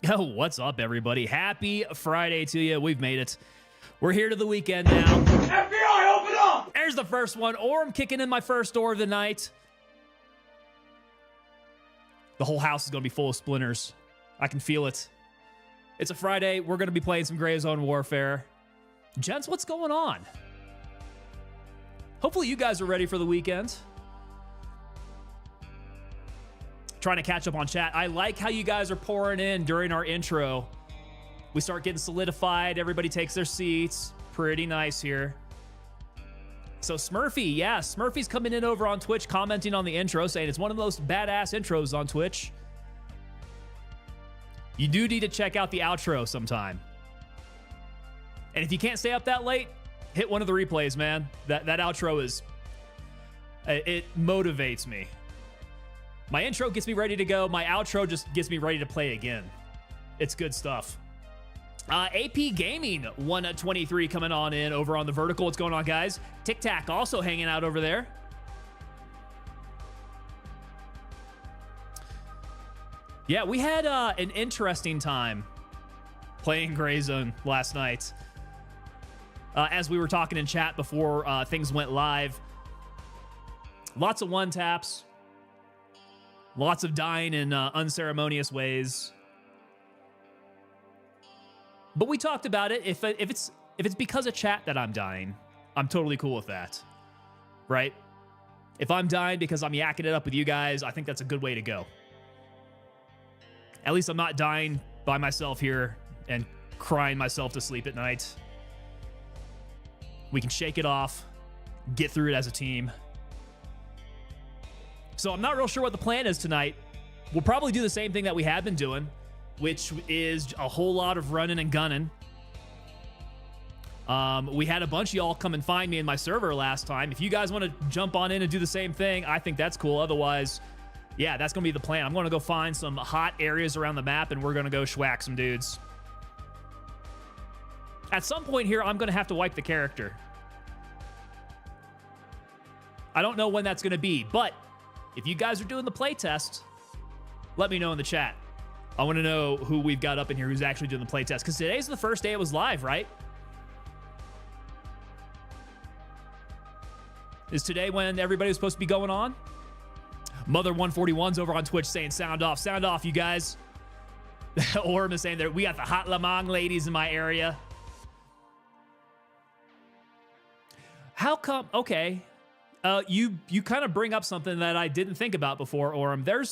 Yo, what's up, everybody? Happy Friday to you. We've made it. We're here to the weekend now. FBI, open up! There's the first one. Orm kicking in my first door of the night. The whole house is going to be full of splinters. I can feel it. It's a Friday. We're going to be playing some Gray Zone Warfare. Gents, what's going on? Hopefully you guys are ready for the weekend. Trying to catch up on chat. I like how you guys are pouring in during our intro. We start getting solidified. Everybody takes their seats. Pretty nice here. So Smurfy, yeah, Smurfy's coming in over on Twitch, commenting on the intro, saying it's one of the most badass intros on Twitch. You do need to check out the outro sometime. And if you can't stay up that late, hit one of the replays, man. That outro is... It motivates me. My intro gets me ready to go. My outro just gets me ready to play again. It's good stuff. AP Gaming 123 coming on in over on the vertical. What's going on, guys? Tic Tac also hanging out over there. Yeah, we had an interesting time playing Gray Zone last night. As we were talking in chat before things went live. Lots of one-taps. Lots of dying in unceremonious ways. But we talked about it. If it's because of chat that I'm dying, I'm totally cool with that. Right? If I'm dying because I'm yakking it up with you guys, I think that's a good way to go. At least I'm not dying by myself here and crying myself to sleep at night. We can shake it off, get through it as a team. So I'm not real sure what the plan is tonight. We'll probably do the same thing that we have been doing, which is a whole lot of running and gunning. We had a bunch of y'all come and find me in my server last time. If you guys want to jump on in and do the same thing, I think that's cool. Otherwise, yeah, that's going to be the plan. I'm going to go find some hot areas around the map, and we're going to go schwack some dudes. At some point here, I'm going to have to wipe the character. I don't know when that's going to be, but if you guys are doing the playtest, let me know in the chat. I want to know who we've got up in here who's actually doing the playtest, because today's the first day it was live, right? Is today when everybody was supposed to be going on? Mother141's over on Twitch saying sound off, you guys. Orm is saying that we got the hot Lamang ladies in my area. How come? Okay. You kind of bring up something that I didn't think about before, Orm. There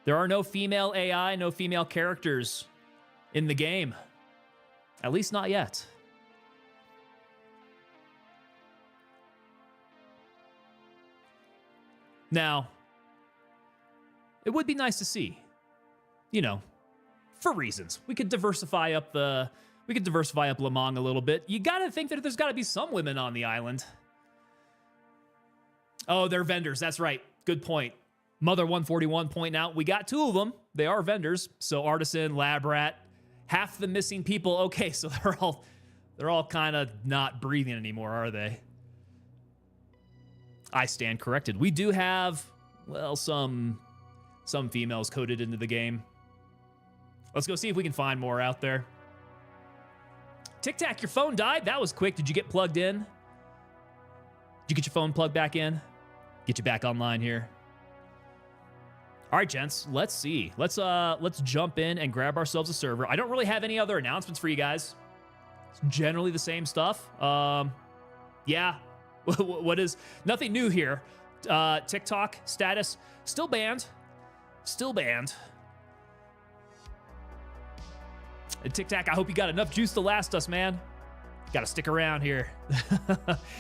are no female AI, no female characters in the game. At least not yet. Now, it would be nice to see, you know, for reasons. We could diversify up Lamang a little bit. You gotta think that there's gotta be some women on the island. Oh, they're vendors. That's right. Good point. Mother141 pointing out we got two of them. They are vendors. So Artisan, Lab Rat, half the missing people. Okay, so they're all kind of not breathing anymore, are they? I stand corrected. We do have, well, some females coded into the game. Let's go see if we can find more out there. Tic Tac, your phone died? That was quick. Did you get plugged in? Did you get your phone plugged back in? Get you back online here. All right, gents, let's see. Let's jump in and grab ourselves a server. I don't really have any other announcements for you guys. It's generally the same stuff. Yeah. What is nothing new here? TikTok status still banned. Still banned. And Tic Tac, I hope you got enough juice to last us, man. Got to stick around here.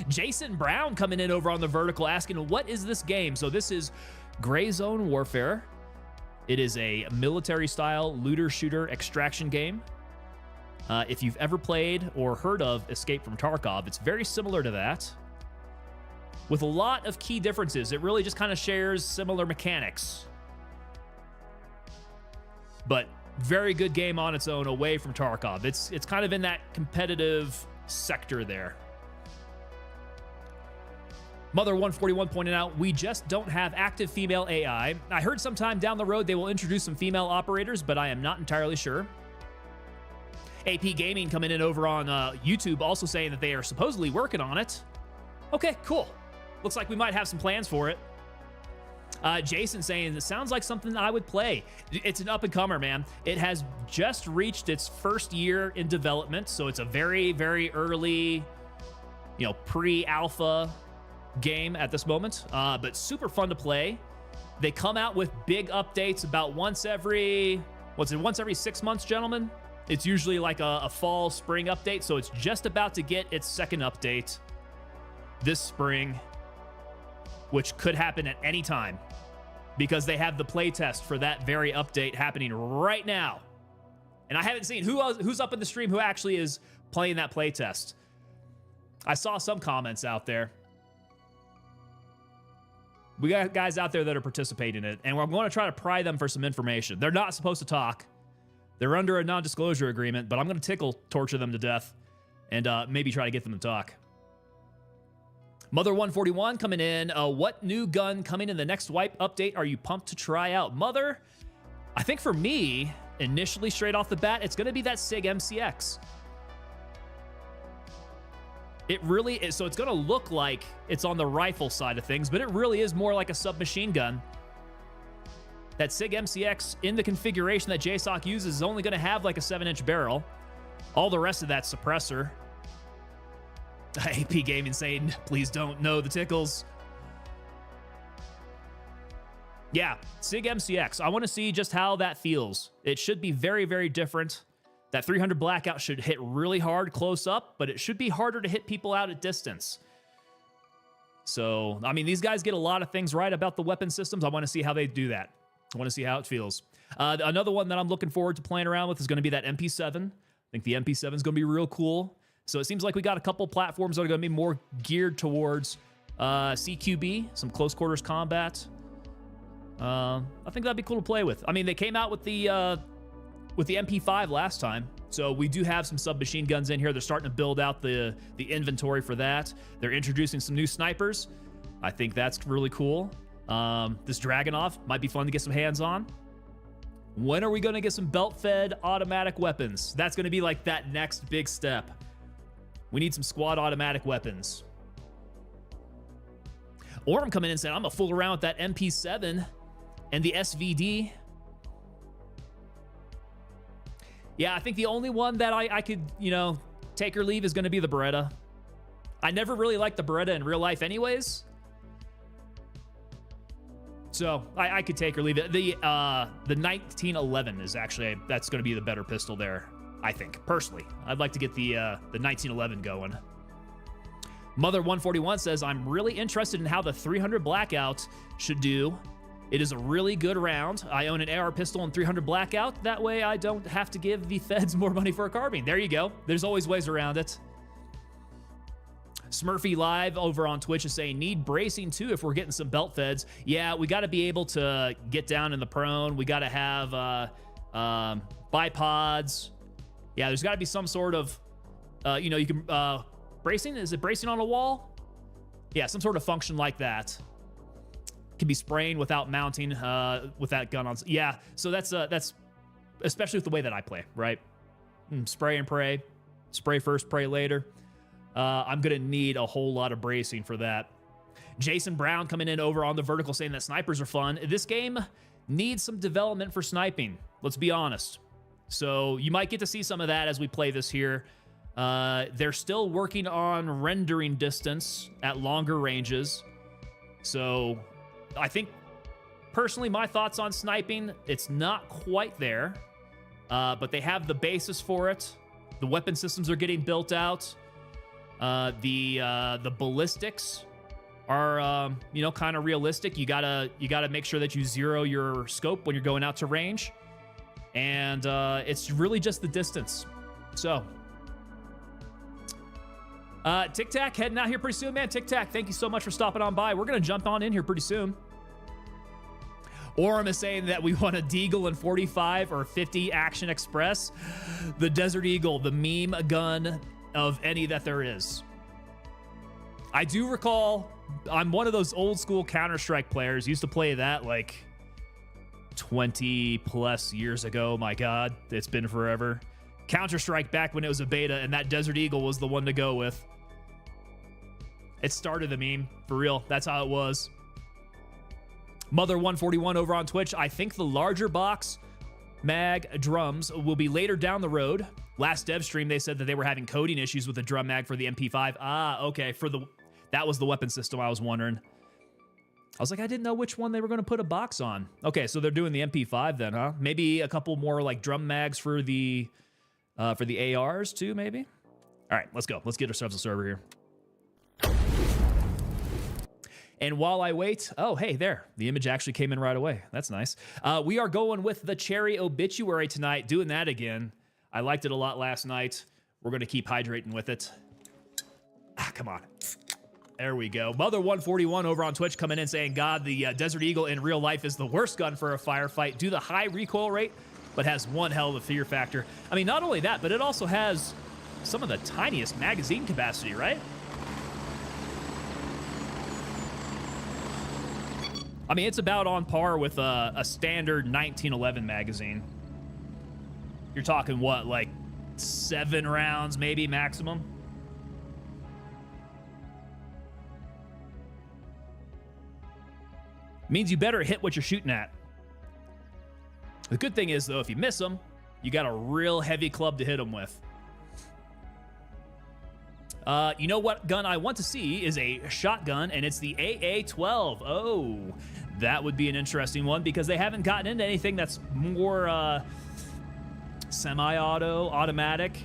Jason Brown coming in over on the vertical asking, what is this game? So this is Gray Zone Warfare. It is a military-style looter-shooter extraction game. If you've ever played or heard of Escape from Tarkov, it's very similar to that, with a lot of key differences. It really just kind of shares similar mechanics. But very good game on its own away from Tarkov. It's kind of in that competitive sector there. Mother141 pointed out, we just don't have active female AI. I heard sometime down the road they will introduce some female operators, but I am not entirely sure. AP Gaming coming in over on YouTube also saying that they are supposedly working on it. Okay, cool. Looks like we might have some plans for it. Jason saying, it sounds like something I would play. It's an up-and-comer, man. It has just reached its first year in development, so it's a very, very early, pre-alpha game at this moment, but super fun to play. They come out with big updates about once every 6 months, gentlemen? It's usually like a fall, spring update, so it's just about to get its second update this spring, which could happen at any time because they have the playtest for that very update happening right now. And I haven't seen who's up in the stream who actually is playing that playtest. I saw some comments out there. We got guys out there that are participating in it, and we're going to try to pry them for some information. They're not supposed to talk. They're under a non-disclosure agreement, but I'm going to torture them to death and maybe try to get them to talk. Mother141 coming in. What new gun coming in the next wipe update are you pumped to try out? Mother, I think for me, initially straight off the bat, it's going to be that SIG MCX. It really is. So it's going to look like it's on the rifle side of things, but it really is more like a submachine gun. That SIG MCX in the configuration that JSOC uses is only going to have like a 7-inch barrel. All the rest of that suppressor. AP Gaming saying, please don't know the tickles. Yeah, SIG MCX. I want to see just how that feels. It should be very, very different. That 300 blackout should hit really hard close up, but it should be harder to hit people out at distance. So, I mean, these guys get a lot of things right about the weapon systems. I want to see how they do that. I want to see how it feels. Another one that I'm looking forward to playing around with is going to be that MP7. I think the MP7 is going to be real cool. So it seems like we got a couple platforms that are going to be more geared towards CQB, some close quarters combat. I think that'd be cool to play with. I mean, they came out with the MP5 last time, so we do have some submachine guns in here. They're starting to build out the inventory for that. They're introducing some new snipers. I think that's really cool. This Dragunov might be fun to get some hands on. When are we going to get some belt-fed automatic weapons? That's going to be like that next big step. We need some squad automatic weapons. Orm coming in and saying, I'm going to fool around with that MP7 and the SVD. Yeah, I think the only one that I could, take or leave is going to be the Beretta. I never really liked the Beretta in real life anyways. So I could take or leave it. The 1911 is actually, that's going to be the better pistol there, I think, personally. I'd like to get the 1911 going. Mother141 says, I'm really interested in how the 300 blackout should do. It is a really good round. I own an AR pistol and 300 blackout. That way I don't have to give the feds more money for a carbine. There you go. There's always ways around it. Smurfy Live over on Twitch is saying, need bracing too if we're getting some belt feds. Yeah, we got to be able to get down in the prone. We got to have bipods. Yeah, there's got to be some sort of, you can, bracing? Is it bracing on a wall? Yeah, some sort of function like that. Can be spraying without mounting with that gun on. Yeah, so that's especially with the way that I play, right? Spray and pray. Spray first, pray later. I'm going to need a whole lot of bracing for that. Jason Brown coming in over on the vertical saying that snipers are fun. This game needs some development for sniping. Let's be honest. So you might get to see some of that as we play this here. They're still working on rendering distance at longer ranges. So I think, personally, my thoughts on sniping, it's not quite there. But they have the basis for it. The weapon systems are getting built out. The ballistics are, kind of realistic. You gotta make sure that you zero your scope when you're going out to range. And it's really just the distance. So, Tic Tac heading out here pretty soon, man. Tic Tac, thank you so much for stopping on by. We're going to jump on in here pretty soon. Orem is saying that we want a Deagle and 45 or 50 Action Express. The Desert Eagle, the meme gun of any that there is. I do recall, I'm one of those old school Counter-Strike players. Used to play that like 20 plus years ago. My God, it's been forever. Counter-Strike back when it was a beta, and that Desert Eagle was the one to go with. It started the meme, for real. That's how it was. Mother141 over on Twitch. I think the larger box mag drums will be later down the road. Last dev stream, they said that they were having coding issues with the drum mag for the MP5. Ah, okay. That was the weapon system I was wondering. I was like, I didn't know which one they were going to put a box on. Okay, so they're doing the MP5 then, huh? Maybe a couple more like drum mags for the ARs too, maybe? All right, let's go. Let's get ourselves a server here. And while I wait, oh, hey, there. The image actually came in right away. That's nice. We are going with the Cherry Obituary tonight, doing that again. I liked it a lot last night. We're going to keep hydrating with it. Ah, come on. There we go. Mother141 over on Twitch coming in saying, God, the Desert Eagle in real life is the worst gun for a firefight due to the high recoil rate, but has one hell of a fear factor. I mean, not only that, but it also has some of the tiniest magazine capacity, right? I mean, it's about on par with a standard 1911 magazine. You're talking what, like 7 rounds maybe maximum? Means you better hit what you're shooting at. The good thing is, though, if you miss them, you got a real heavy club to hit them with. You know what gun I want to see is a shotgun, and it's the AA-12. Oh, that would be an interesting one because they haven't gotten into anything that's more semi-auto, automatic.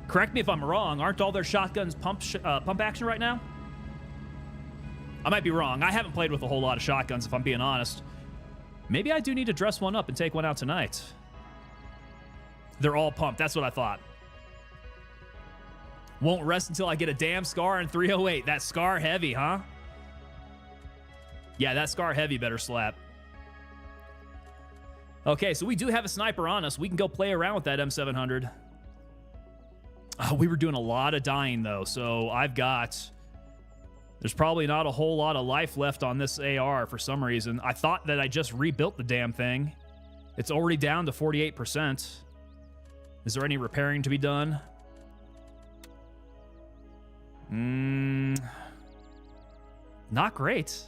Correct me if I'm wrong. Aren't all their shotguns pump action right now? I might be wrong. I haven't played with a whole lot of shotguns, if I'm being honest. Maybe I do need to dress one up and take one out tonight. They're all pumped. That's what I thought. Won't rest until I get a damn scar in 308. That scar heavy, huh? Yeah, that scar heavy better slap. Okay, so we do have a sniper on us. We can go play around with that M700. We were doing a lot of dying, though, so I've got... There's probably not a whole lot of life left on this AR for some reason. I thought that I just rebuilt the damn thing. It's already down to 48%. Is there any repairing to be done? Not great.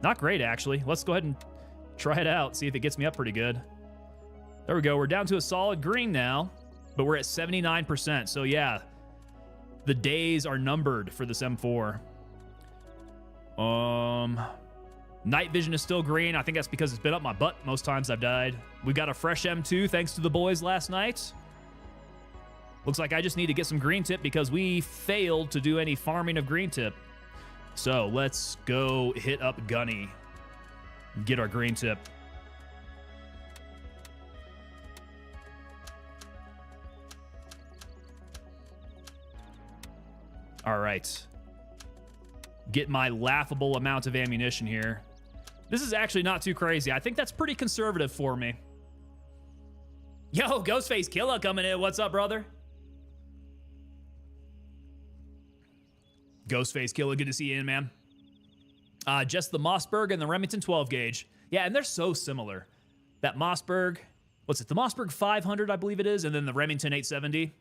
Not great, actually. Let's go ahead and try it out, see if it gets me up pretty good. There we go. We're down to a solid green now, but we're at 79%. So, yeah, the days are numbered for this M4. Night vision is still green. I think that's because it's been up my butt most times I've died. We got a fresh M2 thanks to the boys last night. Looks like I just need to get some green tip because we failed to do any farming of green tip. So let's go hit up Gunny. Get our green tip. All right. Get my laughable amount of ammunition here. This is actually not too crazy. I think that's pretty conservative for me. Yo, Ghostface Killer coming in. What's up, brother? Ghostface Killer, good to see you in, man. Just the Mossberg and the Remington 12 gauge. Yeah, and they're so similar. That Mossberg, what's it? The Mossberg 500, I believe it is, and then the Remington 870.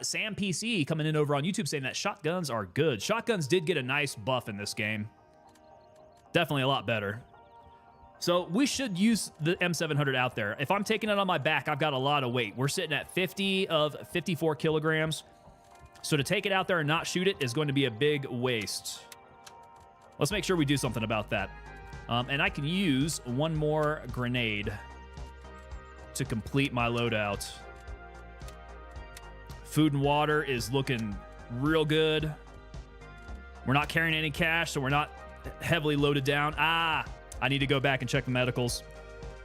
Sam PC coming in over on YouTube saying that shotguns are good. Shotguns did get a nice buff in this game. Definitely a lot better. So we should use the M700 out there. If I'm taking it on my back, I've got a lot of weight. We're sitting at 50 of 54 kilograms. So to take it out there and not shoot it is going to be a big waste. Let's make sure we do something about that. And I can use one more grenade to complete my loadout. Food and water is looking real good. We're not carrying any cash, so we're not heavily loaded down. I need to go back and check the medicals.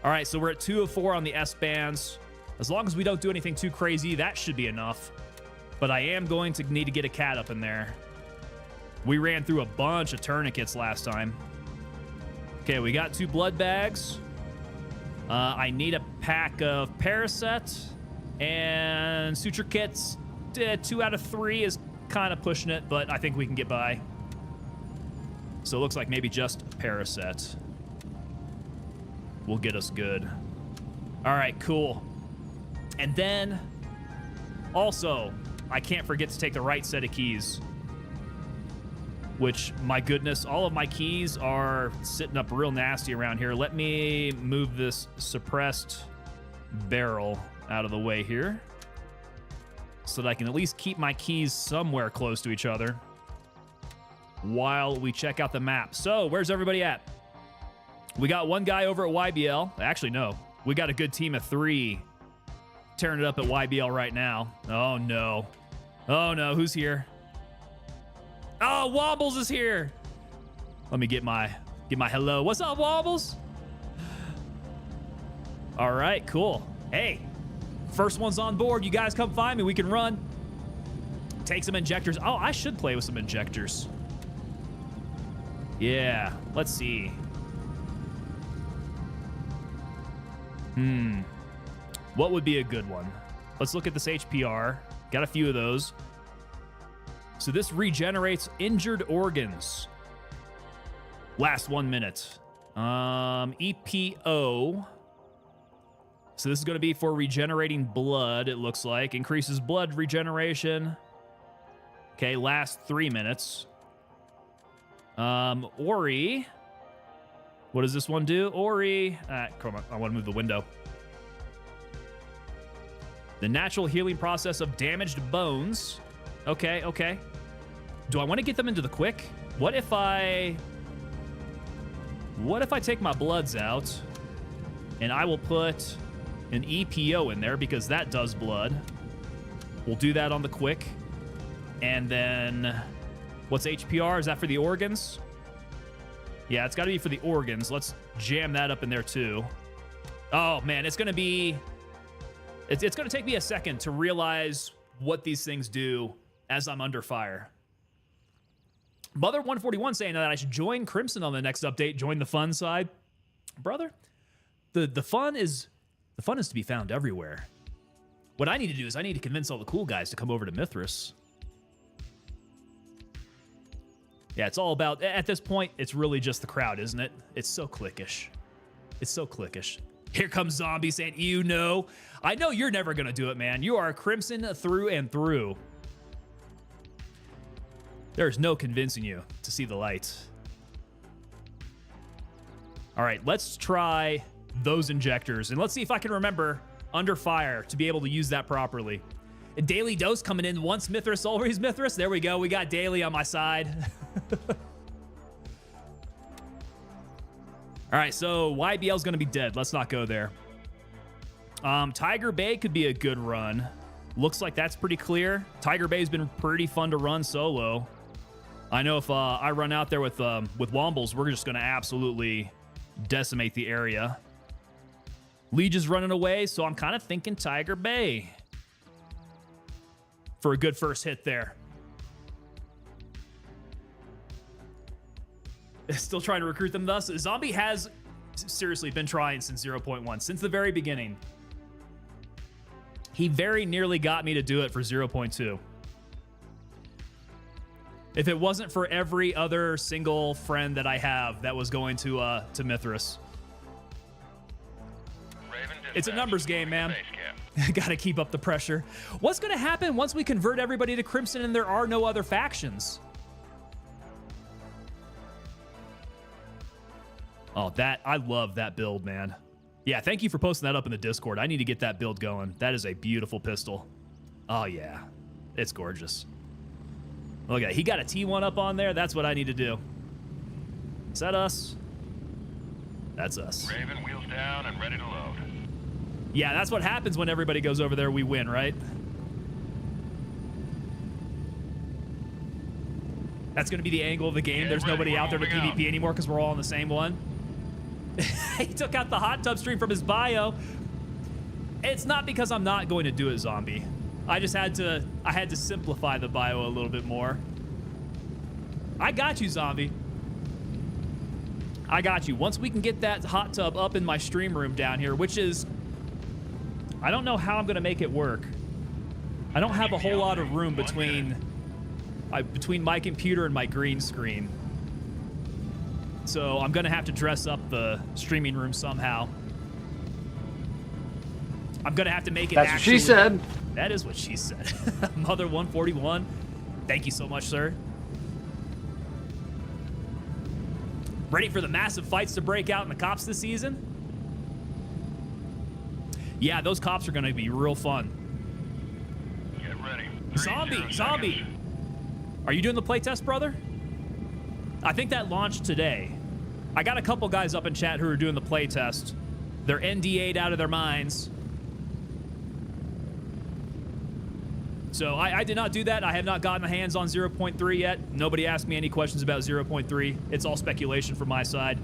All right, so we're at 2 of 4 on the S-bands. As long as we don't do anything too crazy, that should be enough. But I am going to need to get a cat up in there. We ran through a bunch of tourniquets last time. Okay, we got 2 blood bags. I need a pack of Paracet and suture kits. 2 out of 3 is kind of pushing it, but I think we can get by. So it looks like maybe just a paraset will get us good. All right, cool. And then also, I can't forget to take the right set of keys, which, my goodness, all of my keys are sitting up real nasty around here. Let me move this suppressed barrel out of the way here so that I can at least keep my keys somewhere close to each other while we check out the map. So, where's everybody at? We got one guy over at YBL. Actually, no. We got a good team of 3 tearing it up at YBL right now. Oh, no. Oh, no. Who's here? Oh, Wobbles is here. Let me get my hello. What's up, Wobbles? All right, cool. Hey, first one's on board. You guys come find me. We can run. Take some injectors. Oh, I should play with some injectors. Yeah, let's see. What would be a good one? Let's look at this HPR. Got a few of those. So this regenerates injured organs. Last 1 minute. EPO. So this is going to be for regenerating blood, it looks like. Increases blood regeneration. Okay, last 3 minutes. Ori. What does this one do? Ori. Come on, I want to move the window. The natural healing process of damaged bones. Okay, okay. Do I want to get them into the quick? What if I take my bloods out and I will put an EPO in there because that does blood. We'll do that on the quick. And then what's HPR? Is that for the organs? Yeah, it's got to be for the organs. Let's jam that up in there too. Oh man, it's going to be... It's going to take me a second to realize what these things do as I'm under fire. Mother141 saying that I should join Crimson on the next update, join the fun side. Brother, the fun is to be found everywhere. What I need to do is I need to convince all the cool guys to come over to Mithras. Yeah, it's all about, at this point, it's really just the crowd, isn't it? It's so cliquish. It's so cliquish. Here comes Zombie saying, you know. I know you're never going to do it, man. You are Crimson through and through. There's no convincing you to see the light. All right, let's try those injectors. And let's see if I can remember under fire to be able to use that properly. A daily dose coming in once Mithras, always Mithras. There we go. We got daily on my side. All right, so YBL's going to be dead. Let's not go there. Tiger Bay could be a good run. Looks like that's pretty clear. Tiger Bay's been pretty fun to run solo. I know if I run out there with Wombles, we're just going to absolutely decimate the area. Liege is running away, so I'm kind of thinking Tiger Bay for a good first hit there. Still trying to recruit them thus. Zombie has seriously been trying since 0.1, since the very beginning. He very nearly got me to do it for 0.2. If it wasn't for every other single friend that I have that was going to Mithras. It's a numbers game, man. Gotta keep up the pressure. What's gonna happen once we convert everybody to Crimson and there are no other factions? Oh, I love that build, man. Yeah, thank you for posting that up in the Discord. I need to get that build going. That is a beautiful pistol. Oh, yeah. It's gorgeous. Look at that. He got a T1 up on there. That's what I need to do. Is that us? That's us. Raven, wheels down and ready to load. Yeah, that's what happens when everybody goes over there. We win, right? That's going to be the angle of the game. There's nobody out there to PvP anymore because we're all on the same one. He took out the hot tub stream from his bio. It's not because I'm not going to do it, Zombie. I had to simplify the bio a little bit more. I got you, Zombie. I got you. Once we can get that hot tub up in my stream room down here, which is, I don't know how I'm going to make it work. I don't have a whole lot of room between between my computer and my green screen. So I'm going to have to dress up the streaming room somehow. I'm going to have to make it That's actually... what she said. That is what she said. Mother 141. Thank you so much, sir. Ready for the massive fights to break out in the cops this season? Yeah, those cops are going to be real fun. Get ready. Zombie! Are you doing the playtest, brother? I think that launched today. I got a couple guys up in chat who are doing the playtest. They're NDA'd out of their minds. So I did not do that. I have not gotten my hands on 0.3 yet. Nobody asked me any questions about 0.3. It's all speculation from my side.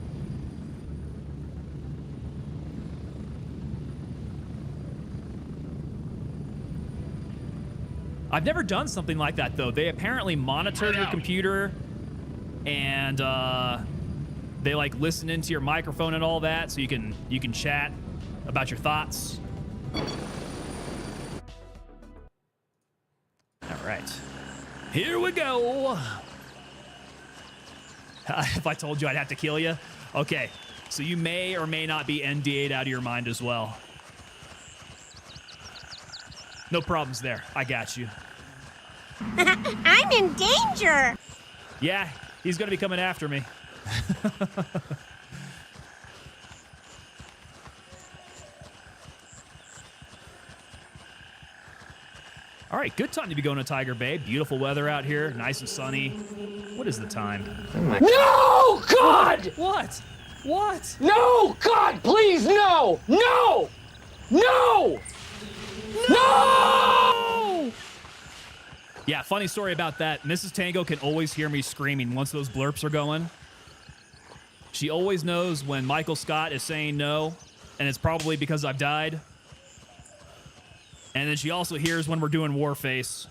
I've never done something like that, though. They apparently monitor your computer and they like listen into your microphone and all that, so you can chat about your thoughts. All right, here we go. If I told you I'd have to kill you, okay. So you may or may not be NDA'd out of your mind as well. No problems there. I got you. I'm in danger. Yeah, he's gonna be coming after me. All right, good time to be going to Tiger Bay. Beautiful weather out here, nice and sunny. What is the time? No, God! What? What? No, God, please, no! No! No! No! Yeah, funny story about that. Mrs. Tango can always hear me screaming once those blurps are going. She always knows when Michael Scott is saying no, and it's probably because I've died. And then she also hears when we're doing Warface.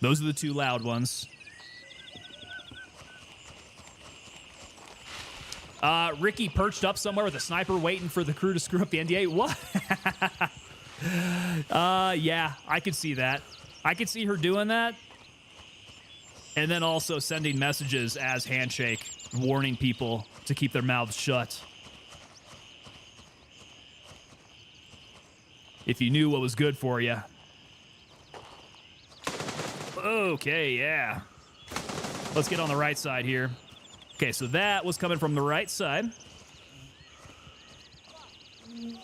Those are the two loud ones. Ricky perched up somewhere with a sniper waiting for the crew to screw up the NDA. What? Yeah, I could see that. I could see her doing that. And then also sending messages as Handshake, warning people to keep their mouths shut. If you knew what was good for you. Okay, yeah. Let's get on the right side here. Okay, so that was coming from the right side.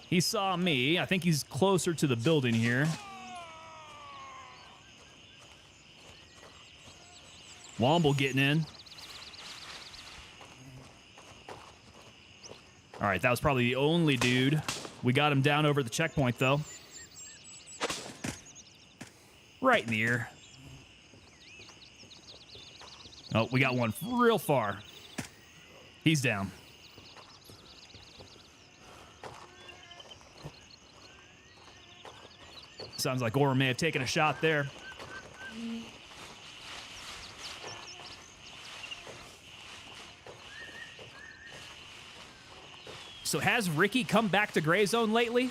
He saw me. I think he's closer to the building here. Womble getting in. All right, that was probably the only dude. We got him down over the checkpoint, though. Right in the ear. Oh, we got one real far. He's down. Sounds like Orr may have taken a shot there. So has Ricky come back to Gray Zone lately?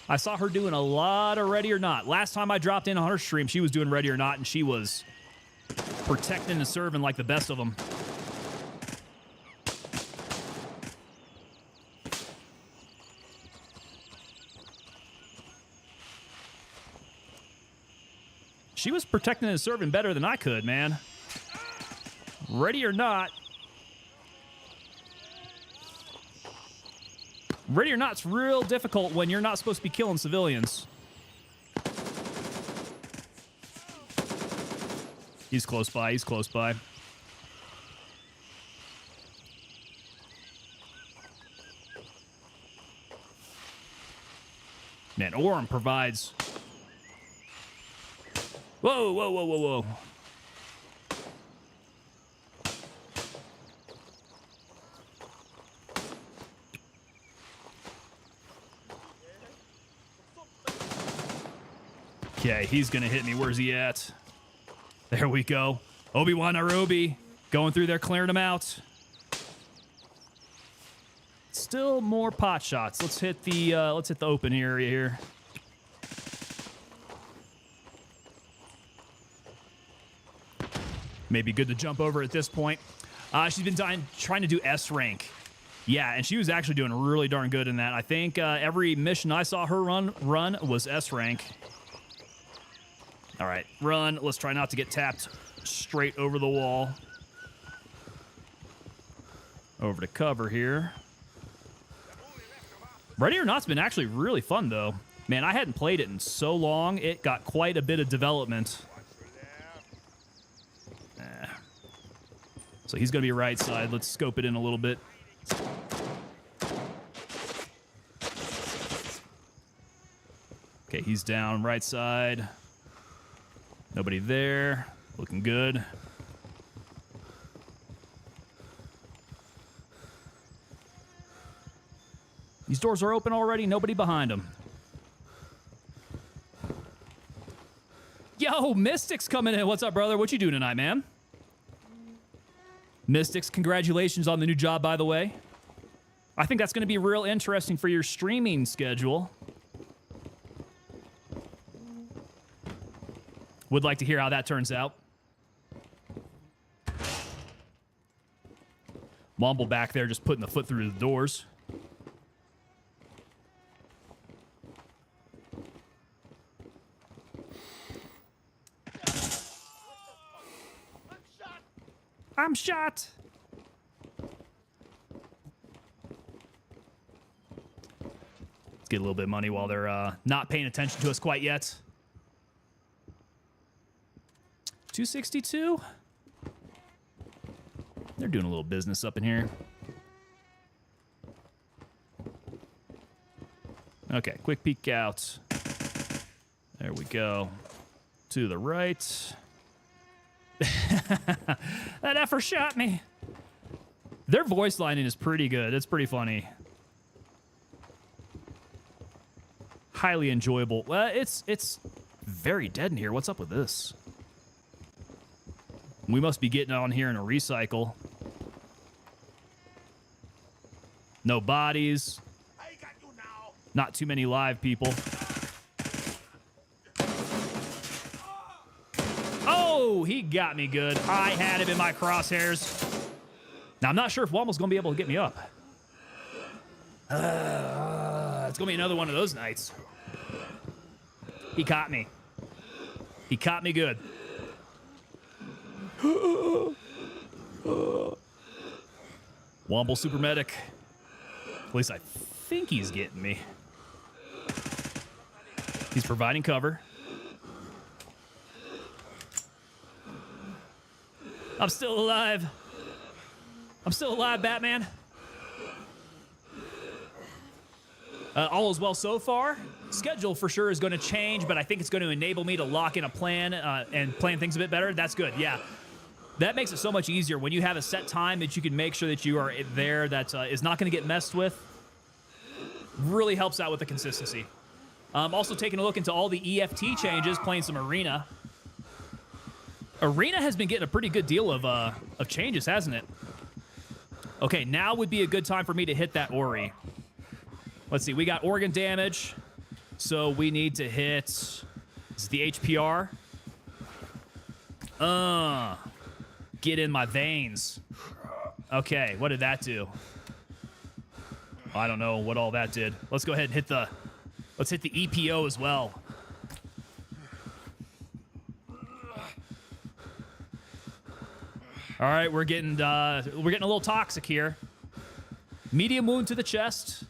I saw her doing a lot of Ready or Not. Last time I dropped in on her stream, she was doing Ready or Not, and she was protecting and serving like the best of them. She was protecting and serving better than I could, man. Ready or Not. Ready or Not's real difficult when you're not supposed to be killing civilians. He's close by. He's close by. Man, Orm provides... Whoa, whoa, whoa, whoa, whoa. Okay, he's gonna hit me. Where's he at? There we go. Obi-Wan Nairobi going through there, clearing him out. Still more pot shots. Let's hit the open area here. Maybe good to jump over at this point. She's been trying to do S rank. Yeah, and she was actually doing really darn good in that. I think every mission I saw her run was S rank. All right, run. Let's try not to get tapped straight over the wall. Over to cover here. Ready or Not's been actually really fun, though. Man, I hadn't played it in so long. It got quite a bit of development. So he's going to be right side. Let's scope it in a little bit. Okay, he's down right side. Nobody there. Looking good. These doors are open already. Nobody behind them. Yo, Mystic's coming in. What's up, brother? What you doing tonight, man? Mystics, congratulations on the new job, by the way. I think that's going to be real interesting for your streaming schedule. Would like to hear how that turns out. Mumble back there just putting the foot through the doors. I'm shot. Let's get a little bit of money while they're not paying attention to us quite yet. 262. They're doing a little business up in here. Okay, quick peek out. There we go. To the right. That effer shot me. Their voice lining is pretty good. It's pretty funny. Highly enjoyable. It's very dead in here. What's up with this? We must be getting on here in a recycle. No bodies. Not too many live people. Oh, he got me good. I had him in my crosshairs. Now, I'm not sure if Womble's going to be able to get me up. It's going to be another one of those nights. He caught me. He caught me good. Womble super medic. At least I think he's getting me. He's providing cover. I'm still alive. I'm still alive, Batman. All is well so far. Schedule for sure is going to change, but I think it's going to enable me to lock in a plan and plan things a bit better. That's good, yeah. That makes it so much easier when you have a set time that you can make sure that you are there that is not going to get messed with. Really helps out with the consistency. Also taking a look into all the EFT changes, playing some Arena. Arena has been getting a pretty good deal of changes, hasn't it? Okay, now would be a good time for me to hit that Ori. Let's see, we got organ damage, so we need to hit... Is it the HPR? Get in my veins. Okay, what did that do? I don't know what all that did. Let's go ahead and hit the... Let's hit the EPO as well. All right, we're getting a little toxic here. Medium wound to the chest.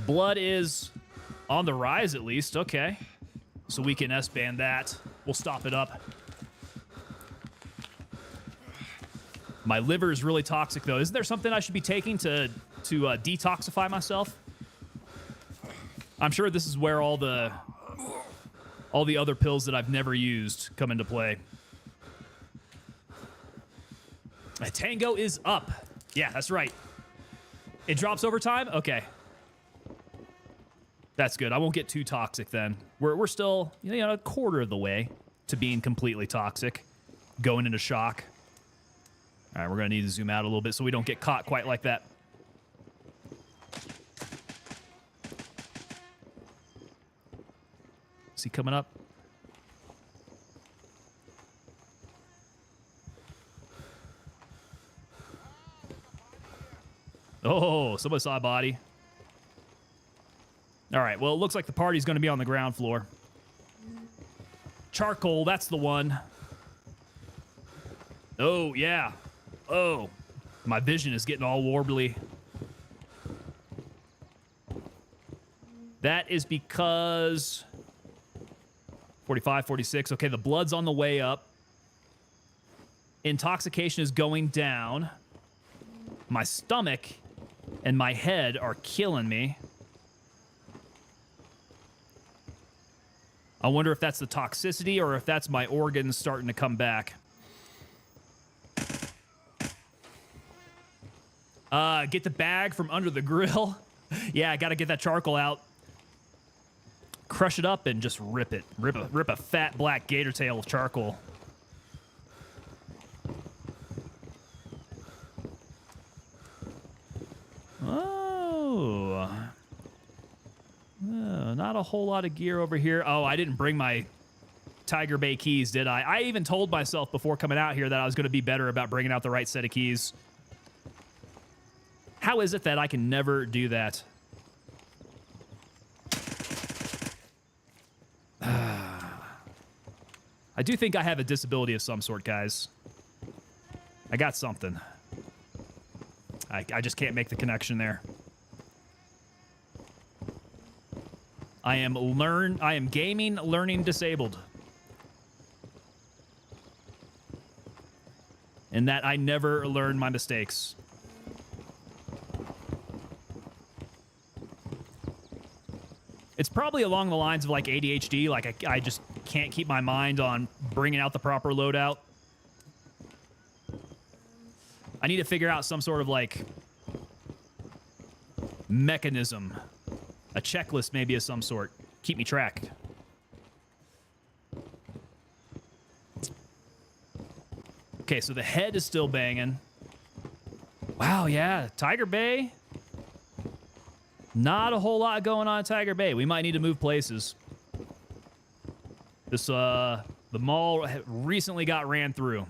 Blood is on the rise, at least. Okay. So we can S-band that. We'll stop it up. My liver is really toxic, though. Isn't there something I should be taking to detoxify myself? I'm sure this is where all the other pills that I've never used come into play. A Tango is up. Yeah, that's right. It drops over time? Okay. That's good. I won't get too toxic then. We're still, a quarter of the way to being completely toxic. Going into shock. All right, we're going to need to zoom out a little bit so we don't get caught quite like that. Is he coming up? Oh, somebody saw a body. All right, well, it looks like the party's going to be on the ground floor. Charcoal, that's the one. Oh, yeah. Oh, my vision is getting all warbly. That is because 45, 46. Okay, the blood's on the way up. Intoxication is going down. My stomach and my head are killing me. I wonder if that's the toxicity or if that's my organs starting to come back. Get the bag from under the grill. Yeah, I gotta get that charcoal out. Crush it up and just rip it. Rip a fat black gator tail of charcoal. Oh. Not a whole lot of gear over here. Oh, I didn't bring my Tiger Bay keys, did I? I even told myself before coming out here that I was going to be better about bringing out the right set of keys. How is it that I can never do that? I do think I have a disability of some sort, guys. I got something. I just can't make the connection there. I am gaming, learning disabled. In that I never learn my mistakes. It's probably along the lines of like ADHD, like I just can't keep my mind on bringing out the proper loadout. I need to figure out some sort of like mechanism. A checklist maybe of some sort. Keep me tracked. Okay, so the head is still banging. Wow, yeah. Tiger Bay. Not a whole lot going on at Tiger Bay. We might need to move places. This, the mall recently got ran through.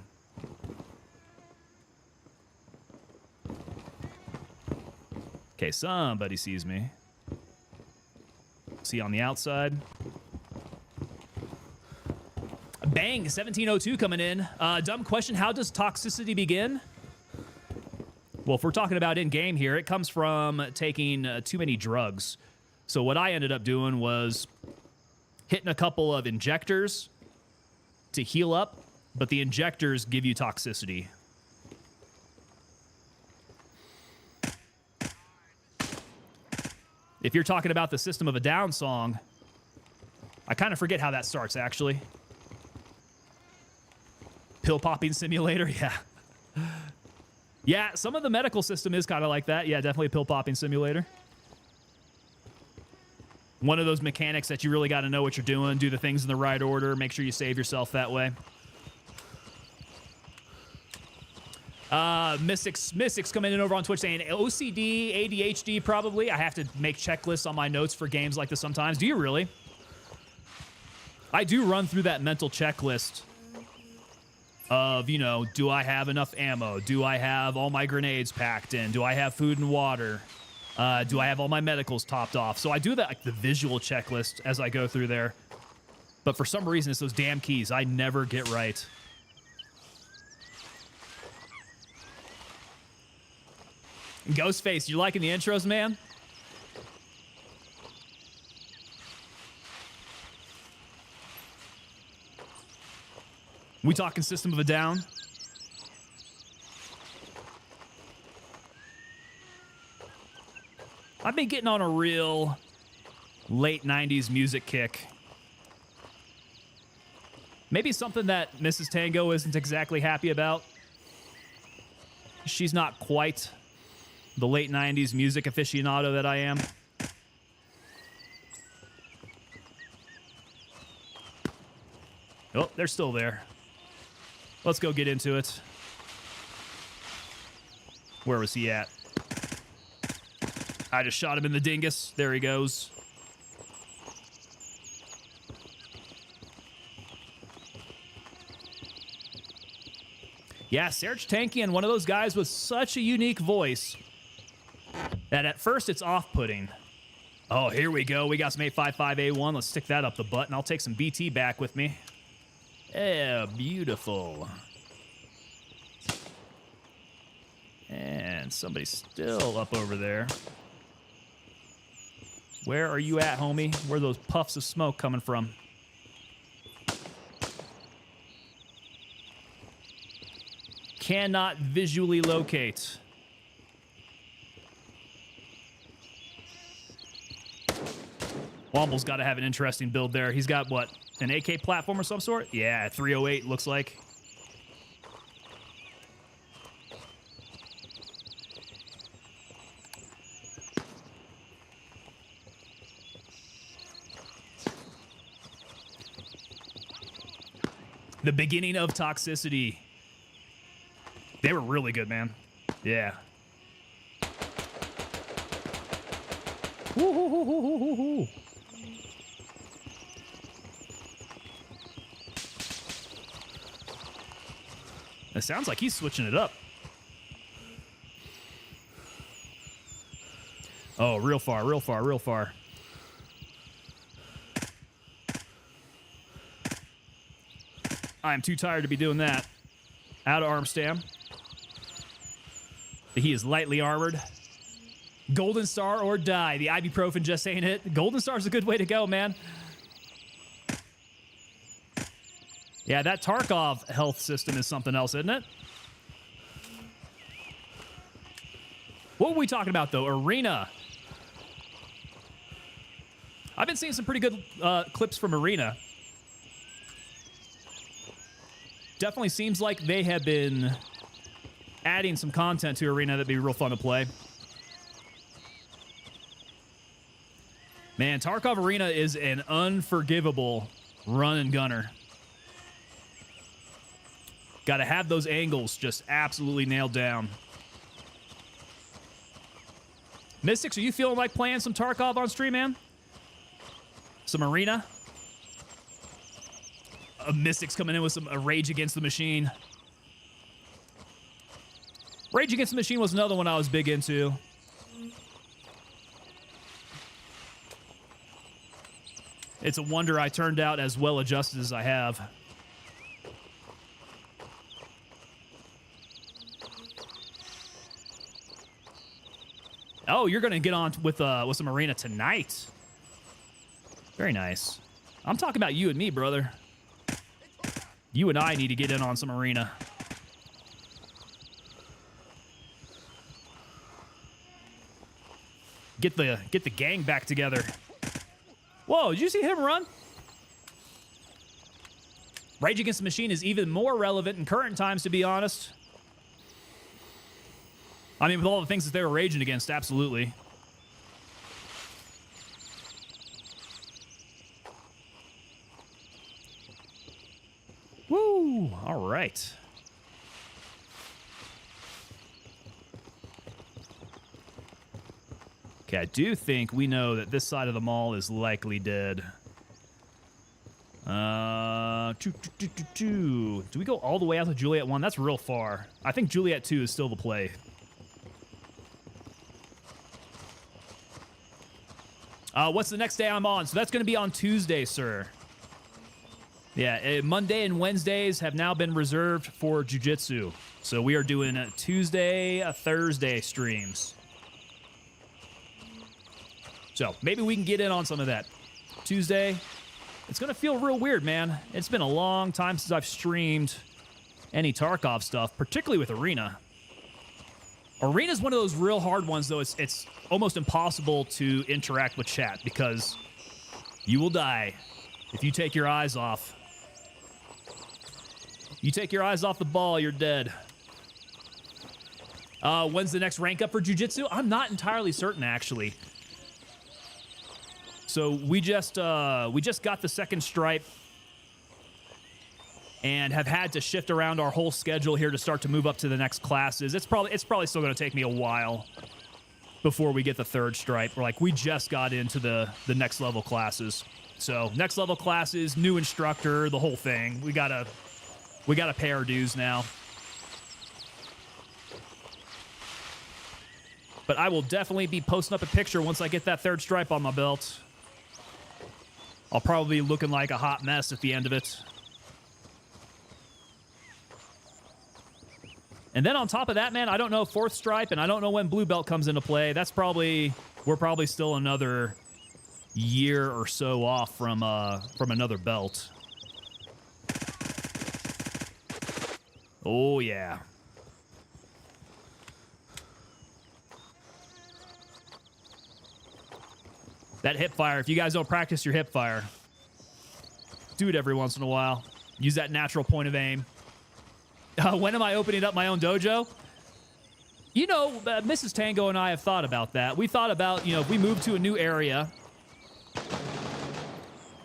Okay, somebody sees me. See on the outside. Bang, 1702 coming in. Dumb question, how does toxicity begin? Well, if we're talking about in-game here, it comes from taking too many drugs. So what I ended up doing was hitting a couple of injectors to heal up, but the injectors give you toxicity. If you're talking about the System of a Down song, I kind of forget how that starts, actually. Pill popping simulator, yeah. Yeah, some of the medical system is kind of like that. Yeah, definitely a pill popping simulator. One of those mechanics that you really got to know what you're doing, do the things in the right order, make sure you save yourself that way. Mystics coming in over on Twitch saying OCD, ADHD probably. I have to make checklists on my notes for games like this sometimes. Do you really? I do run through that mental checklist of, you know, do I have enough ammo? Do I have all my grenades packed in? Do I have food and water? Do I have all my medicals topped off? So I do that, like the visual checklist as I go through there. But for some reason, it's those damn keys I never get right. Ghostface, you liking the intros, man? We talking System of a Down? I've been getting on a real late 90s music kick. Maybe something that Mrs. Tango isn't exactly happy about. She's not quite the late 90s music aficionado that I am. Oh, they're still there. Let's go get into it. Where was he at? I just shot him in the dingus. There he goes. Yeah, Serge Tankian, one of those guys with such a unique voice. that at first it's off-putting. Oh, here we go. We got some 855A1. Let's stick that up the butt, and I'll take some BT back with me. Yeah, beautiful. And somebody's still up over there. Where are you at, homie? Where are those puffs of smoke coming from? Cannot visually locate. Womble's got to have an interesting build there. He's got, what, an AK platform of some sort? Yeah, 308 looks like. The beginning of toxicity. They were really good, man. Yeah. Woo-hoo-hoo-hoo-hoo-hoo. It sounds like he's switching it up. Oh, real far, real far, real far. I'm too tired to be doing that. Out of arm stam. He is lightly armored. Golden Star or die. The ibuprofen just ain't it. Golden Star's a good way to go, man. Yeah, that Tarkov health system is something else, isn't it? What were we talking about, though? Arena. I've been seeing some pretty good clips from Arena. Definitely seems like they have been adding some content to Arena that'd be real fun to play. Man, Tarkov Arena is an unforgivable run and gunner. Got to have those angles just absolutely nailed down. Mystics, are you feeling like playing some Tarkov on stream, man? Some Arena? Mystics coming in with some Rage Against the Machine. Rage Against the Machine was another one I was big into. It's a wonder I turned out as well adjusted as I have. Oh, you're going to get on with some Arena tonight. Very nice. I'm talking about you and me, brother. You and I need to get in on some Arena. Get the gang back together. Whoa, did you see him run? Rage Against the Machine is even more relevant in current times, to be honest. I mean, with all the things that they were raging against, absolutely. Woo! All right. Okay, I do think we know that this side of the mall is likely dead. Do we go all the way out to Juliet 1? That's real far. I think Juliet 2 is still the play. What's the next day I'm on? So that's going to be on Tuesday, sir. Yeah, Monday and Wednesdays have now been reserved for Jiu-Jitsu. So we are doing Tuesday, Thursday streams. So maybe we can get in on some of that. Tuesday, it's going to feel real weird, man. It's been a long time since I've streamed any Tarkov stuff, particularly with Arena. Arena's one of those real hard ones, though. It's almost impossible to interact with chat because you will die if you take your eyes off. You take your eyes off the ball, you're dead. When's the next rank up for Jiu-Jitsu? I'm not entirely certain, actually. So we just got the second stripe and have had to shift around our whole schedule here to start to move up to the next classes. It's probably still going to take me a while before we get the third stripe. We just got into the next level classes. So next level classes, new instructor, the whole thing. We gotta pay our dues now. But I will definitely be posting up a picture once I get that 3rd stripe on my belt. I'll probably be looking like a hot mess at the end of it. And then on top of that, man, I don't know 4th stripe, and I don't know when blue belt comes into play. That's probably, we're probably still another year or so off from another belt. Oh, yeah. That hip fire, if you guys don't practice your hip fire, do it every once in a while. Use that natural point of aim. When am I opening up my own dojo? You know, Mrs. Tango and I have thought about that. We thought about, you know, if we move to a new area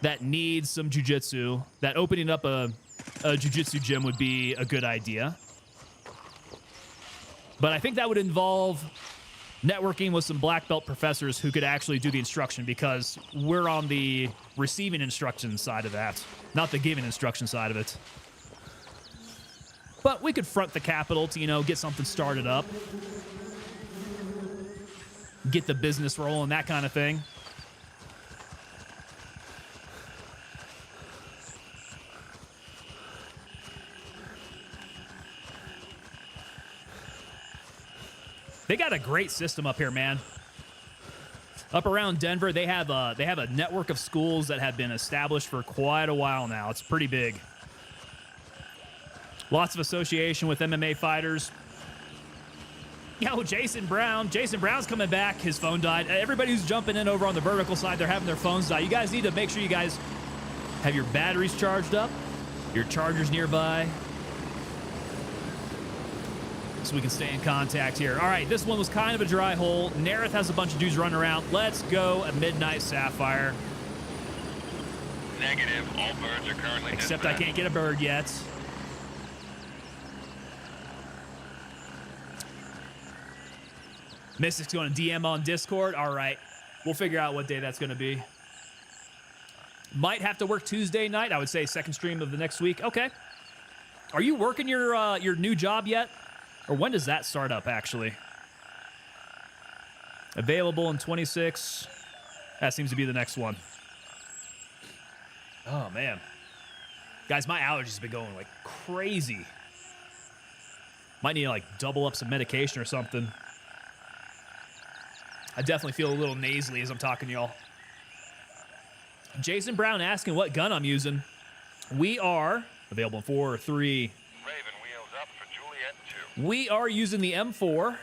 that needs some jiu-jitsu, that opening up a jiu-jitsu gym would be a good idea. But I think that would involve networking with some black belt professors who could actually do the instruction, because we're on the receiving instruction side of that, not the giving instruction side of it. But we could front the capital to, you know, get something started up. Get the business rolling, that kind of thing. They got a great system up here, man. Up around Denver, they have a network of schools that have been established for quite a while now. It's pretty big. Lots of association with MMA fighters. Yo, Jason Brown. Jason Brown's coming back. His phone died. Everybody who's jumping in over on the vertical side, they're having their phones die. You guys need to make sure you guys have your batteries charged up, your chargers nearby, so we can stay in contact here. All right, this one was kind of a dry hole. Nereth has a bunch of dudes running around. Let's go a Midnight Sapphire. Negative. All birds are currently Except I can't get a bird yet. Mystic's going to DM on Discord. All right. We'll figure out what day that's going to be. Might have to work Tuesday night. I would say 2nd stream of the next week. Okay. Are you working your new job yet? Or when does that start up, actually? Available in 26. That seems to be the next one. Oh, man. Guys, my allergies have been going like crazy. Might need to like double up some medication or something. I definitely feel a little nasally as I'm talking to y'all. Jason Brown asking what gun I'm using. We are available in 4 or 3. Raven wheels up for Juliet 2. We are using the M4.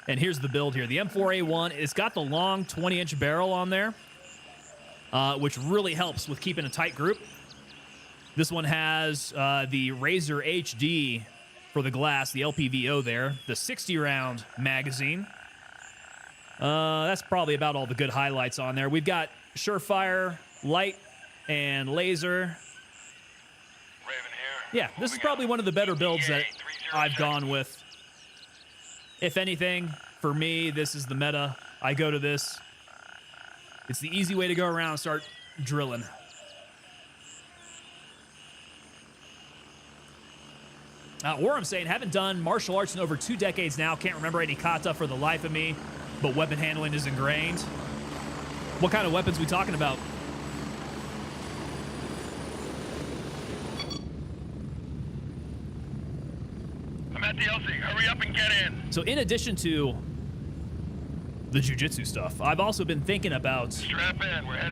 And here's the build here. The M4A1, it's got the long 20-inch barrel on there, which really helps with keeping a tight group. This one has the Razor HD for the glass, the LPVO there, the 60-round magazine. That's probably about all the good highlights on there. We've got Surefire, light, and laser. Raven here. Yeah, this is probably one of the better builds that I've gone with. If anything, for me, this is the meta. I go to this. It's the easy way to go around and start drilling. Warham's saying, haven't done martial arts in over 2 decades now. Can't remember any kata for the life of me, but weapon handling is ingrained. What kind of weapons we talking about? I'm at the LC. Hurry up and get in. So in addition to the jiu-jitsu stuff, I've also been thinking about Strap in. We're heading.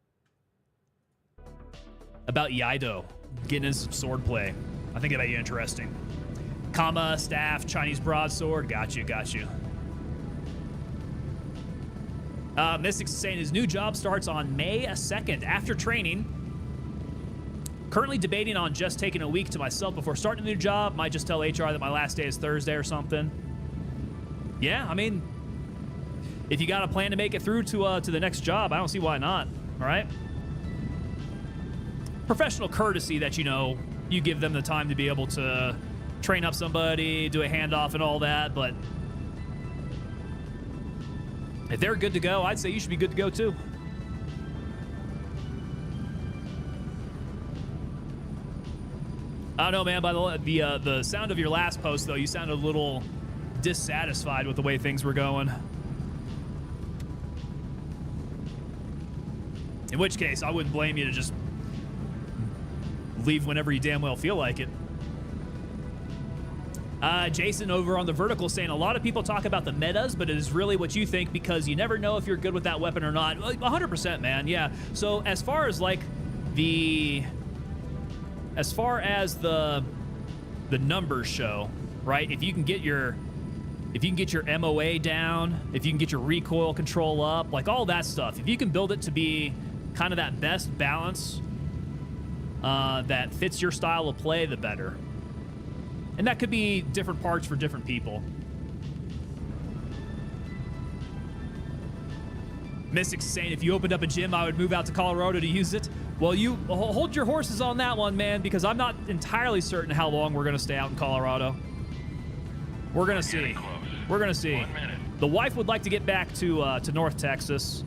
Iaido, getting in some sword play. I think that'd be interesting. Kama, staff, Chinese broadsword. Got you. Mystic's saying his new job starts on May 2nd after training. Currently debating on just taking a week to myself before starting a new job. Might just tell HR that my last day is Thursday or something. Yeah, I mean, if you got a plan to make it through to the next job, I don't see why not. All right. Professional courtesy that, you know, you give them the time to be able to train up somebody, do a handoff and all that, but if they're good to go, I'd say you should be good to go too. I don't know, man. By the sound of your last post, though, you sounded a little dissatisfied with the way things were going. In which case, I wouldn't blame you to just leave whenever you damn well feel like it. Jason over on the vertical saying a lot of people talk about the metas, but it is really what you think because you never know if you're good with that weapon or not. 100%, man. Yeah. So as far as like the numbers show, right? If you can get your MOA down, if you can get your recoil control up, like all that stuff, if you can build it to be kind of that best balance that fits your style of play, the better. And that could be different parts for different people. Mystic's saying if you opened up a gym, I would move out to Colorado to use it. Well, you hold your horses on that one, man, because I'm not entirely certain how long we're going to stay out in Colorado. We're going to see. We're going to see. The wife would like to get back to North Texas.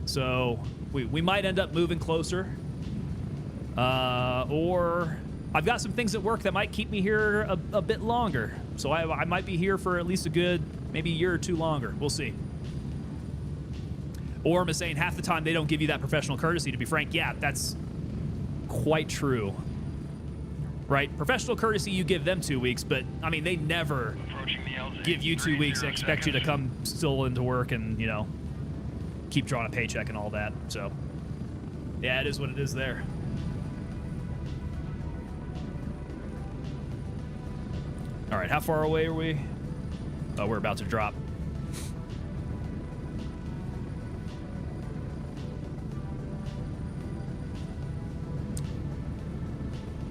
So we might end up moving closer. Or I've got some things at work that might keep me here a bit longer. So I might be here for at least a good, maybe a year or two longer. We'll see. Orm is saying half the time they don't give you that professional courtesy, to be frank. Yeah, that's quite true. Right? Professional courtesy, you give them 2 weeks, but, I mean, they never give you 2 weeks and expect you to come still into work and, you know, keep drawing a paycheck and all that. So, yeah, it is what it is there. All right, how far away are we? Oh, we're about to drop.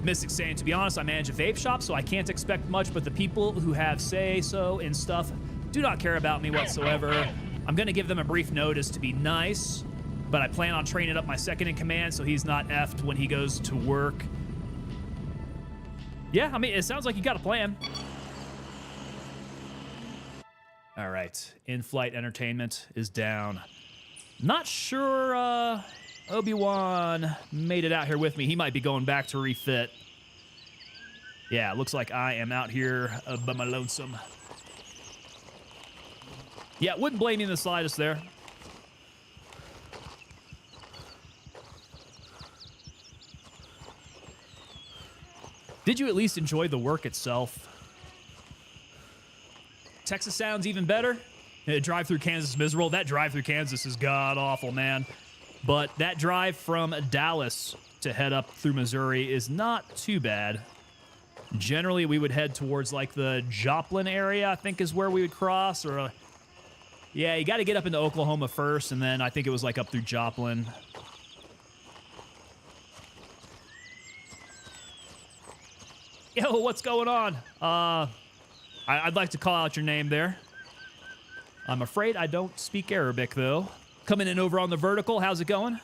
Mystic saying, to be honest, I manage a vape shop, so I can't expect much, but the people who have say-so and stuff do not care about me whatsoever. I'm going to give them a brief notice to be nice, but I plan on training up my second-in-command so he's not effed when he goes to work. Yeah, I mean, it sounds like you got a plan. All right, in-flight entertainment is down. Not sure Obi-Wan made it out here with me. He might be going back to refit. Yeah, looks like I am out here by my lonesome. Yeah, wouldn't blame you in the slightest there. Did you at least enjoy the work itself? Texas sounds even better. Drive through Kansas is miserable. That drive through Kansas is god-awful, man. But that drive from Dallas to head up through Missouri is not too bad. Generally, we would head towards, like, the Joplin area, I think is where we would cross. Or, yeah, you got to get up into Oklahoma first, and then I think it was, like, up through Joplin. Yo, what's going on? I'd like to call out your name there. I'm afraid I don't speak Arabic, though. Coming in over on the vertical, how's it going?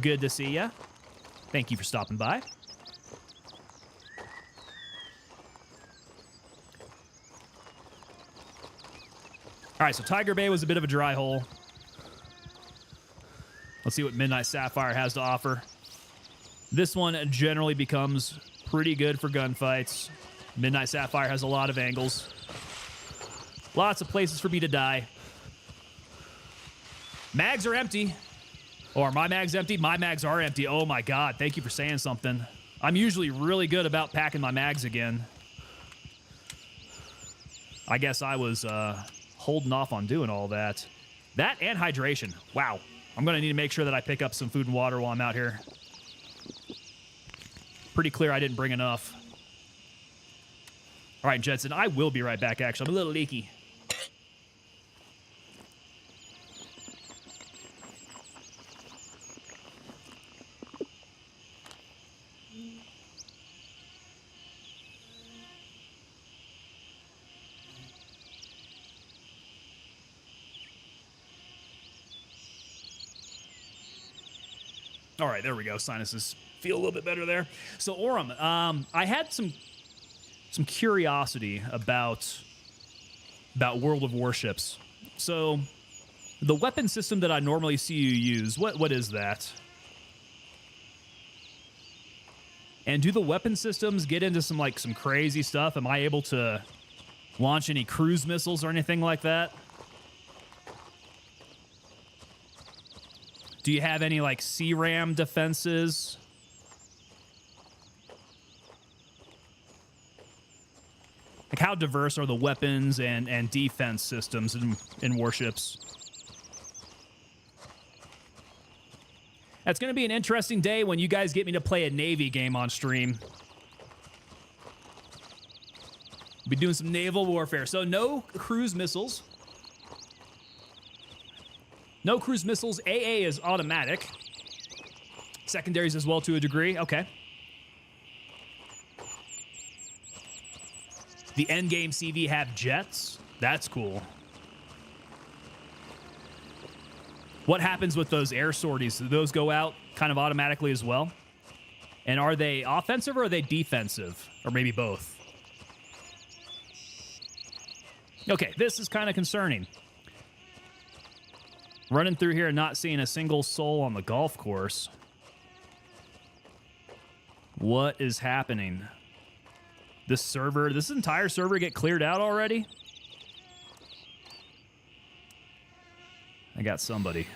Good to see ya. Thank you for stopping by. All right, so Tiger Bay was a bit of a dry hole. Let's see what Midnight Sapphire has to offer. This one generally becomes pretty good for gunfights. Midnight Sapphire has a lot of angles. Lots of places for me to die. Mags are empty. Oh, are my mags empty? My mags are empty. Oh my god, thank you for saying something. I'm usually really good about packing my mags again. I guess I was holding off on doing all that. That and hydration. Wow. I'm going to need to make sure that I pick up some food and water while I'm out here. Pretty clear I didn't bring enough. All right, Jetson, I will be right back, actually. I'm a little leaky. All right, there we go. Sinuses feel a little bit better there. So, Orem, I had some curiosity about World of Warships. So, the weapon system that I normally see you use, what is that? And do the weapon systems get into some crazy stuff? Am I able to launch any cruise missiles or anything like that? Do you have any, like, C-RAM defenses? Like, how diverse are the weapons and defense systems in warships? That's going to be an interesting day when you guys get me to play a Navy game on stream. We'll be doing some naval warfare. So no cruise missiles. No cruise missiles. AA is automatic. Secondaries as well to a degree. Okay. The endgame CV have jets. That's cool. What happens with those air sorties? Do those go out kind of automatically as well? And are they offensive or are they defensive? Or maybe both? Okay, this is kind of concerning. Running through here and not seeing a single soul on the golf course. What is happening? This entire server get cleared out already? I got somebody.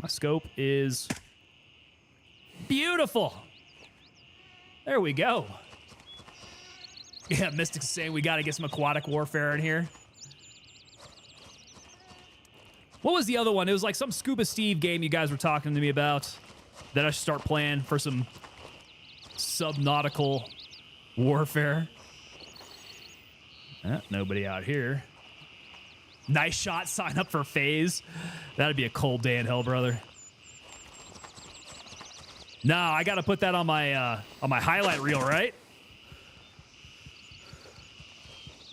My scope is beautiful. There we go. Yeah, Mystic's saying we got to get some aquatic warfare in here. What was the other one? It was like some Scuba Steve game you guys were talking to me about that I should start playing for some subnautical warfare. Nobody out here. Nice shot. Sign up for phase. That'd be a cold day in hell, brother. No, I got to put that on my highlight reel, right?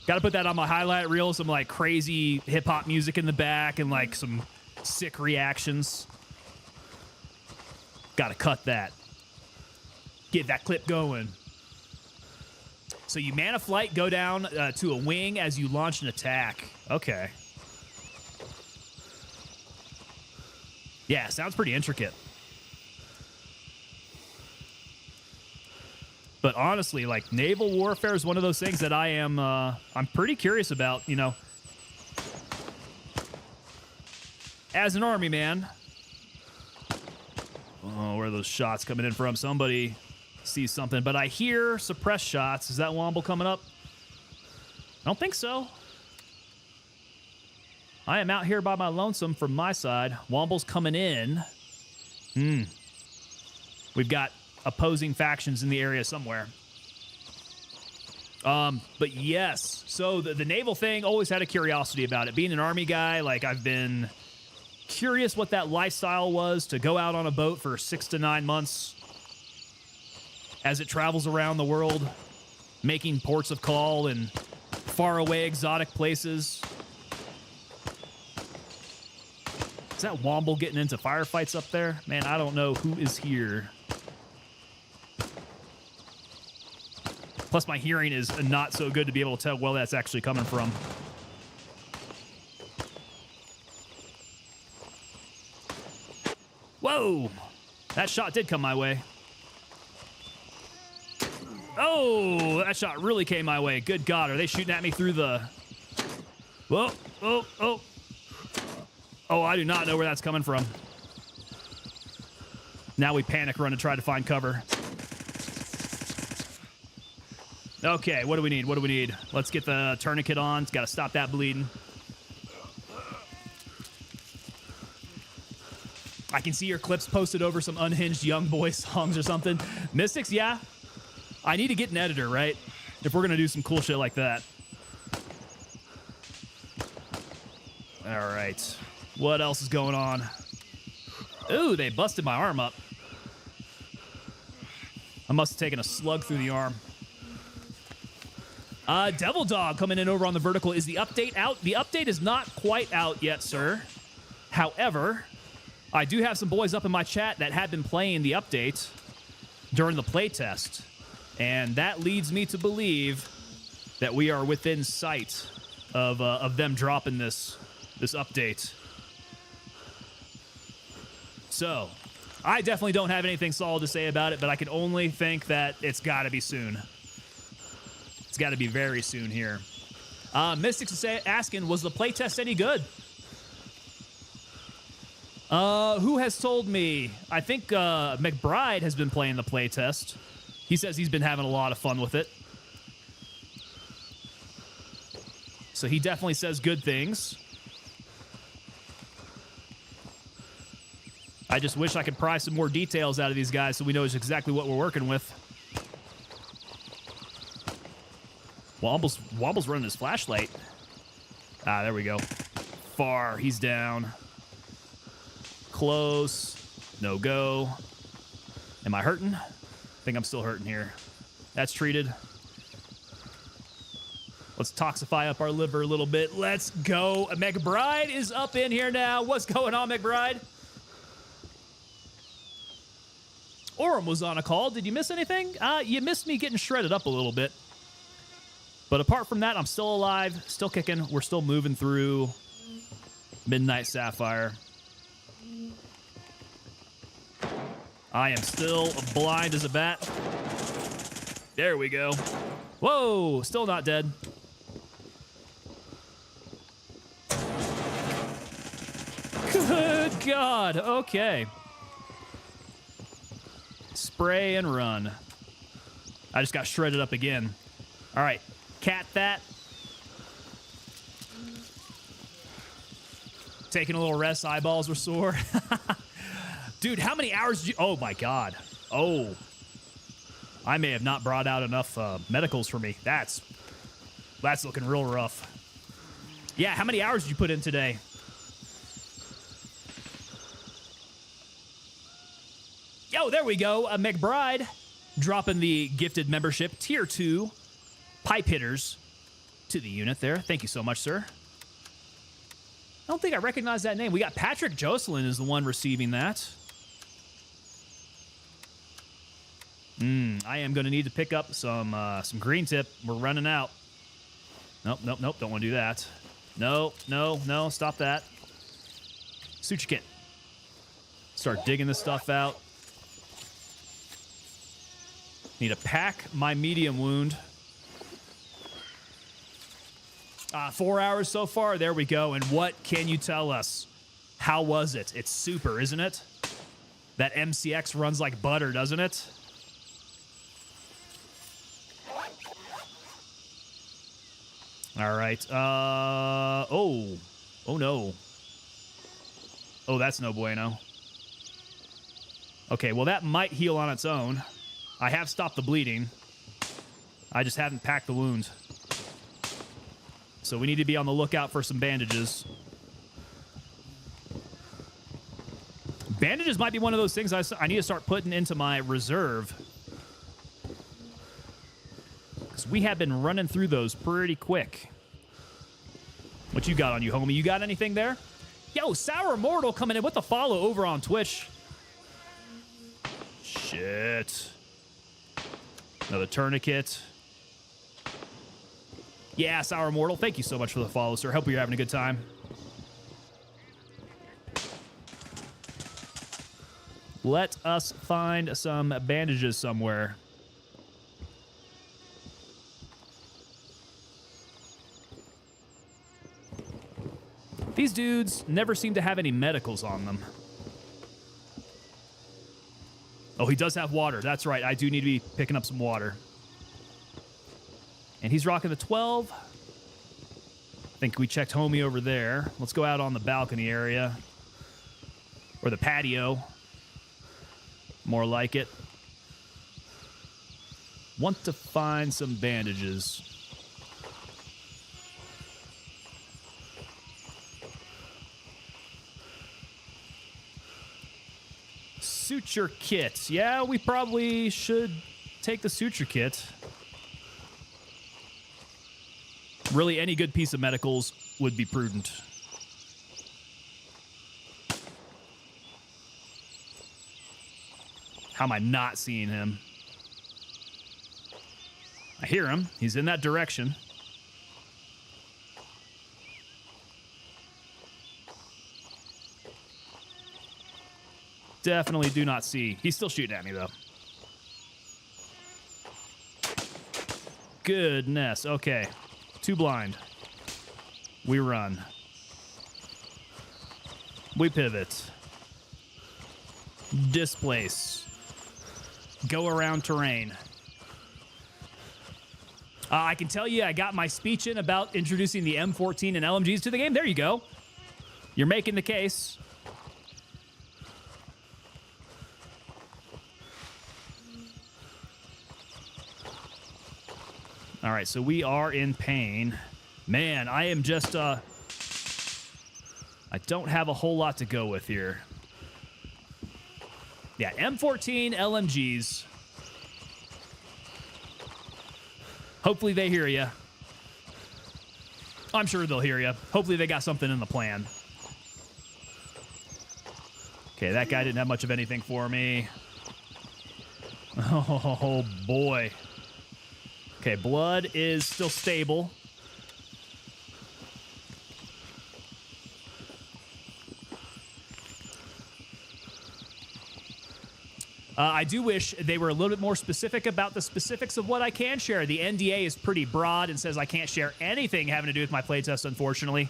Got to put that on my highlight reel. Some like crazy hip hop music in the back and like some sick reactions. Got to cut that. Get that clip going. So you mana flight, go down to a wing as you launch an attack. Okay. Yeah, sounds pretty intricate. But honestly, like, naval warfare is one of those things that I'm pretty curious about, you know. As an army man. Oh, where are those shots coming in from? Somebody sees something. But I hear suppressed shots. Is that Womble coming up? I don't think so. I am out here by my lonesome from my side. Womble's coming in. We've got opposing factions in the area somewhere. But yes, so the naval thing, always had a curiosity about it. Being an army guy, like, I've been curious what that lifestyle was to go out on a boat for 6 to 9 months as it travels around the world, making ports of call in faraway exotic places. Is that Womble getting into firefights up there? Man, I don't know who is here. Plus, my hearing is not so good to be able to tell where that's actually coming from. Whoa! That shot did come my way. Oh, that shot really came my way. Good God, are they shooting at me through the... Whoa, oh, oh. Oh, I do not know where that's coming from. Now we panic run to try to find cover. Okay, what do we need? What do we need? Let's get the tourniquet on. It's got to stop that bleeding. I can see your clips posted over some unhinged young boy songs or something. Mystics, yeah. I need to get an editor, right? If we're going to do some cool shit like that. All right. What else is going on? Ooh, they busted my arm up. I must have taken a slug through the arm. Devil Dog coming in over on the vertical. Is the update out? The update is not quite out yet, sir. However, I do have some boys up in my chat that had been playing the update during the playtest. And that leads me to believe that we are within sight of them dropping this update. So, I definitely don't have anything solid to say about it, but I can only think that it's got to be soon. It's got to be very soon here. Mystics is asking, was the playtest any good? Who has told me? I think McBride has been playing the playtest. He says he's been having a lot of fun with it. So he definitely says good things. I just wish I could pry some more details out of these guys so we know exactly what we're working with. Wobble's running his flashlight. Ah, there we go. Far. He's down. Close. No go. Am I hurting? I think I'm still hurting here. That's treated. Let's toxify up our liver a little bit. Let's go. McBride is up in here now. What's going on, McBride? Orem was on a call. Did you miss anything? You missed me getting shredded up a little bit. But apart from that, I'm still alive, still kicking. We're still moving through Midnight Sapphire. I am still blind as a bat. There we go. Whoa, still not dead. Good God. Okay. Spray and run. I just got shredded up again. All right. Cat that. Taking a little rest. Eyeballs were sore. Dude, how many hours did you... Oh, my God. Oh. I may have not brought out enough medicals for me. That's looking real rough. Yeah, how many hours did you put in today? Yo, there we go. McBride dropping the gifted membership. Tier 2 pipe hitters to the unit there. Thank you so much, sir. I don't think I recognize that name. We got Patrick Jocelyn is the one receiving that. I am going to need to pick up some green tip. We're running out. Nope. Don't want to do that. No. Stop that. Suture kit. Start digging this stuff out. Need to pack my medium wound. 4 hours so far. There we go. And what can you tell us? How was it? It's super, isn't it? That MCX runs like butter, doesn't it? All right. Oh no. Oh, that's no bueno. Okay, well, that might heal on its own. I have stopped the bleeding. I just haven't packed the wound. So we need to be on the lookout for some bandages. Bandages might be one of those things I need to start putting into my reserve. Because we have been running through those pretty quick. What you got on you, homie? You got anything there? Yo, Sour Immortal coming in with the follow over on Twitch. Shit. Another tourniquet. Yeah, Sour Immortal, thank you so much for the follow, sir. Hope you're having a good time. Let us find some bandages somewhere. These dudes never seem to have any medicals on them. Oh, he does have water. That's right. I do need to be picking up some water. And he's rocking the 12. I think we checked homie over there. Let's go out on the balcony area. Or the patio. More like it. Want to find some bandages. Suture kit. Yeah, we probably should take the suture kit. Really, any good piece of medicals would be prudent. How am I not seeing him? I hear him. He's in that direction. Definitely do not see. He's still shooting at me, though. Goodness. Okay. Too blind. We run. We pivot. Displace. Go around terrain. I can tell you I got my speech in about introducing the M14 and LMGs to the game. There you go. You're making the case. All right, so we are in pain. Man, I am just, I don't have a whole lot to go with here. Yeah, M14 LMGs. Hopefully they hear you. I'm sure they'll hear you. Hopefully they got something in the plan. Okay, that guy didn't have much of anything for me. Oh, boy. Okay, blood is still stable. I do wish they were a little bit more specific about the specifics of what I can share. The NDA is pretty broad and says I can't share anything having to do with my playtest, unfortunately.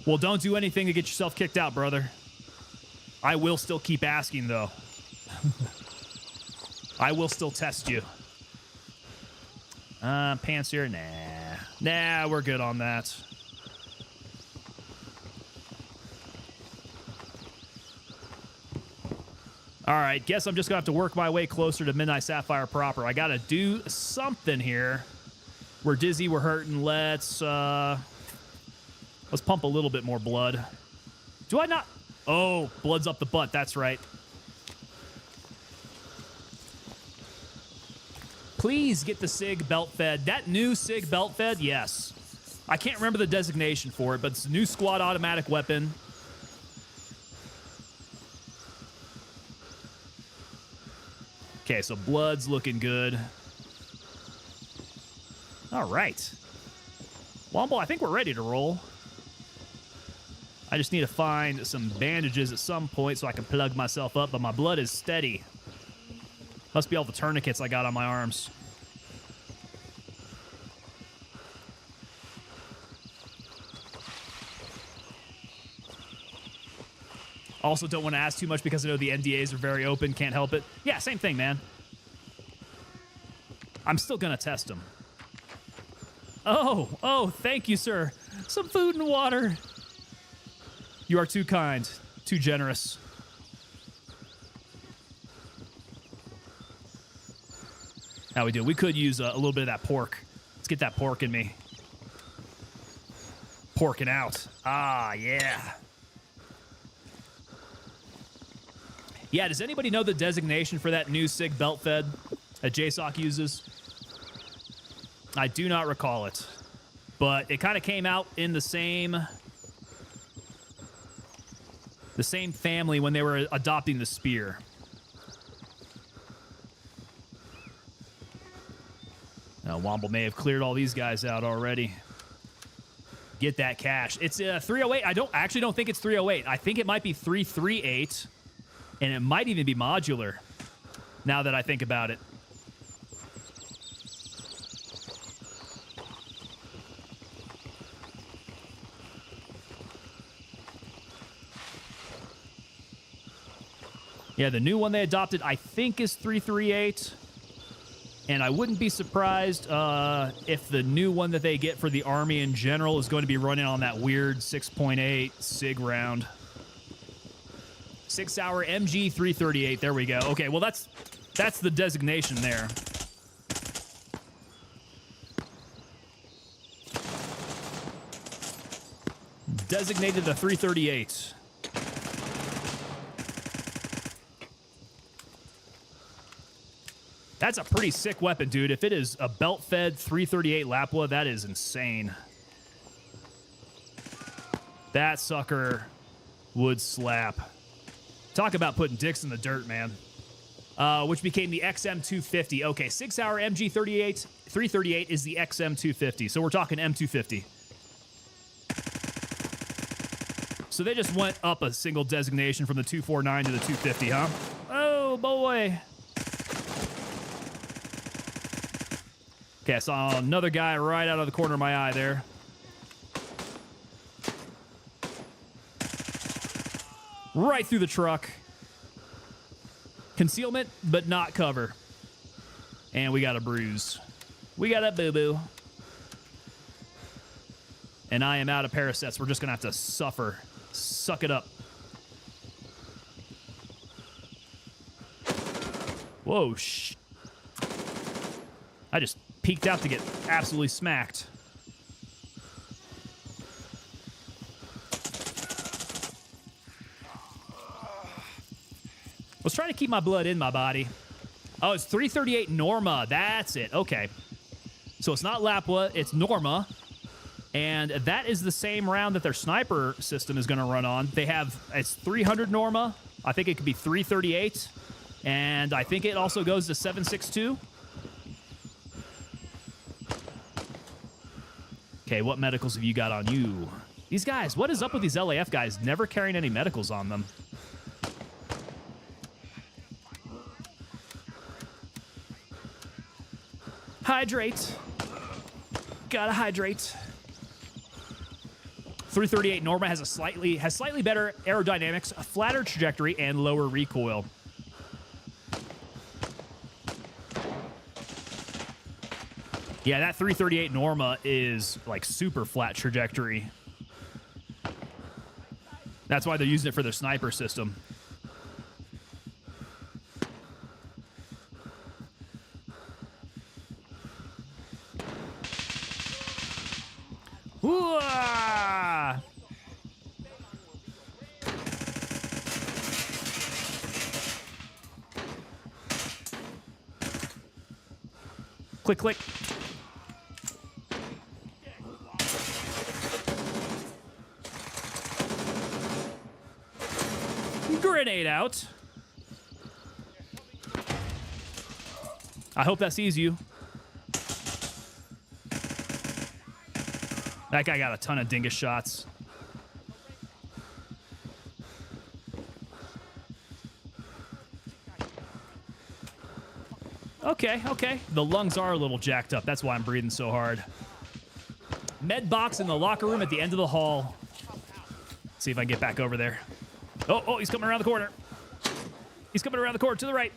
Well, don't do anything to get yourself kicked out, brother. I will still keep asking, though. I will still test you. Pants here? Nah. Nah, we're good on that. All right, guess I'm just going to have to work my way closer to Midnight Sapphire proper. I got to do something here. We're dizzy, we're hurting. Let's pump a little bit more blood. Do I not? Oh, blood's up the butt. That's right. Please get the SIG belt fed. That new SIG belt fed, yes. I can't remember the designation for it, but it's a new squad automatic weapon. Okay, so blood's looking good. All right. Womble, I think we're ready to roll. I just need to find some bandages at some point so I can plug myself up, but my blood is steady. Must be all the tourniquets I got on my arms. Also don't want to ask too much because I know the NDAs are very open. Can't help it. Yeah, same thing, man. I'm still going to test them. Oh, thank you, sir. Some food and water. You are too kind, too generous. How we do? We could use a little bit of that pork. Let's get that pork in me. Porking out. Ah, yeah. Yeah, does anybody know the designation for that new SIG belt fed that JSOC uses? I do not recall it, but it kind of came out in the same family when they were adopting the spear. Now, Womble may have cleared all these guys out already. Get that cash. It's 308. I actually don't think it's 308. I think it might be 338. And it might even be modular, now that I think about it. Yeah, the new one they adopted, I think, is 338. And I wouldn't be surprised if the new one that they get for the Army in general is going to be running on that weird 6.8 SIG round. 6-hour MG 338. There we go. Okay, well, that's the designation there. Designated the 338. That's a pretty sick weapon, dude. If it is a belt-fed 338 Lapua, that is insane. That sucker would slap. Talk about putting dicks in the dirt, man. Which became the XM250. Okay, 6-hour MG 338 is the XM250. So we're talking M250. So they just went up a single designation from the 249 to the 250, huh? Oh, boy. Okay, I saw another guy right out of the corner of my eye there. right through the truck. Concealment, but not cover. And we got a bruise. We got a boo-boo. And I am out of paracets. We're just going to have to suffer. Suck it up. Whoa, I just peeked out to get absolutely smacked. I was trying to keep my blood in my body. Oh, it's 338 Norma. That's it. Okay. So it's not Lapua, it's Norma. And that is the same round that their sniper system is going to run on. They have, it's 300 Norma. I think it could be 338. And I think it also goes to 7.62. Okay, what medicals have you got on you? These guys, what is up with these LAF guys never carrying any medicals on them? Hydrate. Gotta hydrate. 338 Norma has slightly better aerodynamics, a flatter trajectory, and lower recoil. Yeah, that 338 Norma is like super flat trajectory. That's why they're using it for their sniper system. Ooh-ah! Click, click. Grenade out. I hope that sees you. That guy got a ton of dingus shots. Okay, okay. The lungs are a little jacked up. That's why I'm breathing so hard. Med box in the locker room at the end of the hall. Let's see if I can get back over there. Oh, he's coming around the corner. He's coming around the corner to the right.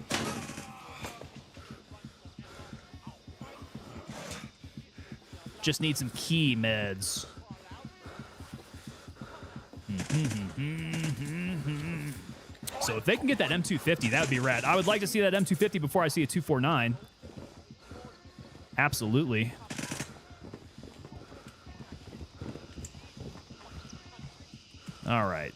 Just need some key meds. So if they can get that M250, that would be rad. I would like to see that M250 before I see a 249. Absolutely. All right.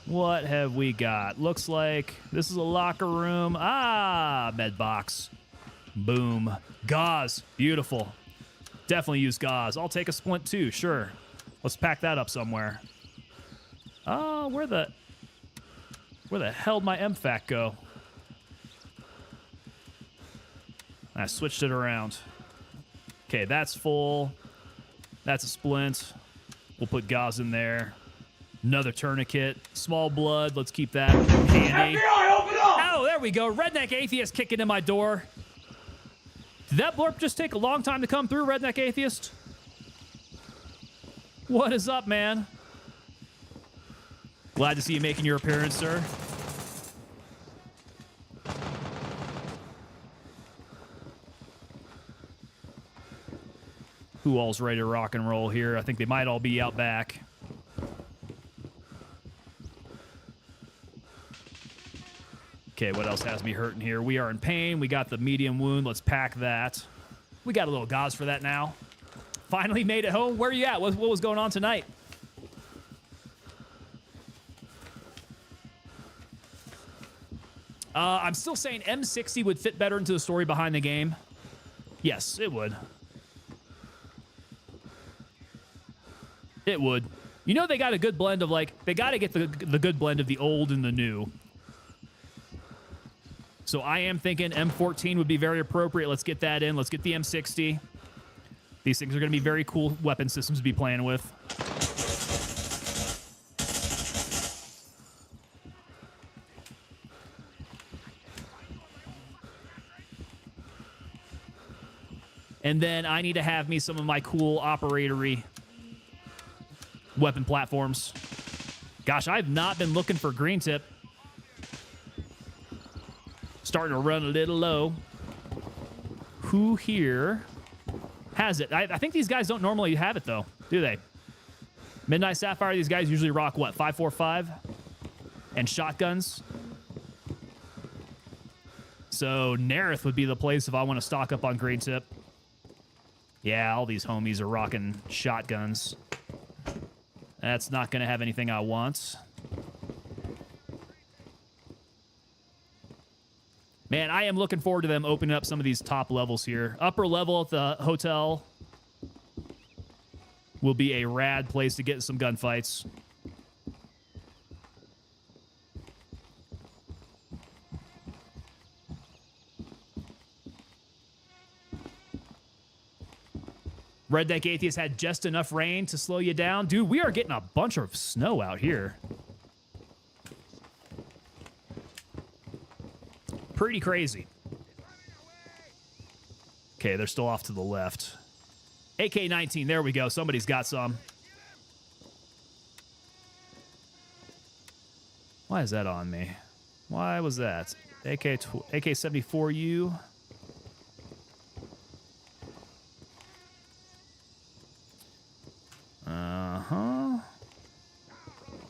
What have we got? Looks like this is a locker room. Ah, med box. Boom. Gauze. Beautiful. Definitely use gauze. I'll take a splint too, sure. Let's pack that up somewhere. Oh, where the hell did my MFAC go? I switched it around. Okay, that's full. That's a splint. We'll put gauze in there. Another tourniquet. Small blood. Let's keep that handy. FBI, open up! Oh, there we go. Redneck Atheist kicking in my door. Did that blurb just take a long time to come through, Redneck Atheist? What is up, man? Glad to see you making your appearance, sir. Who all's ready to rock and roll here? I think they might all be out back. Okay, what else has me hurting here? We are in pain. We got the medium wound. Let's pack that. We got a little gauze for that now. Finally made it home. Where are you at? What was going on tonight? I'm still saying M60 would fit better into the story behind the game. Yes, it would. It would. You know, they got a good blend of, like, they got to get the good blend of the old and the new. So I am thinking M14 would be very appropriate. Let's get that in. Let's get the M60. These things are going to be very cool weapon systems to be playing with. And then I need to have me some of my cool operatory weapon platforms. Gosh, I've not been looking for green tip. Starting to run a little low. Who here has it? I think these guys don't normally have it, though, do they? Midnight Sapphire, these guys usually rock, what, 5.45? And shotguns. So Nerith would be the place if I want to stock up on green tip. Yeah, all these homies are rocking shotguns. That's not going to have anything I want. Man, I am looking forward to them opening up some of these top levels here. Upper level at the hotel will be a rad place to get some gunfights. Red Deck Atheist had just enough rain to slow you down. Dude, we are getting a bunch of snow out here. Pretty crazy. Okay, they're still off to the left. AK-19, there we go. Somebody's got some. Why is that on me? Why was that? AK-74U. Uh-huh.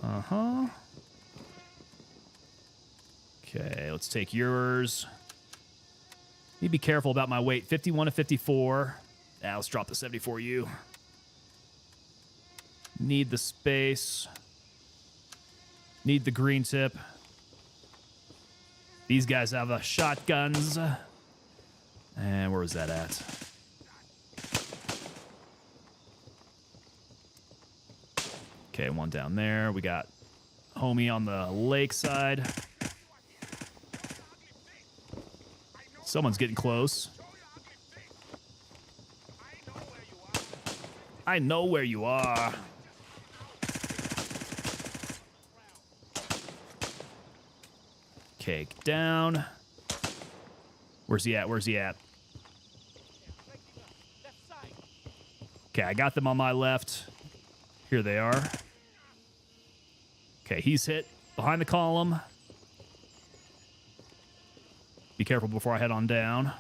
Uh-huh. Okay, let's take yours. Need to be careful about my weight. 51 to 54. Now let's drop the 74U. Need the space. Need the green tip. These guys have shotguns. And where was that at? Okay, one down there. We got homie on the lakeside. Someone's getting close. I know where you are. Okay, down. Where's he at? Where's he at? Okay, I got them on my left. Here they are. Okay, he's hit behind the column. Be careful before I head on down.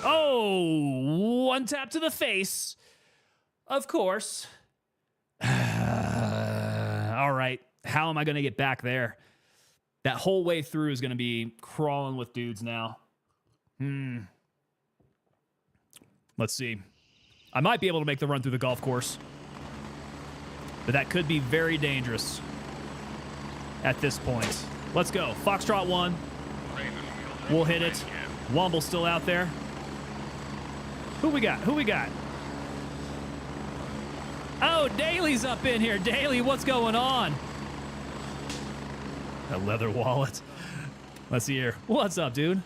Oh, one tap to the face. Of course. All right. How am I going to get back there? That whole way through is going to be crawling with dudes now. Let's see. I might be able to make the run through the golf course. But that could be very dangerous at this point. Let's go. Foxtrot 1. We'll hit it. Womble's still out there. Who we got? Who we got? Oh, Daly's up in here. Daly, what's going on? A leather wallet. Let's see here. What's up, dude?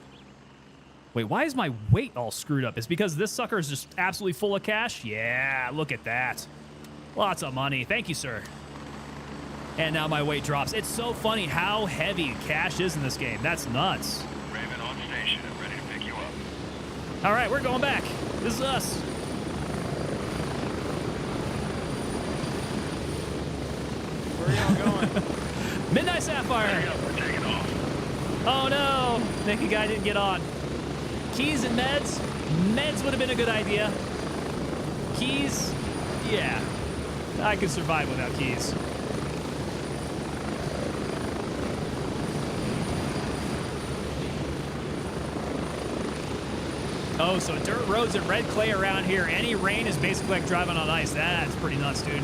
Wait, why is my weight all screwed up? It's because this sucker is just absolutely full of cash? Yeah, look at that. Lots of money. Thank you, sir. And now my weight drops. It's so funny how heavy cash is in this game. That's nuts. Raven on station and ready to pick you up. All right, we're going back. This is us. Where are y'all going? Midnight Sapphire. Hurry up, we're taking off. Oh, no. Naked guy didn't get on. Keys and meds? Meds would have been a good idea. Keys? Yeah. I could survive without keys. Oh, so dirt roads and red clay around here. Any rain is basically like driving on ice. That's pretty nuts, dude.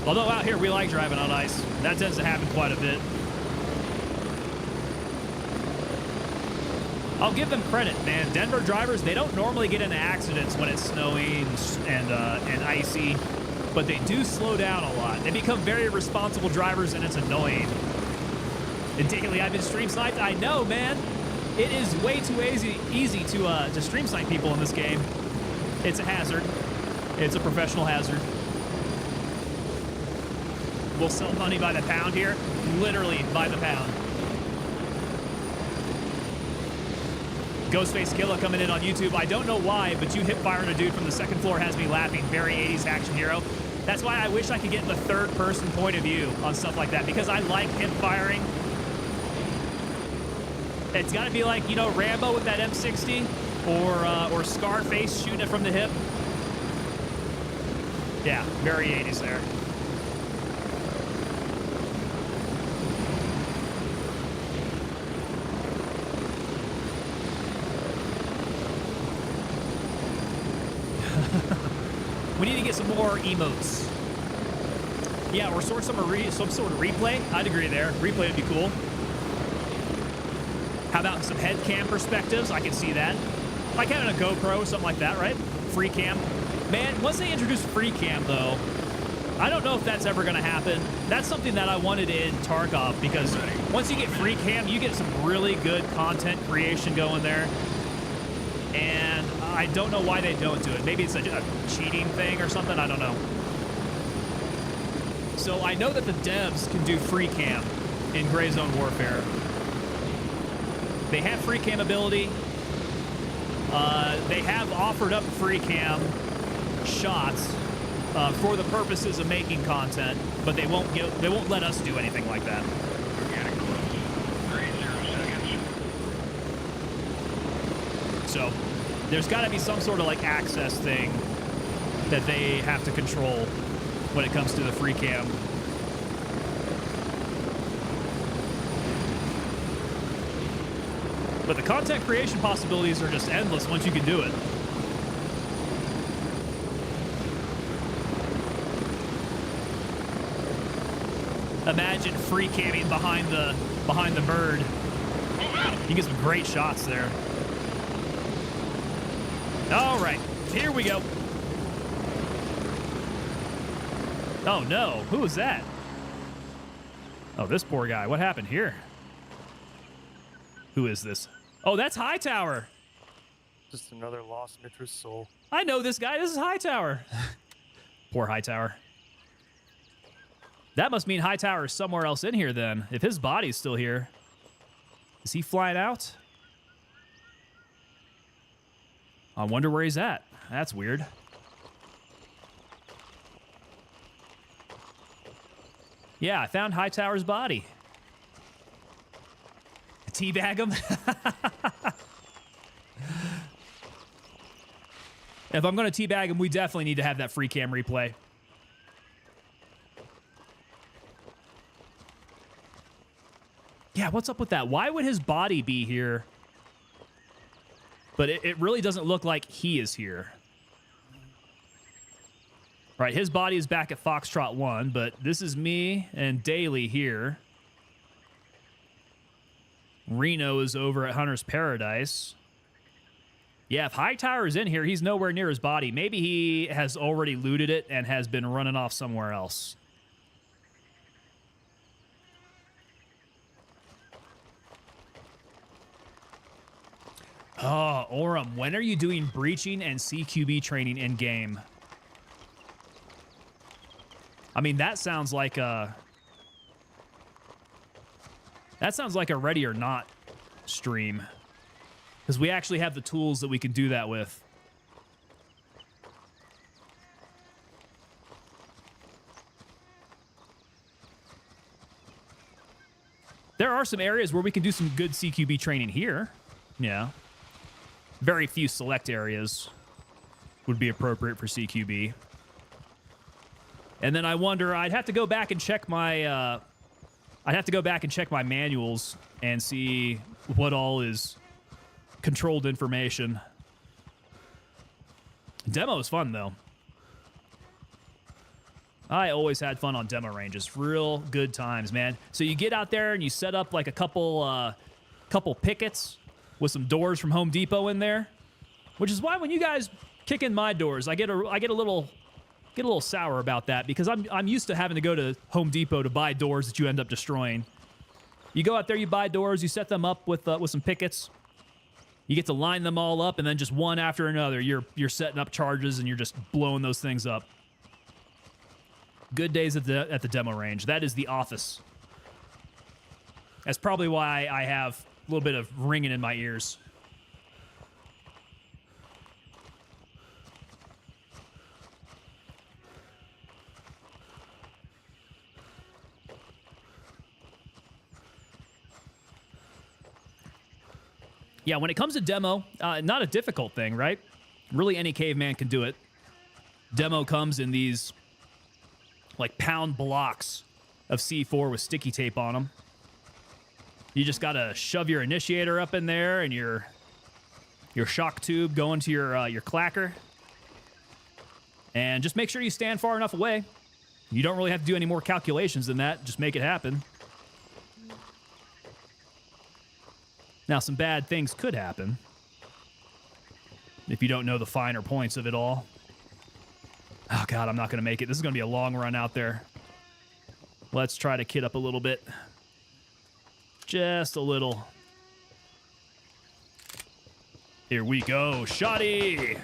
Although out here we like driving on ice. That tends to happen quite a bit. I'll give them credit, man. Denver drivers, they don't normally get into accidents when it's snowing and icy, but they do slow down a lot. They become very responsible drivers, and it's annoying. And Daily, I've been stream sniped. I know, man. It is way too easy to stream snipe people in this game. It's a hazard. It's a professional hazard. We'll sell money by the pound here. Literally by the pound. Ghostface Killa coming in on YouTube. I don't know why, but you hip firing a dude from the second floor has me laughing. Very 80s action hero. That's why I wish I could get the third person point of view on stuff like that, because I like hip firing. It's got to be like, you know, Rambo with that M60 or Scarface shooting it from the hip. Yeah, very 80s there. We need to get some more emotes. Yeah, or some sort of replay. I'd agree there. Replay would be cool. How about some head cam perspectives? I can see that. Like having a GoPro, something like that, right? Free cam. Man, once they introduce free cam, though, I don't know if that's ever going to happen. That's something that I wanted in Tarkov, because once you get free cam, you get some really good content creation going there. And I don't know why they don't do it. Maybe it's a cheating thing or something. I don't know. So I know that the devs can do free cam in Gray Zone Warfare. They have free cam ability. They have offered up free cam shots for the purposes of making content, but they won't let us do anything like that. We're getting close. 30 seconds. So there's got to be some sort of like access thing that they have to control when it comes to the free cam. But the content creation possibilities are just endless once you can do it. Imagine free camming behind the bird. You get some great shots there. All right, here we go. Oh no, who was that? Oh, this poor guy. What happened here? Who is this? Oh, that's Hightower. Just another lost Mitra's soul. I know this guy. This is Hightower. Poor Hightower. That must mean Hightower is somewhere else in here then. If his body's still here. Is he flying out? I wonder where he's at. That's weird. Yeah, I found Hightower's body. Teabag him. If I'm going to teabag him, we definitely need to have that free cam replay. Yeah, what's up with that? Why would his body be here? But it really doesn't look like he is here. Right, his body is back at Foxtrot 1, but this is me and Daly here. Reno is over at Hunter's Paradise. Yeah, if Hightower is in here, he's nowhere near his body. Maybe he has already looted it and has been running off somewhere else. Oh, Orem, when are you doing breaching and CQB training in game? I mean, that sounds like a Ready or Not stream, because we actually have the tools that we can do that with. There are some areas where we can do some good CQB training here. Yeah. Very few select areas would be appropriate for CQB. And then I wonder, I'd have to go back and check my manuals and see what all is controlled information. Demo is fun, though. I always had fun on demo ranges. Real good times, man. So you get out there and you set up like a couple pickets with some doors from Home Depot in there, which is why when you guys kick in my doors, I get a little sour about that, because I'm used to having to go to Home Depot to buy doors that you end up destroying. You go out there, you buy doors, you set them up with some pickets. You get to line them all up, and then just one after another, you're setting up charges and you're just blowing those things up. Good days at the demo range. That is the office. That's probably why I have a little bit of ringing in my ears. Yeah, when it comes to demo, not a difficult thing, right? Really, any caveman can do it. Demo comes in these, like, pound blocks of C4 with sticky tape on them. You just gotta shove your initiator up in there and your shock tube going to your clacker. And just make sure you stand far enough away. You don't really have to do any more calculations than that. Just make it happen. Now, some bad things could happen if you don't know the finer points of it all. Oh, God, I'm not going to make it. This is going to be a long run out there. Let's try to kit up a little bit. Just a little. Here we go. Shoddy!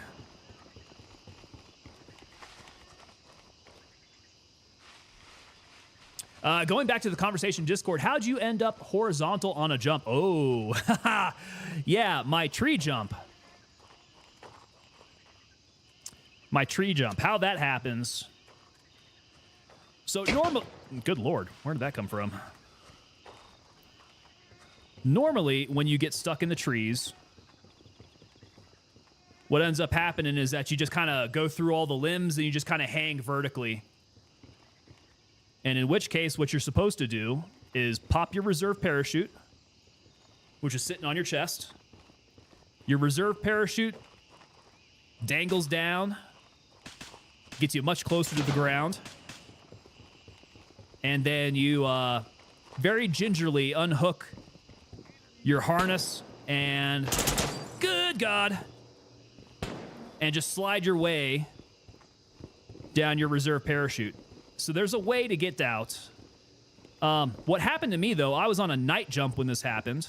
Going back to the conversation Discord, how'd you end up horizontal on a jump? Oh, yeah, my tree jump. My tree jump. How that happens. So good Lord, where did that come from? Normally, when you get stuck in the trees, what ends up happening is that you just kind of go through all the limbs and you just kind of hang vertically. And in which case, what you're supposed to do is pop your reserve parachute, which is sitting on your chest. Your reserve parachute dangles down, gets you much closer to the ground. And then you very gingerly unhook your harness and, good God, and just slide your way down your reserve parachute. So there's a way to get out. What happened to me, though, I was on a night jump when this happened.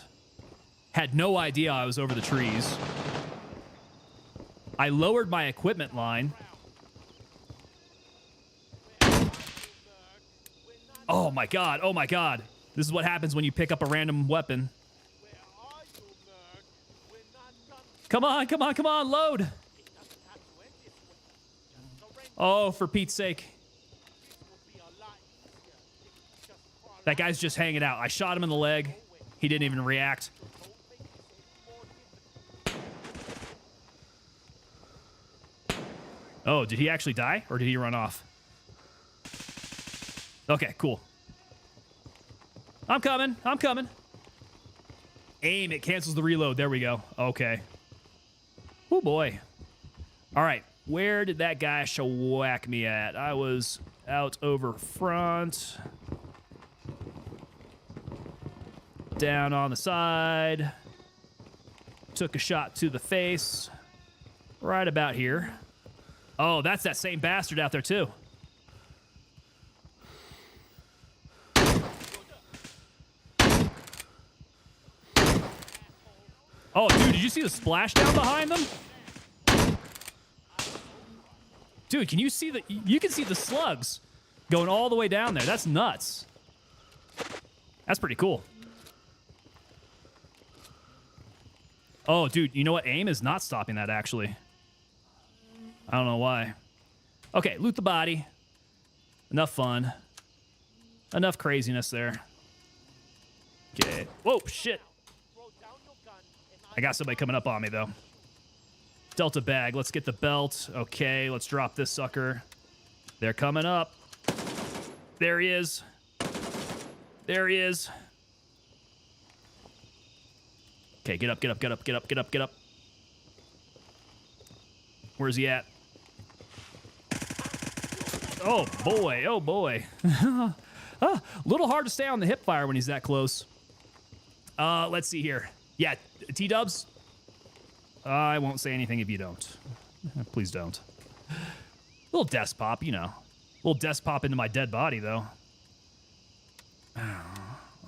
Had no idea I was over the trees. I lowered my equipment line. Oh, my God. Oh, my God. This is what happens when you pick up a random weapon. Come on, come on, come on, load. Oh, for Pete's sake. That guy's just hanging out. I shot him in the leg. He didn't even react. Oh, did he actually die? Or did he run off? Okay, cool. I'm coming. I'm coming. Aim. It cancels the reload. There we go. Okay. Oh, boy. All right. Where did that guy whack me at? I was out over front. Down on the side. Took a shot to the face. Right about here. Oh, that's that same bastard out there, too. Oh, dude, did you see the splashdown behind them? Dude, can you see the... You can see the slugs going all the way down there. That's nuts. That's pretty cool. Oh, dude, you know what? Aim is not stopping that, actually. I don't know why. Okay, loot the body. Enough fun. Enough craziness there. Okay. Whoa, shit. I got somebody coming up on me, though. Delta bag. Let's get the belt. Okay, let's drop this sucker. They're coming up. There he is. There he is. Okay, get up, get up, get up, get up, get up, get up. Where's he at? Oh, boy. Oh, boy. A little hard to stay on the hip fire when he's that close. Let's see here. Yeah, T-dubs. I won't say anything if you don't. Please don't. Little desk pop, you know. Little desk pop into my dead body, though.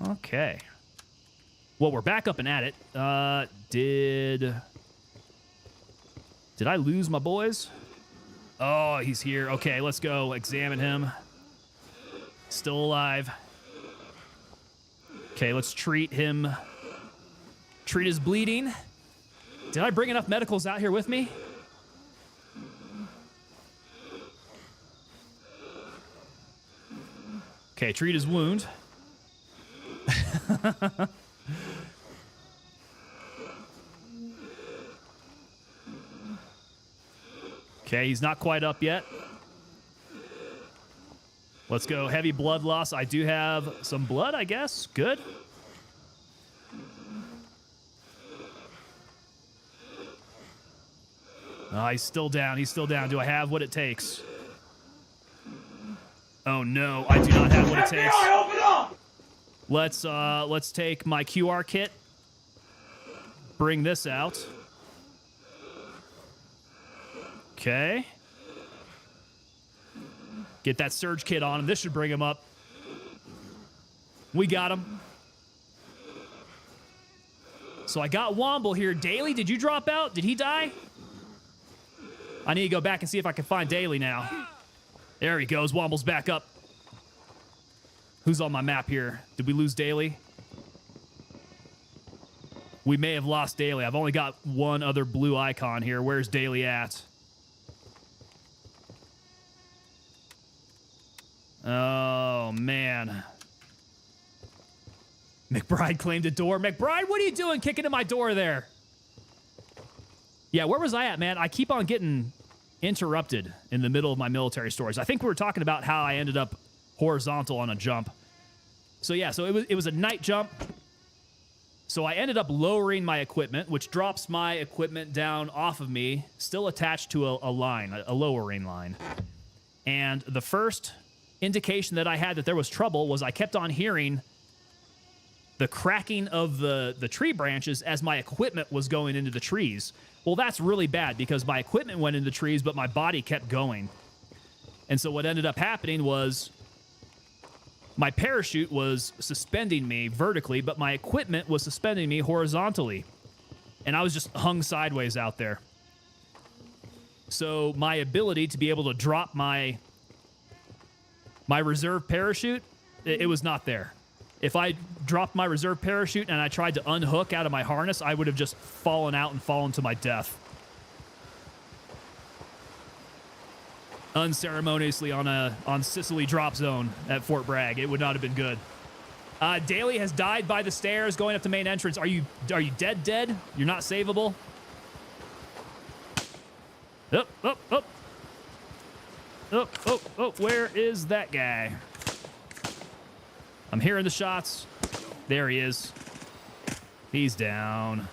Okay. Well, we're back up and at it. Did I lose my boys? Oh, he's here. Okay, let's go examine him. Still alive. Okay, let's treat him. Treat his bleeding. Did I bring enough medicals out here with me? Okay, treat his wound. Okay, he's not quite up yet. Let's go heavy blood loss. I do have some blood, I guess. Good. He's still down. He's still down. Do I have what it takes? Oh no, I do not have what it takes. FBI, open up! Let's take my QR kit. Bring this out. Okay. Get that surge kit on him. This should bring him up. We got him. So I got Womble here. Daly, did you drop out? Did he die? I need to go back and see if I can find Daly now. There he goes. Womble's back up. Who's on my map here? Did we lose Daly? We may have lost Daly. I've only got one other blue icon here. Where's Daly at? Oh, man. McBride claimed a door. McBride, what are you doing kicking in my door there? Yeah, where was I at, man? I keep on getting interrupted in the middle of my military stories. I think we were talking about how I ended up horizontal on a jump. So yeah, so it was a night jump. So I ended up lowering my equipment, which drops my equipment down off of me, still attached to a line, a lowering line. And the first indication that I had that there was trouble was I kept on hearing the cracking of the tree branches as my equipment was going into the trees. Well, that's really bad because my equipment went into the trees, but my body kept going. And so what ended up happening was my parachute was suspending me vertically, but my equipment was suspending me horizontally. And I was just hung sideways out there. So my ability to be able to drop my reserve parachute, it was not there. If I dropped my reserve parachute and I tried to unhook out of my harness, I would have just fallen out and fallen to my death. Unceremoniously on Sicily drop zone at Fort Bragg. It would not have been good. Daly has died by the stairs going up the main entrance. Are you dead? You're not savable? Oh, where is that guy? I'm hearing the shots. There he is. He's down.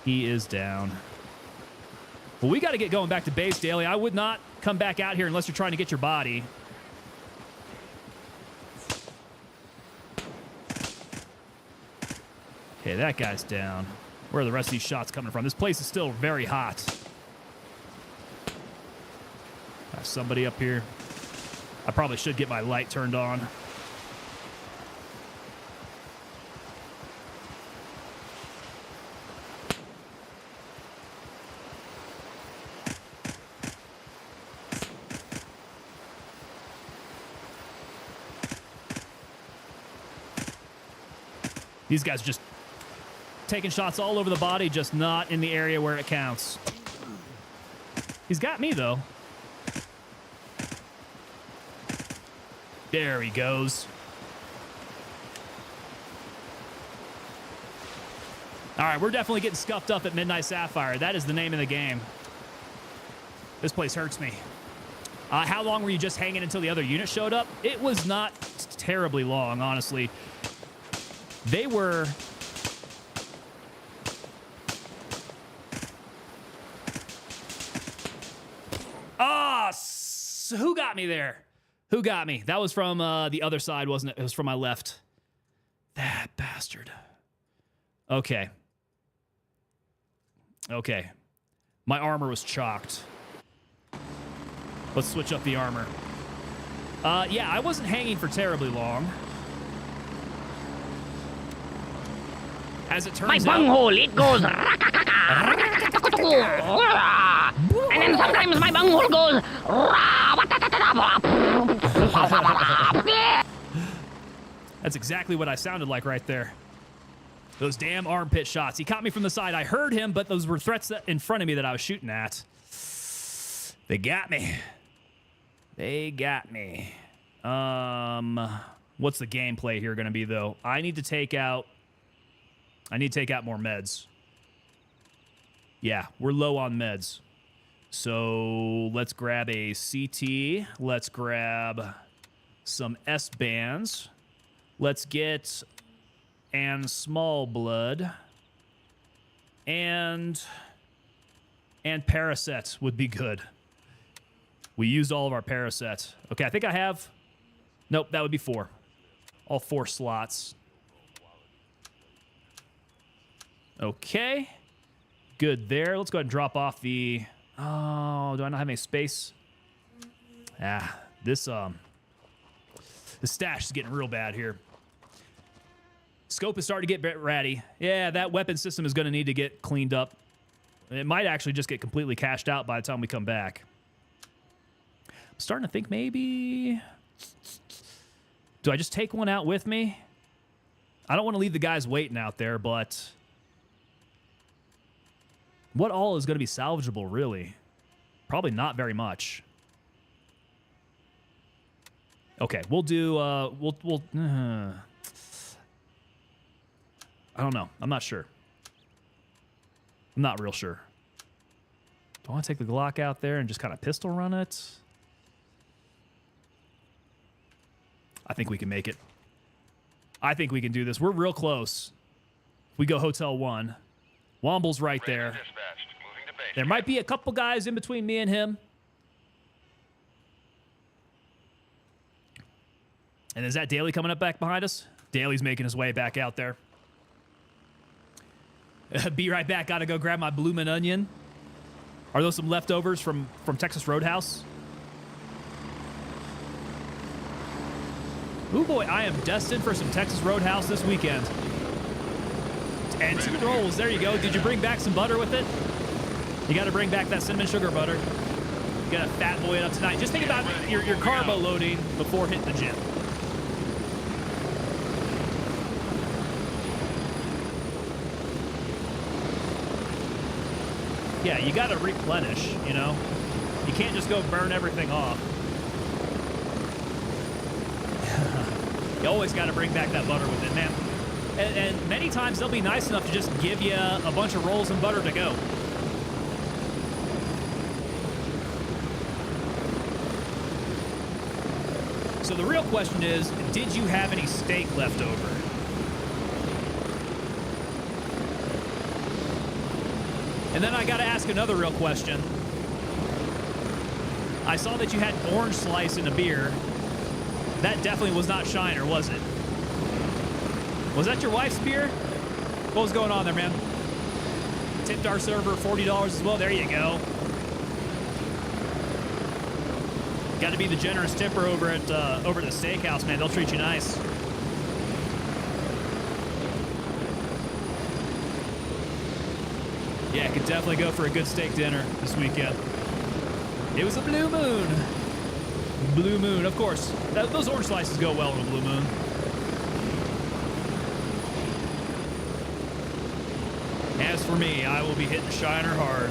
He is down. Well, we got to get going back to base, Daly. I would not come back out here unless you're trying to get your body. Okay, that guy's down. Where are the rest of these shots coming from? This place is still very hot. There's somebody up here. I probably should get my light turned on. These guys just taking shots all over the body, just not in the area where it counts. He's got me, though. There he goes. All right, we're definitely getting scuffed up at Midnight Sapphire. That is the name of the game. This place hurts me. How long were you just hanging until the other unit showed up? It was not terribly long, honestly. They were... who got me there? Who got me? That was from the other side, wasn't it? It was from my left. That bastard. Okay. Okay. My armor was chalked. Let's switch up the armor. Yeah, I wasn't hanging for terribly long. As it turns out... My bunghole, it goes... and then sometimes my bunghole goes... That's exactly what I sounded like right there. Those damn armpit shots. He caught me from the side. I heard him, but those were threats in front of me that I was shooting at. They got me. They got me. What's the gameplay here going to be, though? I need to take out more meds. Yeah, we're low on meds. So let's grab a CT. Let's grab some S-bands. Let's get and small blood. And Paracet would be good. We used all of our Paracet. Okay, I think I have... Nope, that would be 4. All 4 slots. Okay. Good there. Let's go ahead and drop off the... Oh, do I not have any space? Ah, this the stash is getting real bad here. Scope is starting to get ratty. Yeah, that weapon system is going to need to get cleaned up. It might actually just get completely cashed out by the time we come back. I'm starting to think maybe... Do I just take one out with me? I don't want to leave the guys waiting out there, but... What all is going to be salvageable, really? Probably not very much. Okay, we'll do, I don't know. I'm not sure. I'm not real sure. Do I want to take the Glock out there and just kind of pistol run it? I think we can make it. I think we can do this. We're real close. We go Hotel 1. Womble's right there. There might be a couple guys in between me and him. And is that Daly coming up back behind us? Daly's making his way back out there. Be right back. Gotta go grab my bloomin' onion. Are those some leftovers from Texas Roadhouse? Ooh boy, I am destined for some Texas Roadhouse this weekend. And 2 rolls, there you go. Did you bring back some butter with it? You gotta bring back that cinnamon sugar butter. You gotta fat boy it up tonight. Just think about your carbo loading before hitting the gym. Yeah, you gotta replenish, you know? You can't just go burn everything off. You always gotta bring back that butter with it, man. And many times they'll be nice enough to just give you a bunch of rolls and butter to go. So the real question is, did you have any steak left over? And then I gotta ask another real question. I saw that you had orange slice in a beer. That definitely was not Shiner, was it? Was that your wife's beer? What was going on there, man? Tipped our server $40 as well. There you go. Got to be the generous tipper over at the steakhouse, man. They'll treat you nice. Yeah, could definitely go for a good steak dinner this weekend. It was a blue moon. Blue moon, of course. Those orange slices go well in a blue moon. As for me, I will be hitting Shiner hard.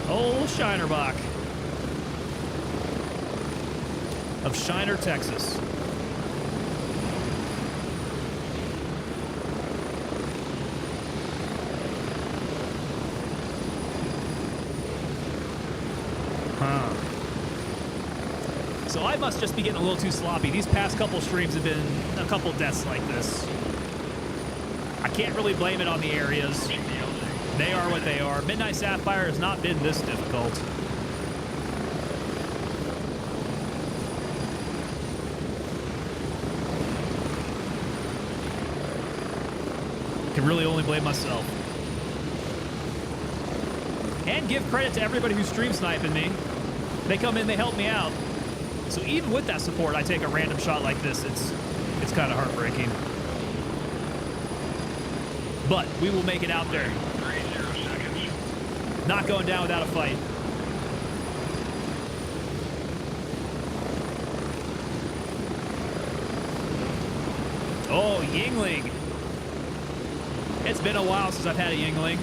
Old Shinerbach of Shiner, Texas. Huh. So I must just be getting a little too sloppy. These past couple streams have been a couple deaths like this. I can't really blame it on the areas. They are what they are. Midnight Sapphire has not been this difficult. Can really only blame myself. And give credit to everybody who's stream sniping me. They come in, they help me out. So even with that support, I take a random shot like this. It's kind of heartbreaking. But we will make it out there. 30 seconds. Not going down without a fight. Oh, Yingling. It's been a while since I've had a Yingling.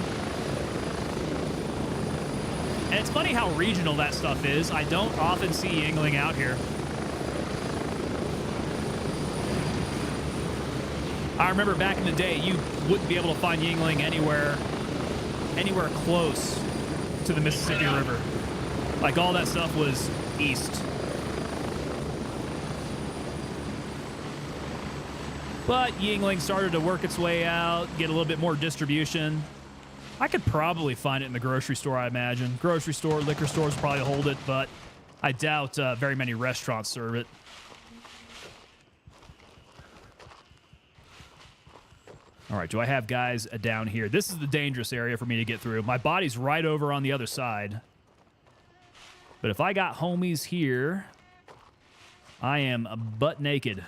And it's funny how regional that stuff is. I don't often see Yingling out here. I remember back in the day, you wouldn't be able to find Yingling anywhere close to the Mississippi River. Like, all that stuff was east. But Yingling started to work its way out, get a little bit more distribution. I could probably find it in the grocery store, I imagine. Grocery store, liquor stores probably hold it, but I doubt very many restaurants serve it. All right, do I have guys down here? This is the dangerous area for me to get through. My body's right over on the other side. But if I got homies here, I am butt naked.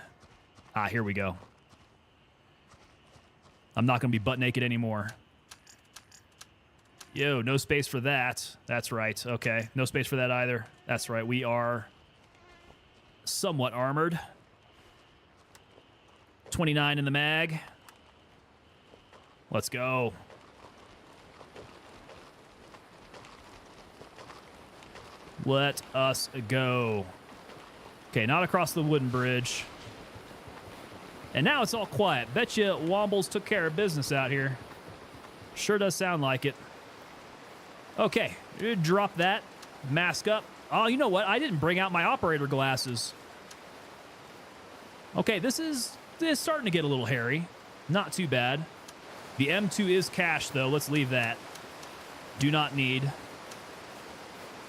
Ah, here we go. I'm not going to be butt naked anymore. Yo, no space for that. That's right. Okay, no space for that either. That's right. We are somewhat armored. 29 in the mag. Let's go. Let us go. Okay, not across the wooden bridge. And now it's all quiet. Betcha Wombles took care of business out here. Sure does sound like it. Okay, drop that. Mask up. Oh, you know what? I didn't bring out my operator glasses. Okay, this is starting to get a little hairy. Not too bad. The M2 is cached, though. Let's leave that. Do not need.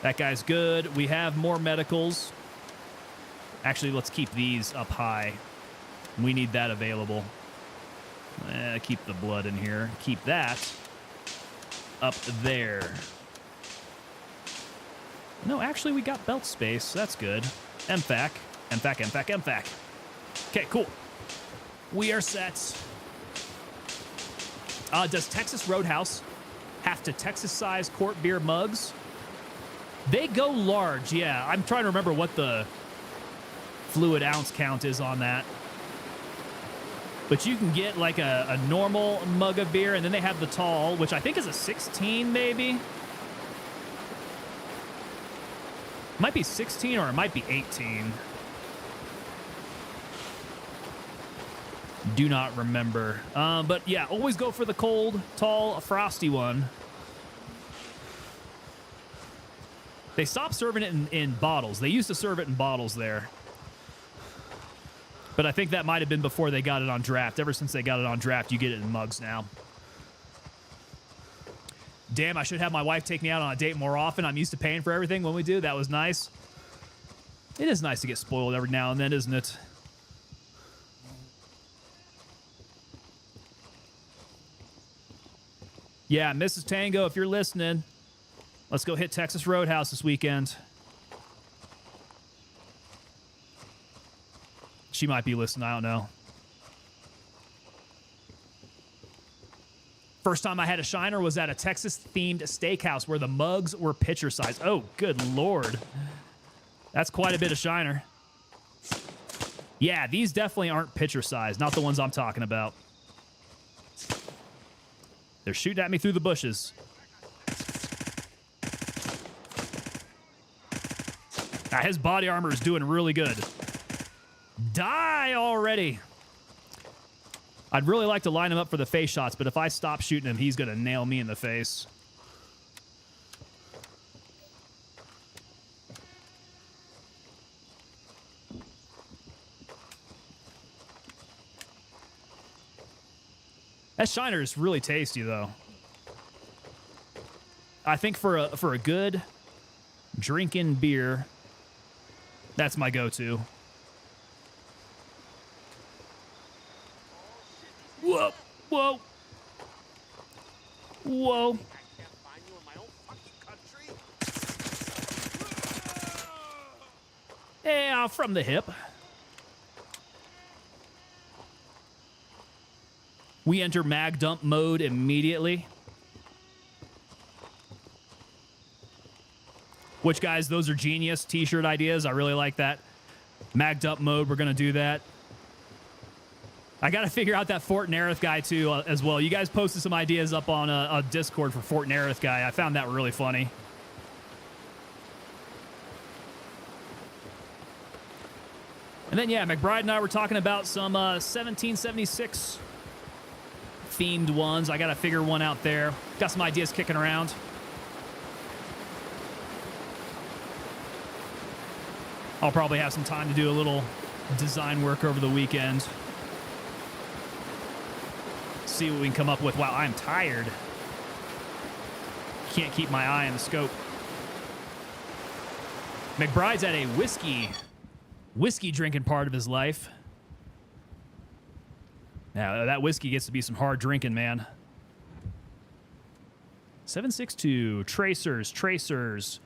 That guy's good. We have more medicals. Actually, let's keep these up high. We need that available. Keep the blood in here. Keep that up there. No, actually, we got belt space. That's good. MFAC. MFAC, MFAC, MFAC. Okay, cool. We are set. Does Texas Roadhouse have to Texas-size quart beer mugs? They go large, yeah. I'm trying to remember what the fluid ounce count is on that. But you can get like a normal mug of beer, and then they have the tall, which I think is a 16 maybe. Might be 16 or it might be 18. Do not remember. But yeah, always go for the cold, tall, frosty one. They stopped serving it in bottles. They used to serve it in bottles there. But I think that might have been before they got it on draft. Ever since they got it on draft, you get it in mugs now. Damn, I should have my wife take me out on a date more often. I'm used to paying for everything when we do. That was nice. It is nice to get spoiled every now and then, isn't it? Yeah, Mrs. Tango, if you're listening, let's go hit Texas Roadhouse this weekend. She might be listening, I don't know. First time I had a Shiner was at a Texas-themed steakhouse where the mugs were pitcher size. Oh, good Lord. That's quite a bit of Shiner. Yeah, these definitely aren't pitcher size, not the ones I'm talking about. They're shooting at me through the bushes. His body armor is doing really good. Die already. I'd really like to line him up for the face shots, but if I stop shooting him, he's going to nail me in the face. That Shiner is really tasty, though. I think for a good drinking beer, that's my go-to. Whoa, whoa, whoa. Yeah, from the hip. We enter mag dump mode immediately. Which, guys, those are genius t-shirt ideas. I really like that. Mag dump mode, we're going to do that. I got to figure out that Fort Nerith guy, too, as well. You guys posted some ideas up on a Discord for Fort Nerith guy. I found that really funny. And then, yeah, McBride and I were talking about some 1776 themed ones. I got to figure one out there. Got some ideas kicking around. I'll probably have some time to do a little design work over the weekend. See what we can come up with. Wow, I'm tired. Can't keep my eye on the scope. McBride's at a whiskey drinking part of his life. Now, that whiskey gets to be some hard drinking, man. 762, tracers.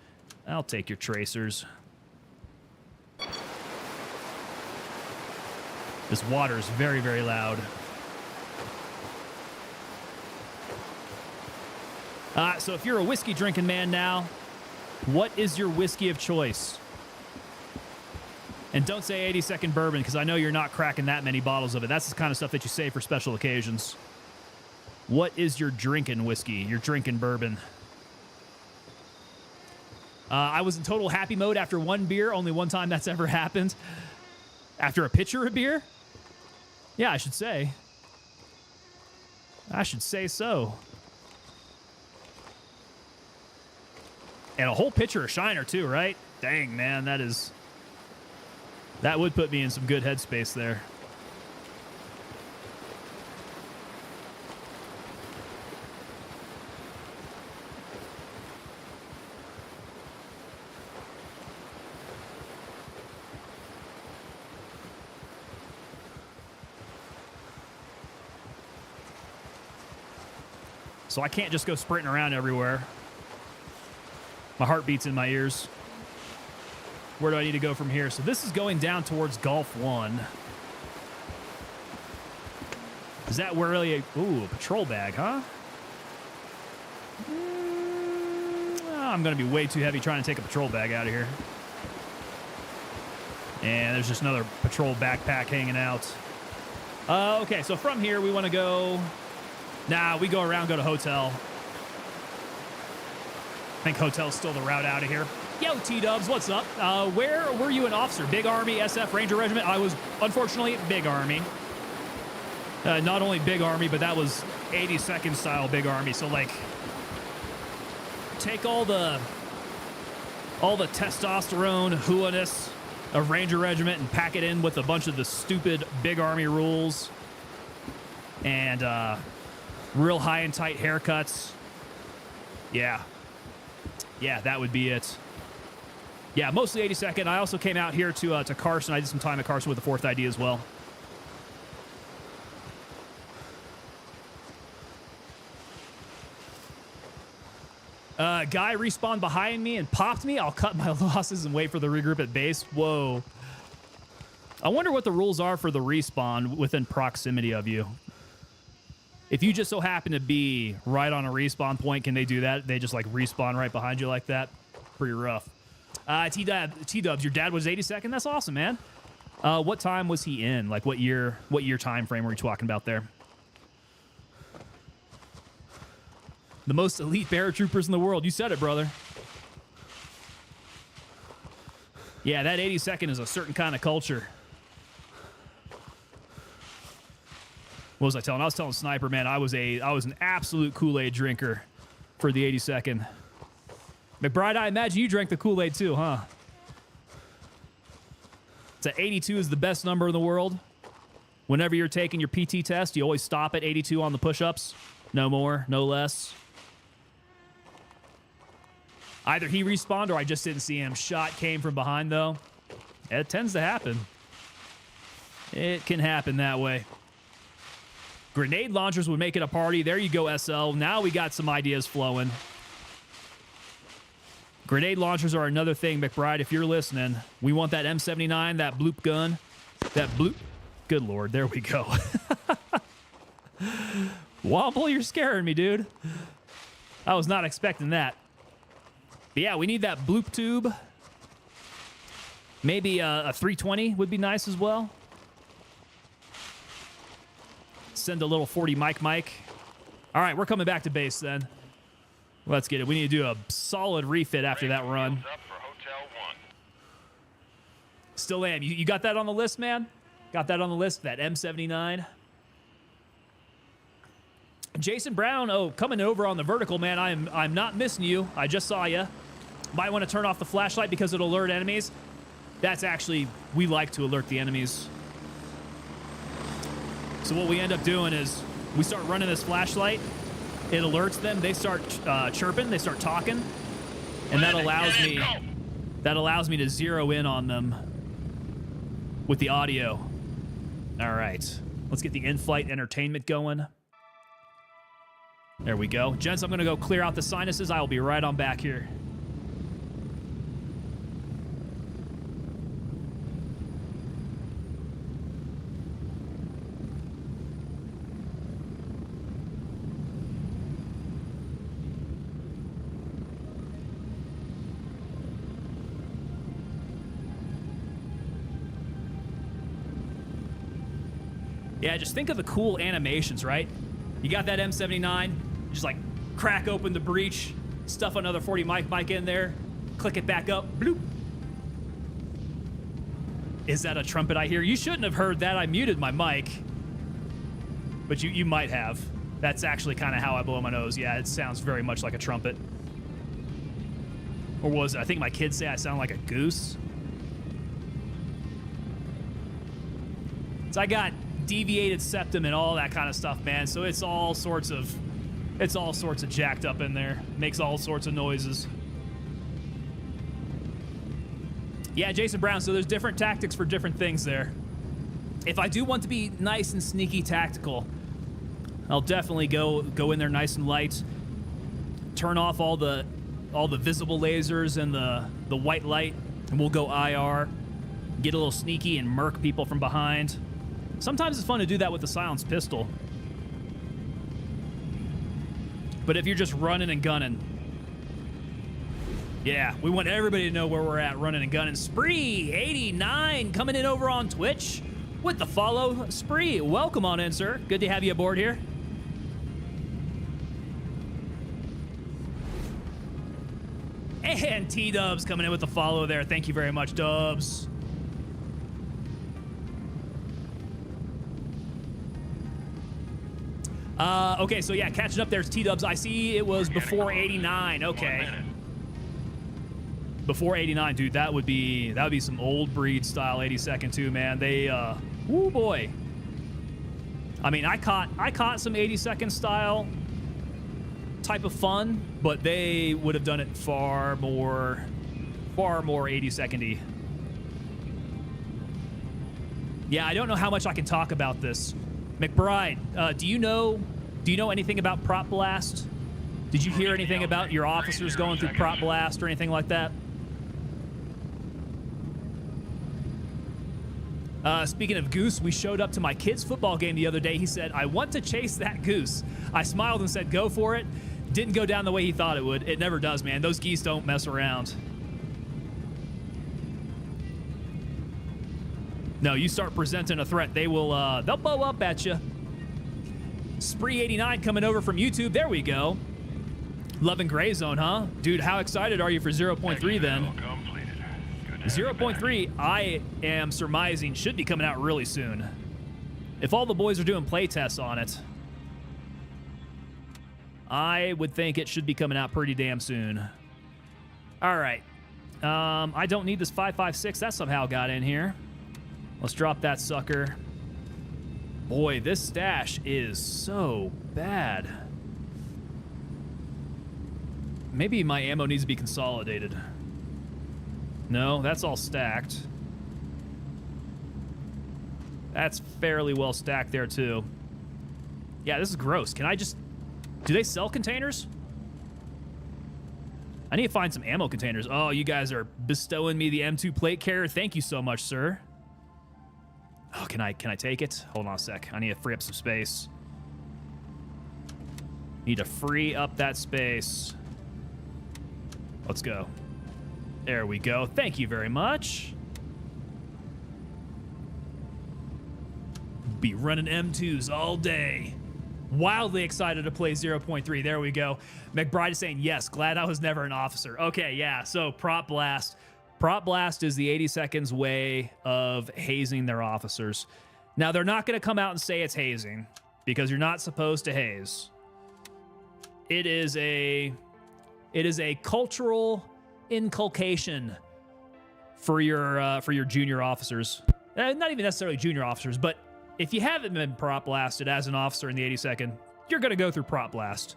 I'll take your tracers. This water is very, very loud. So if you're a whiskey drinking man now, what is your whiskey of choice? And don't say 82nd bourbon, because I know you're not cracking that many bottles of it. That's the kind of stuff that you save for special occasions. What is your drinking whiskey, your drinking bourbon? I was in total happy mode after one beer. Only one time that's ever happened. After a pitcher of beer? Yeah, I should say. I should say so. And a whole pitcher of Shiner, too, right? Dang, man, that would put me in some good headspace there. So I can't just go sprinting around everywhere. My heart beats in my ears. Where do I need to go from here? So this is going down towards Gulf 1. Is that where really... Ooh, a patrol bag, huh? I'm going to be way too heavy trying to take a patrol bag out of here. And there's just another patrol backpack hanging out. Okay, so from here we want to go... Nah, we go around, go to hotel. I think hotel's still the route out of here. Yo, T-Dubs, what's up? Where were you an officer? Big Army, SF, Ranger Regiment? I was, unfortunately, Big Army. Not only Big Army, but that was 82nd style Big Army. So, like, take all the testosterone, hooah-ness of Ranger Regiment and pack it in with a bunch of the stupid Big Army rules and real high and tight haircuts. Yeah, that would be it. Yeah, mostly 82nd. I also came out here to Carson. I did some time at Carson with the 4th ID as well. Guy respawned behind me and popped me. I'll cut my losses and wait for the regroup at base. Whoa. I wonder what the rules are for the respawn within proximity of you. If you just so happen to be right on a respawn point, can they do that? They just like respawn right behind you like that? Pretty rough. T-Dubs, your dad was 82nd? That's awesome, man. What time was he in? Like what year time frame were you talking about there? The most elite paratroopers in the world. You said it, brother. Yeah, that 82nd is a certain kind of culture. What was I telling? I was telling Sniper, man, I was an absolute Kool-Aid drinker for the 82nd. McBride, I imagine you drank the Kool-Aid too, huh? So 82 is the best number in the world. Whenever you're taking your PT test, you always stop at 82 on the push-ups. No more, no less. Either he respawned or I just didn't see him. Shot came from behind, though. It tends to happen. It can happen that way. Grenade launchers would make it a party. There you go, SL. Now we got some ideas flowing. Grenade launchers are another thing, McBride, if you're listening. We want that M79, that bloop gun. That bloop. Good Lord, there we go. Womble, you're scaring me, dude. I was not expecting that. But yeah, we need that bloop tube. Maybe a 320 would be nice as well. Send a little 40 Mike. All right, we're coming back to base then. Let's get it. We need to do a solid refit after that run. Still am. You got that on the list, man? Got that on the list, that M79? Jason Brown, coming over on the vertical, man. I'm not missing you. I just saw you. Might want to turn off the flashlight because it'll alert enemies. That's actually, we like to alert the enemies. So what we end up doing is we start running this flashlight. It alerts them. They start chirping. They start talking. And that allows me to zero in on them with the audio. All right. Let's get the in-flight entertainment going. There we go. Gents, I'm going to go clear out the sinuses. I will be right on back here. Yeah, just think of the cool animations, right? You got that M79, just like crack open the breech, stuff another 40 mic in there, click it back up, bloop. Is that a trumpet I hear? You shouldn't have heard that. I muted my mic, but you might have. That's actually kind of how I blow my nose. Yeah, it sounds very much like a trumpet. Or was it? I think my kids say I sound like a goose. So I got deviated septum and all that kind of stuff, man. So it's all sorts of jacked up in there. Makes all sorts of noises. Yeah, Jason Brown, so there's different tactics for different things there. If I do want to be nice and sneaky tactical, I'll definitely go in there nice and light. Turn off all the visible lasers and the white light, and we'll go IR. Get a little sneaky and murk people from behind. Sometimes it's fun to do that with the silenced pistol. But if you're just running and gunning, yeah, we want everybody to know where we're at, running and gunning. Spree89 coming in over on Twitch with the follow. Spree, welcome on in, sir. Good to have you aboard here. And T-Dubs coming in with the follow there. Thank you very much, Dubs. Okay, so yeah, catching up there's T-Dubs. I see it was before 89. Okay. Before 89, dude, that would be some old breed style 82nd too, man. They woo boy. I mean, I caught some 82nd style type of fun, but they would have done it far more 82nd-y. Yeah, I don't know how much I can talk about this. McBride, do you know anything about Prop Blast? Did you hear anything about your officers going through Prop Blast or anything like that? Speaking of goose, we showed up to my kid's football game the other day. He said, I want to chase that goose. I smiled and said, go for it. Didn't go down the way he thought it would. It never does, man. Those geese don't mess around. No, you start presenting a threat, they'll bow up at you. Spree89 coming over from YouTube. There we go. Loving Gray Zone, huh? Dude, how excited are you for 0.3 then? 0.3, I am surmising, should be coming out really soon. If all the boys are doing play tests on it, I would think it should be coming out pretty damn soon. All right. I don't need this 5.56. That somehow got in here. Let's drop that sucker. Boy, this stash is so bad. Maybe my ammo needs to be consolidated. No, that's all stacked. That's fairly well stacked there, too. Yeah, this is gross. Can I just... Do they sell containers? I need to find some ammo containers. Oh, you guys are bestowing me the M2 plate carrier. Thank you so much, sir. Oh, can I take it? Hold on a sec. I need to free up some space. Need to free up that space. Let's go. There we go. Thank you very much. Be running M2s all day. Wildly excited to play 0.3. There we go. McBride is saying, yes, glad I was never an officer. Okay, yeah, so Prop Blast. Prop Blast is the 82nd's way of hazing their officers. Now, they're not going to come out and say it's hazing because you're not supposed to haze. It is a cultural inculcation for your junior officers. Not even necessarily junior officers, but if you haven't been prop blasted as an officer in the 82nd, you're going to go through prop blast.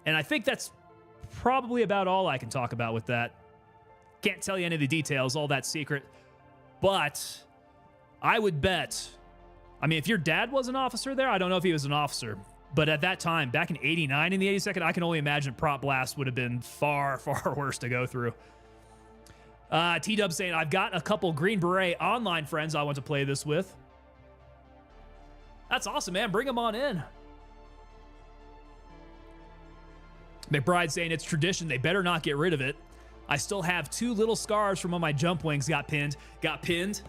And I think that's probably about all I can talk about with that. Can't tell you any of the details, all that secret. But I would bet, I mean, if your dad was an officer there, I don't know if he was an officer, but at that time, back in 89 in the 82nd, I can only imagine prop blast would have been far, far worse to go through. T-Dub saying, I've got a couple Green Beret online friends I want to play this with. That's awesome, man. Bring them on in. McBride saying, it's tradition. They better not get rid of it. I still have 2 little scars from when my jump wings got pinned. Got pinned?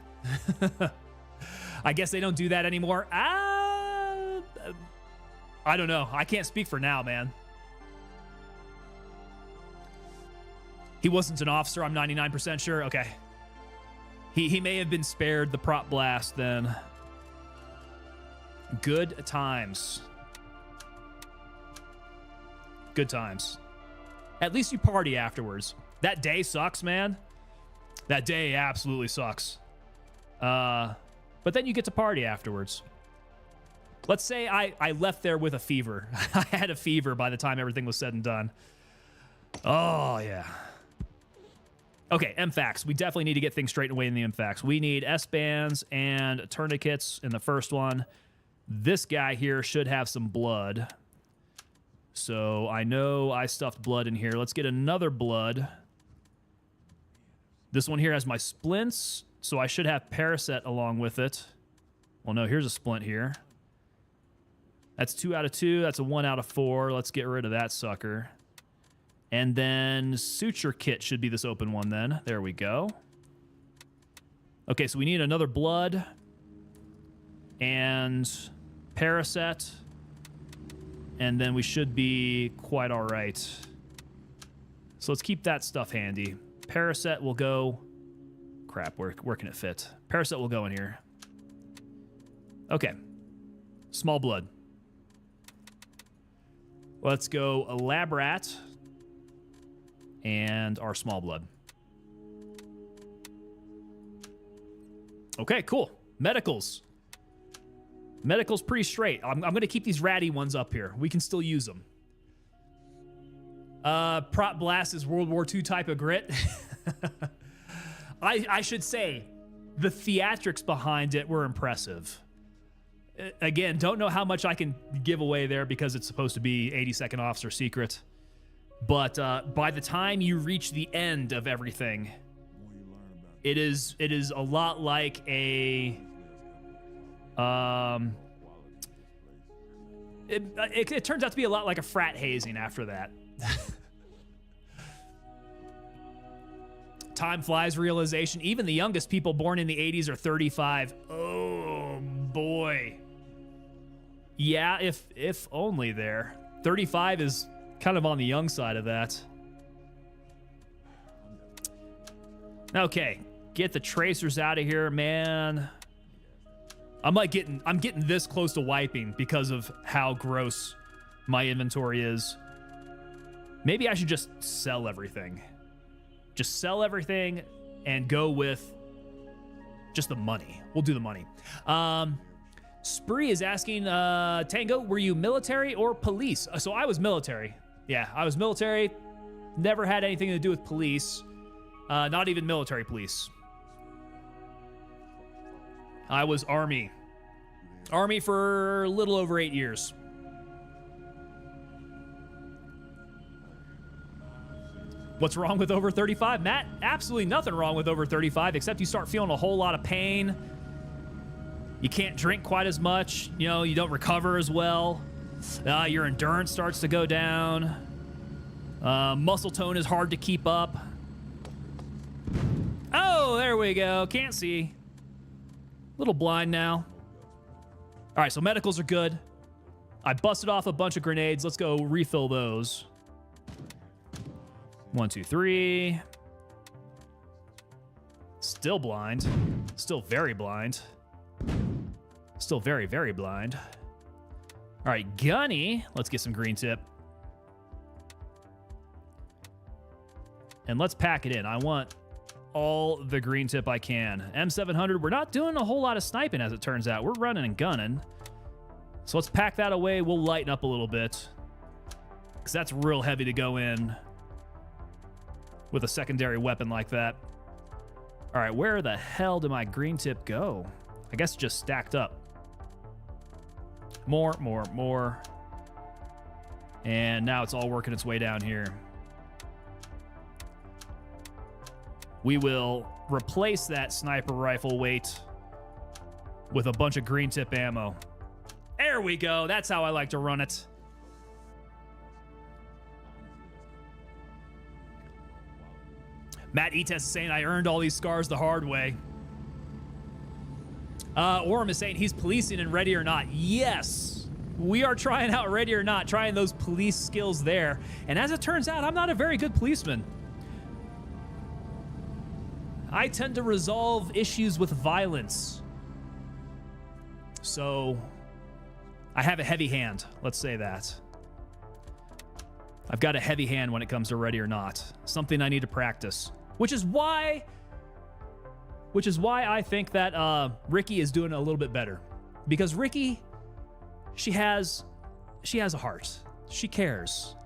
I guess they don't do that anymore. I don't know. I can't speak for now, man. He wasn't an officer, I'm 99% sure. Okay. He may have been spared the prop blast then. Good times. Good times. At least you party afterwards. That day sucks, man. That day absolutely sucks. But then you get to party afterwards. Let's say I left there with a fever. I had a fever by the time everything was said and done. Oh, yeah. Okay, MFAX. We definitely need to get things straightened away in the MFAX. We need S-bands and tourniquets in the first one. This guy here should have some blood. So I know I stuffed blood in here. Let's get another blood. This one here has my splints, so I should have Paracet along with it. Well, no, here's a splint here. That's 2 out of 2. That's a 1 out of 4. Let's get rid of that sucker. And then suture kit should be this open one then. There we go. Okay, so we need another blood and Paracet. And then we should be quite all right. So let's keep that stuff handy. Paracet will go... Crap, where can it fit? Paracet will go in here. Okay. Small blood. Let's go a lab rat and our small blood. Okay, cool. Medicals. Medical's pretty straight. I'm going to keep these ratty ones up here. We can still use them. Prop blast is World War II type of grit. I should say, the theatrics behind it were impressive. Again, don't know how much I can give away there because it's supposed to be 82nd Officer secret. But by the time you reach the end of everything, it is a lot like a... It turns out to be a lot like a frat hazing after that. Time flies realization. Even the youngest people born in the 80s are 35. Oh, boy. Yeah, if only there. 35 is kind of on the young side of that. Okay, get the tracers out of here, man. I'm getting this close to wiping because of how gross my inventory is. Maybe I should just sell everything. Just sell everything and go with just the money. We'll do the money. Spree is asking, Tango, were you military or police? So I was military. Yeah, I was military. Never had anything to do with police. Not even military police. I was Army. Army for a little over 8 years. What's wrong with over 35? Matt, absolutely nothing wrong with over 35, except you start feeling a whole lot of pain. You can't drink quite as much. You know, you don't recover as well. Your endurance starts to go down. Muscle tone is hard to keep up. Oh, there we go. Can't see. Little blind now. All right, so medicals are good. I busted off a bunch of grenades. Let's go refill those. 1, 2, 3. Still blind. Still very blind. Still very, very blind. All right, Gunny. Let's get some green tip. And let's pack it in. I want all the green tip I can. M700, we're not doing a whole lot of sniping as it turns out. We're running and gunning. So let's pack that away. We'll lighten up a little bit, because that's real heavy to go in with a secondary weapon like that. All right, where the hell did my green tip go? I guess just stacked up. More. And now it's all working its way down here. We will replace that sniper rifle weight with a bunch of green tip ammo. There we go. That's how I like to run it. Matt Etes is saying, I earned all these scars the hard way. Orem is saying he's policing in Ready or Not. Yes, we are trying out Ready or Not, trying those police skills there. And as it turns out, I'm not a very good policeman. I tend to resolve issues with violence. So I have a heavy hand, let's say that. I've got a heavy hand when it comes to Ready or Not. Something I need to practice. Which is why I think that Ricky is doing a little bit better. Because Ricky, she has a heart. She cares.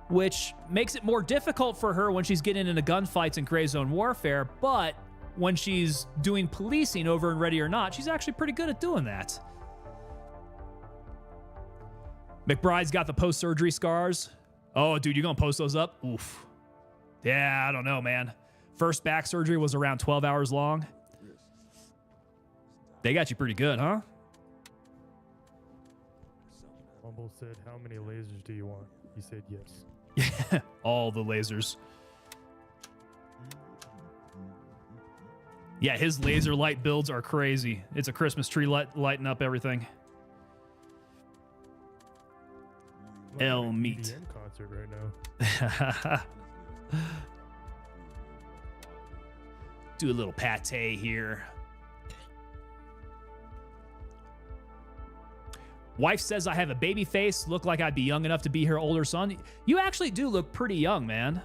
Which makes it more difficult for her when she's getting into gunfights and gray zone warfare, but when she's doing policing over in Ready or Not, she's actually pretty good at doing that. McBride's got the post-surgery scars. Oh, dude, you gonna post those up? Oof. Yeah, I don't know, man. First back surgery was around 12 hours long. They got you pretty good, huh? Mumble said, how many lasers do you want? He said yes. All the lasers. Yeah, his laser light builds are crazy. It's a Christmas tree lighting up everything. El Meat. Concert right now. Do a little pate here. Wife says I have a baby face, look like I'd be young enough to be her older son. You actually do look pretty young, man.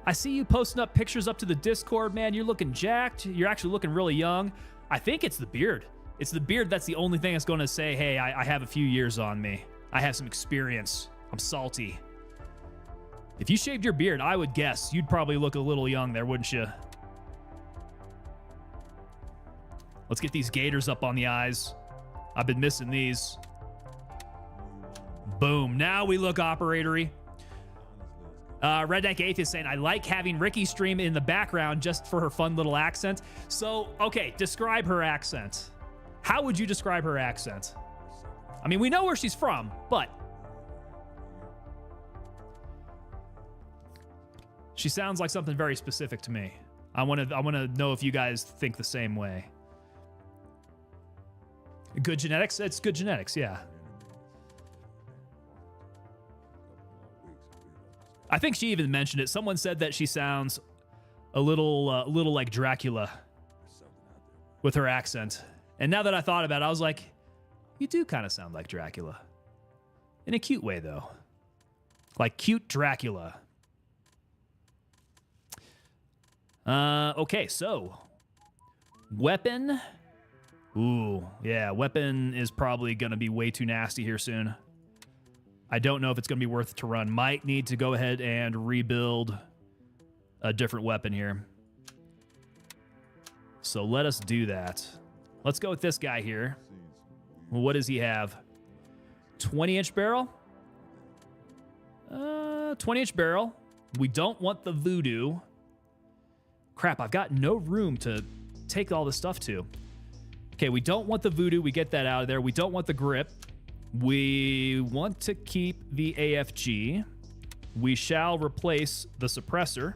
I see you posting up pictures up to the Discord, man. You're looking jacked. You're actually looking really young. I think it's the beard. It's the beard that's the only thing that's going to say, hey, I have a few years on me. I have some experience. I'm salty. If you shaved your beard, I would guess you'd probably look a little young there, wouldn't you? Let's get these gators up on the eyes. I've been missing these. Boom. Now we look operatory. Redneck Atheist saying, I like having Ricky stream in the background just for her fun little accent. So, okay, describe her accent. How would you describe her accent? I mean, we know where she's from, but she sounds like something very specific to me. I want to know if you guys think the same way. Good genetics? It's good genetics, yeah. I think she even mentioned it. Someone said that she sounds a little like Dracula with her accent. And now that I thought about it, I was like, you do kind of sound like Dracula. In a cute way, though. Like cute Dracula. Okay, so weapon. Ooh, yeah, weapon is probably going to be way too nasty here soon. I don't know if it's going to be worth it to run. Might need to go ahead and rebuild a different weapon here. So let us do that. Let's go with this guy here. What does he have? 20-inch barrel? 20-inch barrel. We don't want the voodoo. Crap, I've got no room to take all this stuff to. Okay, we don't want the voodoo. We get that out of there. We don't want the grip. We want to keep the AFG. We shall replace the suppressor.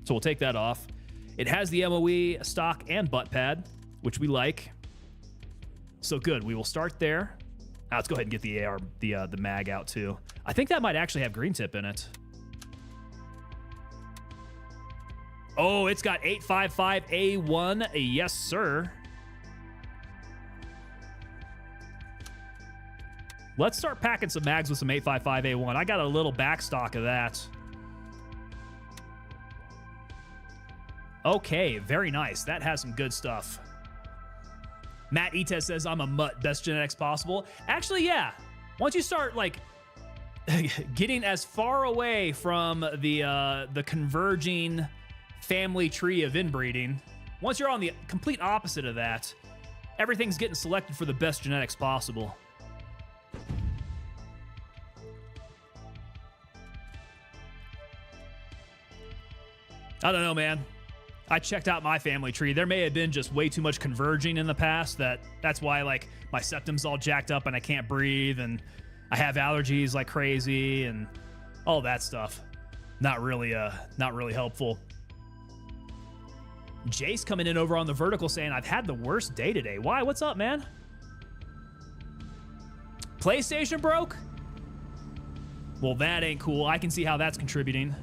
So we'll take that off. It has the MOE, stock, and butt pad, which we like. So good. We will start there. Now let's go ahead and get the AR, the mag out too. I think that might actually have green tip in it. Oh, it's got 855A1. Yes, sir. Let's start packing some mags with some 855A1. I got a little back stock of that. Okay, very nice. That has some good stuff. Matt Ites says, I'm a mutt, best genetics possible. Actually, yeah. Once you start, like, getting as far away from the converging family tree of inbreeding, once you're on the complete opposite of that, everything's getting selected for the best genetics possible. I don't know, man. I checked out my family tree. There may have been just way too much converging in the past. That's why, like, my septum's all jacked up and I can't breathe and I have allergies like crazy and all that stuff. Not really helpful. Jace coming in over on the vertical saying, I've had the worst day today. Why? What's up, man? PlayStation broke? Well, that ain't cool. I can see how that's contributing.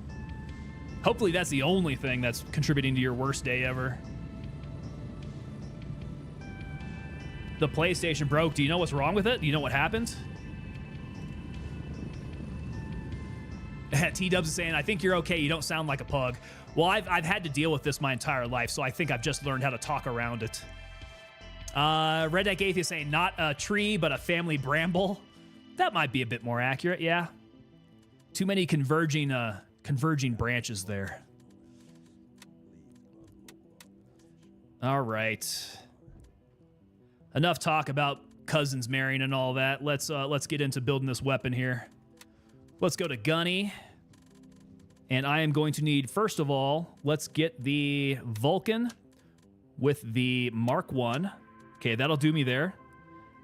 Hopefully that's the only thing that's contributing to your worst day ever. The PlayStation broke. Do you know what's wrong with it? Do you know what happened? T-Dubs is saying, I think you're okay. You don't sound like a pug. Well, I've had to deal with this my entire life, so I think I've just learned how to talk around it. Red Deck Atheist saying, not a tree, but a family bramble. That might be a bit more accurate, yeah. Too many converging branches there. All right. Enough talk about cousins marrying and all that. Let's get into building this weapon here. Let's go to Gunny. And I am going to need, first of all, let's get the Vulcan with the Mark 1. Okay, that'll do me there.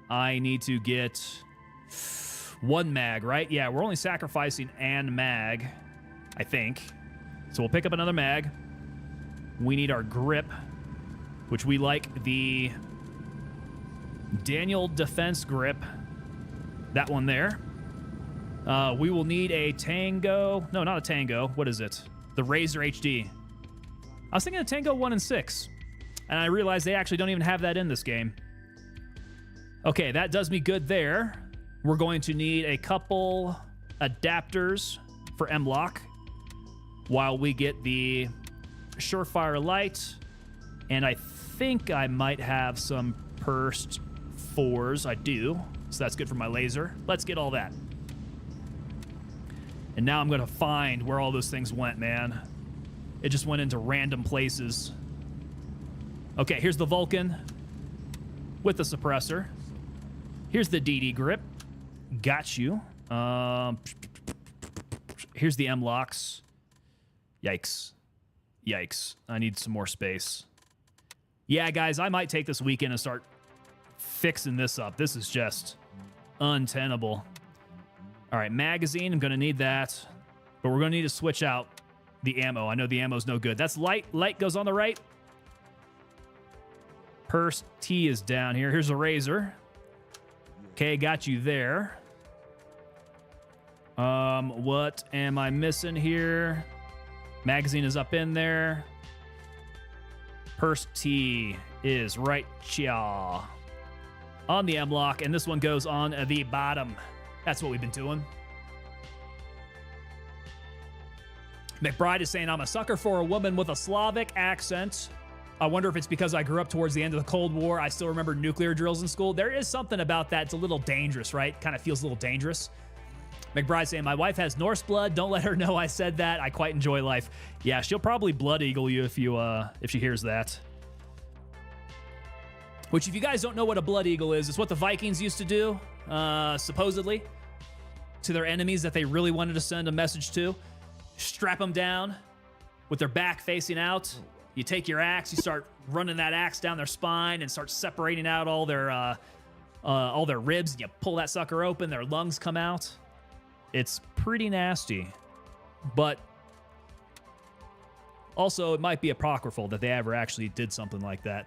I need to get 1 mag, right? Yeah, we're only sacrificing an mag, I think. So we'll pick up another mag. We need our grip, which we like the Daniel Defense grip. That one there. We will need a Tango. No, not a Tango. What is it? The Razor HD. I was thinking of Tango 1 and 6. And I realized they actually don't even have that in this game. Okay, that does me good there. We're going to need a couple adapters for M-Lock while we get the Surefire Light. And I think I might have some pursed 4s. I do. So that's good for my laser. Let's get all that. And now I'm going to find where all those things went, man. It just went into random places. Okay, here's the Vulcan with the suppressor. Here's the DD grip. Got you. Here's the M-Locks. Yikes. Yikes. I need some more space. Yeah, guys, I might take this weekend and start fixing this up. This is just untenable. All right, magazine, I'm going to need that. But we're going to need to switch out the ammo. I know the ammo's no good. That's light. Light goes on the right. Purse T is down here. Here's a razor. Okay, got you there. What am I missing here? Magazine is up in there. Purse T is right here on the M-Lock, and this one goes on the bottom. That's what we've been doing. McBride is saying, I'm a sucker for a woman with a Slavic accent. I wonder if it's because I grew up towards the end of the Cold War. I still remember nuclear drills in school. There is something about that. It's a little dangerous, right? Kind of feels a little dangerous. McBride saying, my wife has Norse blood. Don't let her know I said that. I quite enjoy life. Yeah, she'll probably blood eagle you if she hears that. Which, if you guys don't know what a blood eagle is, it's what the Vikings used to do, supposedly, to their enemies that they really wanted to send a message to. Strap them down with their back facing out. You take your axe, you start running that axe down their spine and start separating out all their ribs. And you pull that sucker open, their lungs come out. It's pretty nasty. But also, it might be apocryphal that they ever actually did something like that.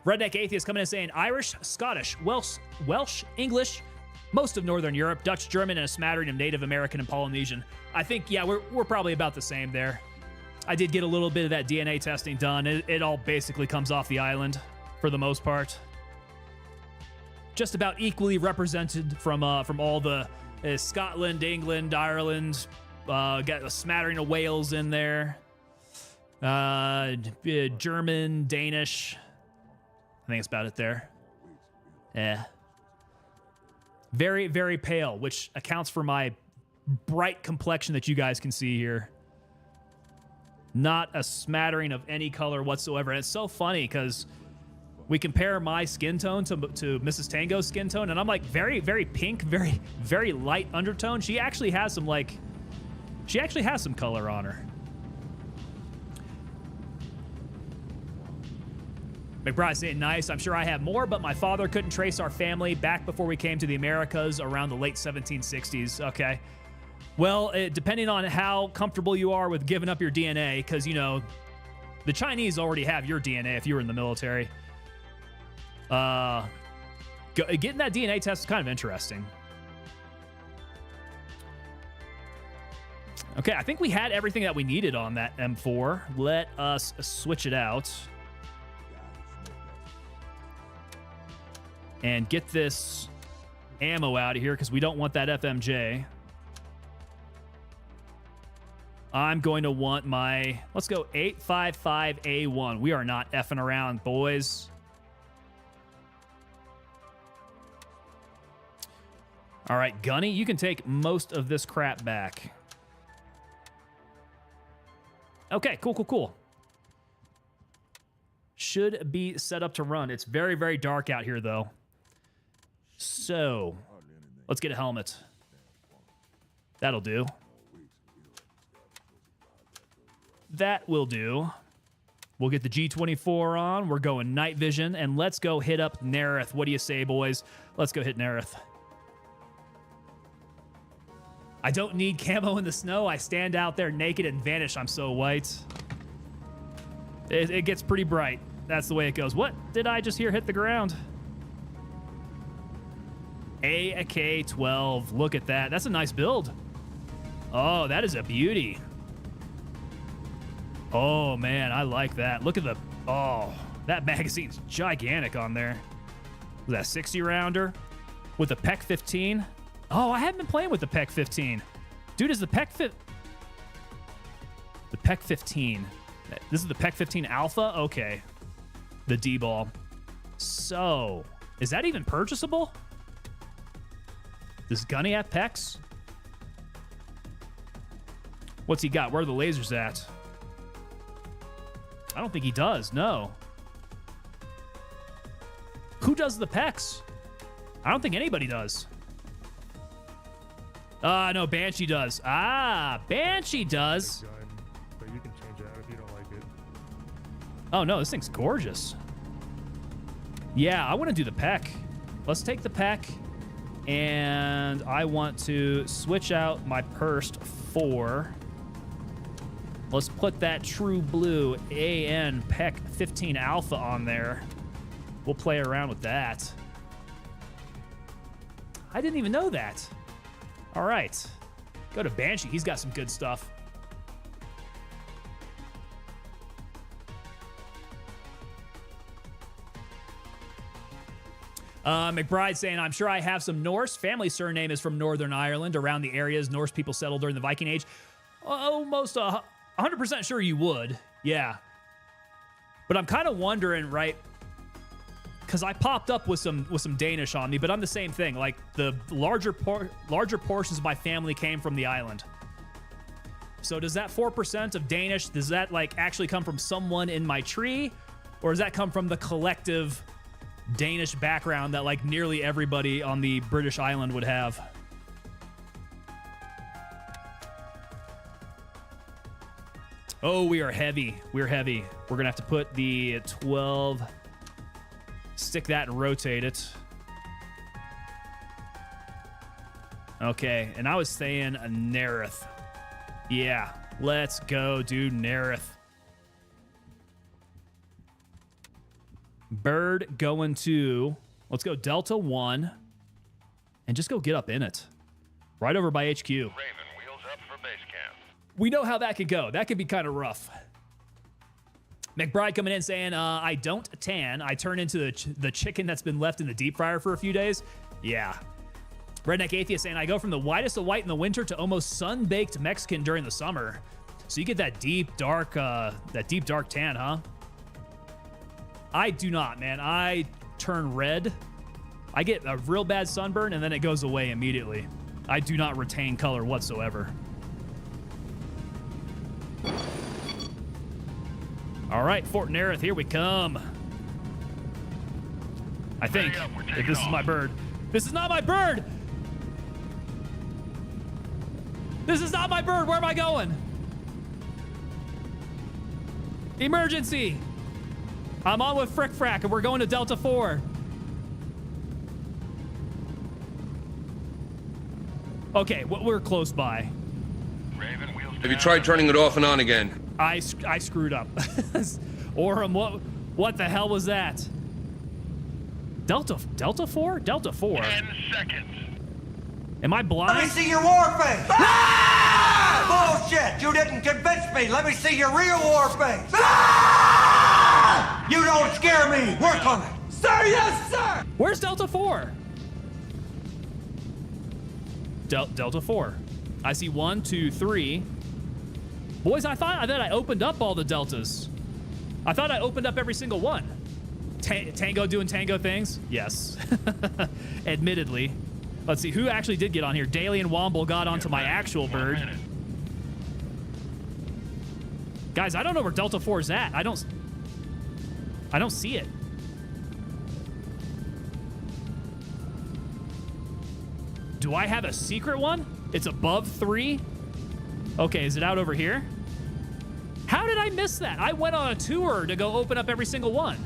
Redneck Atheist coming in saying, Irish, Scottish, Welsh, English, most of Northern Europe, Dutch, German, and a smattering of Native American and Polynesian. I think, yeah, we're probably about the same there. I did get a little bit of that DNA testing done. It all basically comes off the island for the most part. Just about equally represented from all the Scotland, England, Ireland. Got a smattering of Wales in there. German, Danish. I think that's about it there. Yeah. Very, very pale, which accounts for my bright complexion that you guys can see here. Not a smattering of any color whatsoever. And it's so funny because we compare my skin tone to Mrs. Tango's skin tone, and I'm like very, very pink, very, very light undertone. She actually has some color on her. McBride saying, nice. I'm sure I have more, but my father couldn't trace our family back before we came to the Americas around the late 1760s. Okay. Well, depending on how comfortable you are with giving up your DNA, because, you know, the Chinese already have your DNA if you were in the military. Getting that DNA test is kind of interesting. Okay, I think we had everything that we needed on that M4. Let us switch it out. And get this ammo out of here because we don't want that FMJ. I'm going to want my, let's go 855A1. We are not effing around, boys. All right, Gunny, you can take most of this crap back. Okay, cool. Should be set up to run. It's very, very dark out here, though. So, let's get a helmet. That'll do. That will do. We'll get the G24 on. We're going night vision, and let's go hit up Nerith. What do you say, boys? Let's go hit Nerith. I don't need camo in the snow. I stand out there naked and vanish. I'm so white. It gets pretty bright. That's the way it goes. What did I just hear hit the ground? AK-12. Look at that. That's a nice build. Oh, that is a beauty. Oh, man, I like that. Look at the... Oh, that magazine's gigantic on there. Was that 60-rounder? With the PEC 15? Oh, I haven't been playing with the PEC 15. Dude, is the PEC... The PEC 15. This is the PEC 15 Alpha? Okay. The D-ball. So, is that even purchasable? Does Gunny have PECs? What's he got? Where are the lasers at? I don't think he does, no. Who does the PECs? I don't think anybody does. No, Banshee does. Ah, Banshee does. Gun, but you can change it out if you don't like it. Oh, no, this thing's gorgeous. Yeah, I want to do the PEC. Let's take the PEC, and I want to switch out my Pursed for... Let's put that True Blue AN PEC 15 Alpha on there. We'll play around with that. I didn't even know that. All right. Go to Banshee. He's got some good stuff. McBride saying, I'm sure I have some Norse. Family surname is from Northern Ireland, around the areas Norse people settled during the Viking Age. Almost 100% sure you would. Yeah. But I'm kind of wondering, right? Because I popped up with some Danish on me, but I'm the same thing. Like, the larger portions of my family came from the island. So does that 4% of Danish, does that, like, actually come from someone in my tree? Or does that come from the collective Danish background that, like, nearly everybody on the British island would have? Oh, we are heavy. We're heavy. We're going to have to put the 12... Stick that and rotate it. Okay, and I was saying a Nerith. Yeah, let's go, dude, Nerith. Bird going to... Let's go Delta 1. And just go get up in it. Right over by HQ. Raven, wheels up for base camp. We know how that could go. That could be kind of rough. McBride coming in saying, I don't tan. I turn into the chicken that's been left in the deep fryer for a few days. Yeah. Redneck Atheist saying, I go from the whitest of white in the winter to almost sun-baked Mexican during the summer. So you get that deep dark tan, huh? I do not, man. I turn red. I get a real bad sunburn and then it goes away immediately. I do not retain color whatsoever. All right, Fort Nerith, here we come. I think, if this is my bird. This is not my bird! This is not my bird! Where am I going? Emergency! I'm on with Frick Frack and we're going to Delta 4. Okay, we're close by. Raven, wheels Have you tried turning it off and on again? I screwed up. Orem, what the hell was that? Delta 4? Delta 4? 10 seconds. Am I blind? Let me see your war face! Ah! Bullshit! You didn't convince me! Let me see your real war face! Ah! You don't scare me! Work on it! Sir, yes, sir! Where's Delta 4? Delta 4. I see 1, 2, 3. Boys, I thought that I opened up all the deltas. I thought I opened up every single one. Tango doing tango things? Yes. Admittedly. Let's see, who actually did get on here? Daly and Womble got onto my actual bird. Guys, I don't know where Delta 4 is at. I don't see it. Do I have a secret one? It's above 3? Okay, is it out over here? How did I miss that? I went on a tour to go open up every single one.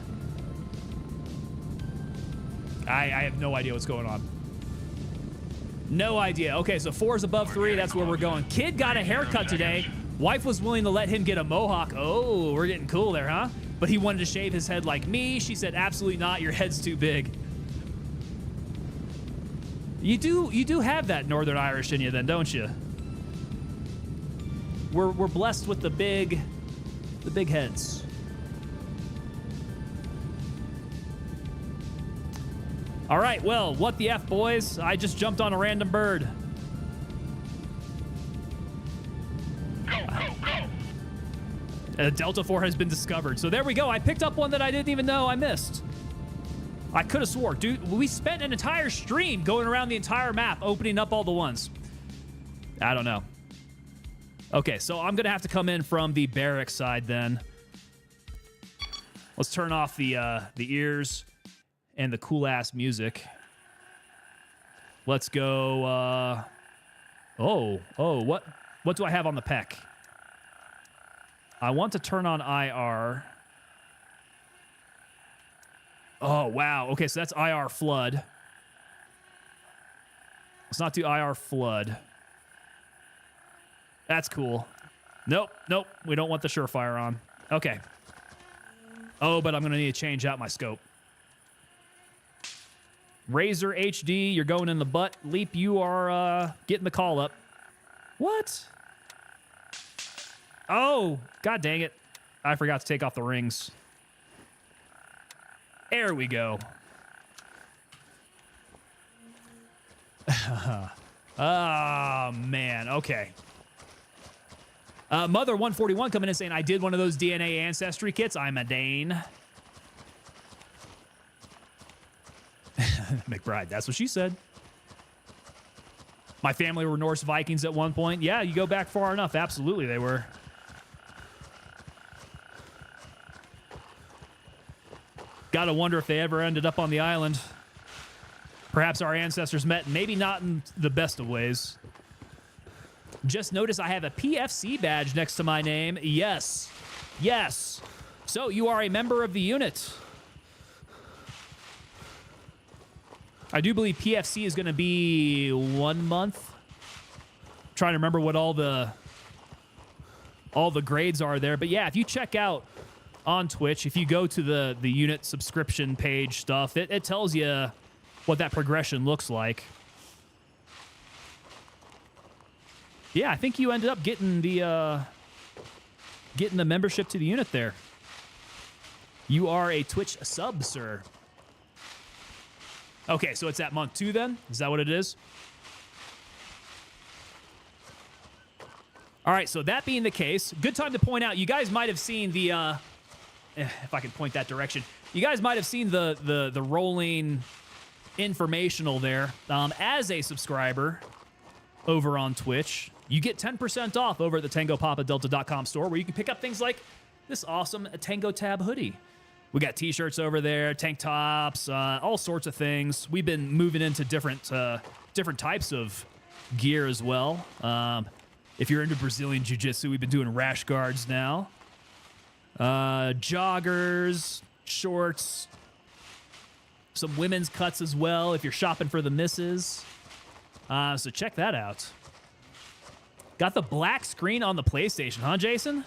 I have no idea what's going on. No idea. Okay, so 4 is above 3. That's where we're going. Kid got a haircut today. Wife was willing to let him get a mohawk. Oh, we're getting cool there, huh? But he wanted to shave his head like me. She said, absolutely not. Your head's too big. You do have that Northern Irish in you then, don't you? We're blessed with the big heads. All right, well, what the F, boys? I just jumped on a random bird. Go. Delta 4 has been discovered. So there we go. I picked up one that I didn't even know I missed. I could have swore. Dude, we spent an entire stream going around the entire map, opening up all the ones. I don't know. Okay, so I'm going to have to come in from the barracks side then. Let's turn off the ears and the cool-ass music. Let's go, what do I have on the PEC? I want to turn on IR. Oh, wow. Okay, so that's IR flood. Let's not do IR flood. That's cool. Nope. We don't want the Surefire on. Okay. Oh, but I'm going to need to change out my scope. Razor HD, you're going in the butt. Leap, you are getting the call up. What? Oh, god dang it. I forgot to take off the rings. There we go. Oh, man. Okay. Mother 141 coming in saying, I did one of those DNA ancestry kits. I'm a Dane. McBride, that's what she said. My family were Norse Vikings at one point. Yeah, you go back far enough. Absolutely, they were. Gotta wonder if they ever ended up on the island. Perhaps our ancestors met, maybe not in the best of ways. Just notice I have a PFC badge next to my name. Yes. Yes. So you are a member of the unit. I do believe PFC is going to be 1 month. I'm trying to remember what all the grades are there. But yeah, if you check out on Twitch, if you go to the unit subscription page stuff, it tells you what that progression looks like. Yeah, I think you ended up getting the membership to the unit there. You are a Twitch sub, sir. Okay, so it's at month 2 then? Is that what it is? All right, so that being the case, good time to point out, you guys might have seen the, if I can point that direction, you guys might have seen the rolling informational there. As a subscriber over on Twitch, you get 10% off over at the TangoPapaDelta.com store, where you can pick up things like this awesome Tango Tab hoodie. We got t-shirts over there, tank tops, all sorts of things. We've been moving into different types of gear as well. If you're into Brazilian Jiu-Jitsu, we've been doing rash guards now. Joggers, shorts, some women's cuts as well if you're shopping for the misses. So check that out. Got the black screen on the PlayStation, huh, Jason?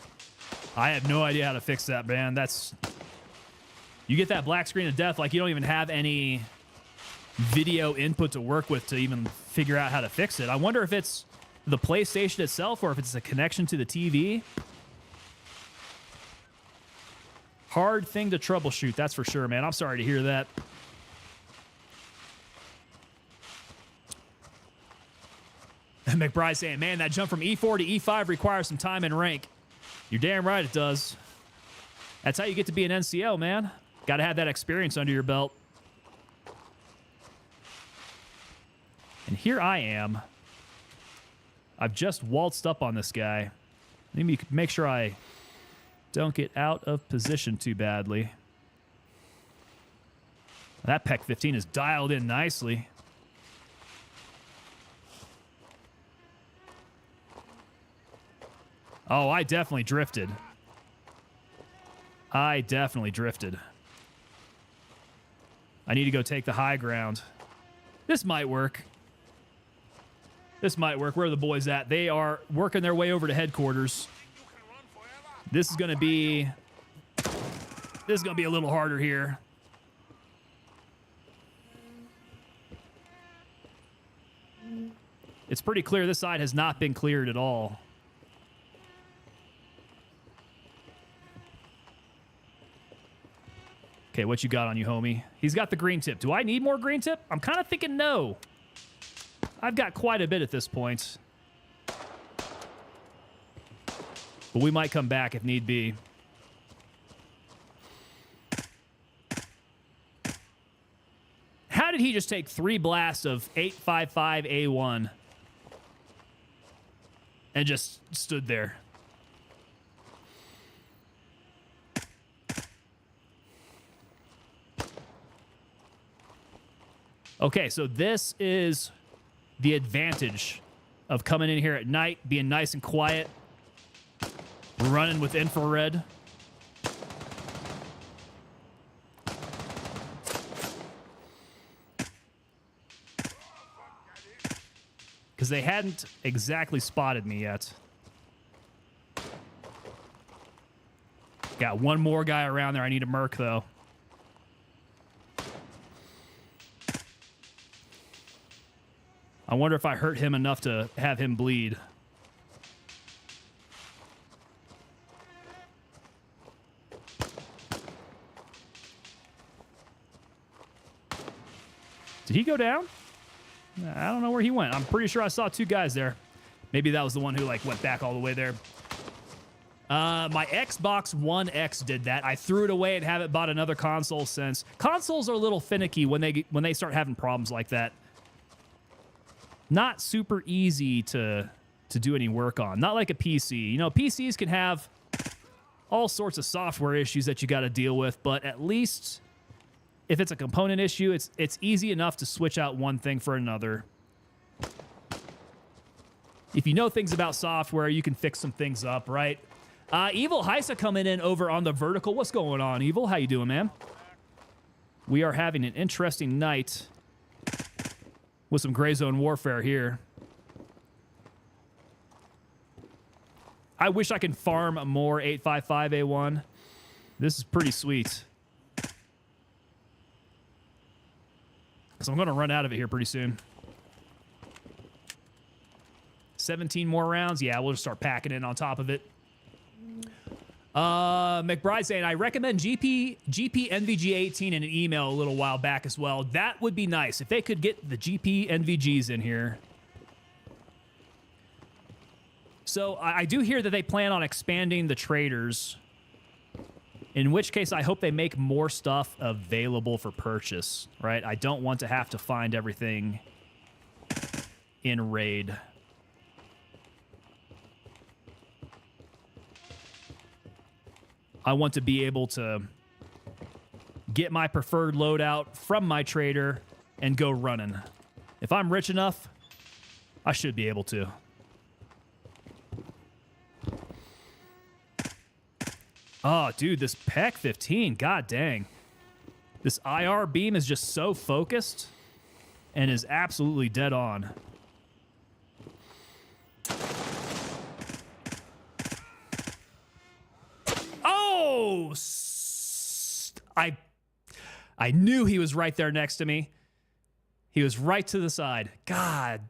I have no idea how to fix that, man. You get that black screen of death like you don't even have any video input to work with to even figure out how to fix it. I wonder if it's the PlayStation itself or if it's a connection to the TV. Hard thing to troubleshoot, that's for sure, man. I'm sorry to hear that. McBride saying, man, that jump from E4 to E5 requires some time and rank. You're damn right it does. That's how you get to be an NCO, man. Got to have that experience under your belt. And here I am. I've just waltzed up on this guy. Let me make sure I don't get out of position too badly. That PEC 15 is dialed in nicely. Oh, I definitely drifted. I need to go take the high ground. This might work. Where are the boys at? They are working their way over to headquarters. This is gonna be a little harder here. It's pretty clear this side has not been cleared at all. Okay, what you got on you, homie? He's got the green tip. Do I need more green tip? I'm kind of thinking no. I've got quite a bit at this point. But we might come back if need be. How did he just take 3 blasts of 855A1 and just stood there? Okay, so this is the advantage of coming in here at night, being nice and quiet, running with infrared. Because they hadn't exactly spotted me yet. Got one more guy around there I need to murk, though. I wonder if I hurt him enough to have him bleed. Did he go down? I don't know where he went. I'm pretty sure I saw 2 guys there. Maybe that was the one who like went back all the way there. My Xbox One X did that. I threw it away and haven't bought another console since. Consoles are a little finicky when they start having problems like that. Not super easy to do any work on. Not like a PC. You know, PCs can have all sorts of software issues that you got to deal with, but at least if it's a component issue, it's easy enough to switch out one thing for another. If you know things about software, you can fix some things up, right? Evil Heisa coming in over on the vertical. What's going on, Evil? How you doing, man? We are having an interesting night with some gray zone warfare here. I wish I could farm more 855A1. This is pretty sweet. So I'm going to run out of it here pretty soon. 17 more rounds. Yeah, we'll just start packing in on top of it. McBride saying, I recommend GP NVG 18 in an email a little while back as well. That would be nice if they could get the GP NVGs in here. So I do hear that they plan on expanding the traders, in which case I hope they make more stuff available for purchase, right? I don't want to have to find everything in Raid. I want to be able to get my preferred loadout from my trader and go running. If I'm rich enough, I should be able to. Oh, dude, this PEC 15, god dang. This IR beam is just so focused and is absolutely dead on. Oh! I knew he was right there next to me. He was right to the side. God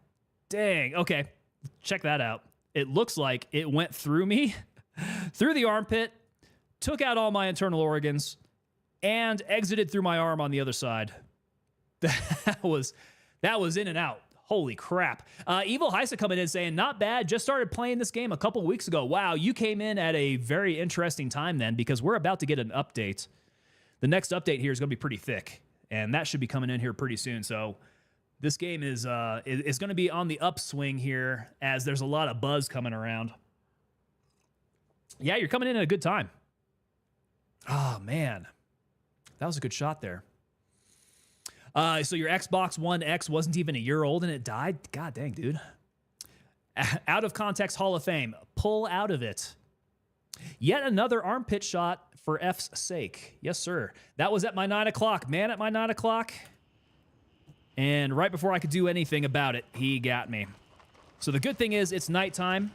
dang. Okay, check that out. It looks like it went through me, through the armpit, took out all my internal organs, and exited through my arm on the other side. That was in and out. Holy crap. Evil Heisa coming in saying, not bad, just started playing this game a couple weeks ago. Wow, you came in at a very interesting time then, because we're about to get an update. The next update here is going to be pretty thick, and that should be coming in here pretty soon. So this game is going to be on the upswing here, as there's a lot of buzz coming around. Yeah, you're coming in at a good time. Oh, man. That was a good shot there. So your Xbox One X wasn't even a year old and it died? God dang, dude. Out of context Hall of Fame. Pull out of it. Yet another armpit shot for F's sake. Yes, sir. That was at my 9 o'clock. Man, at my 9 o'clock. And right before I could do anything about it, he got me. So the good thing is it's nighttime.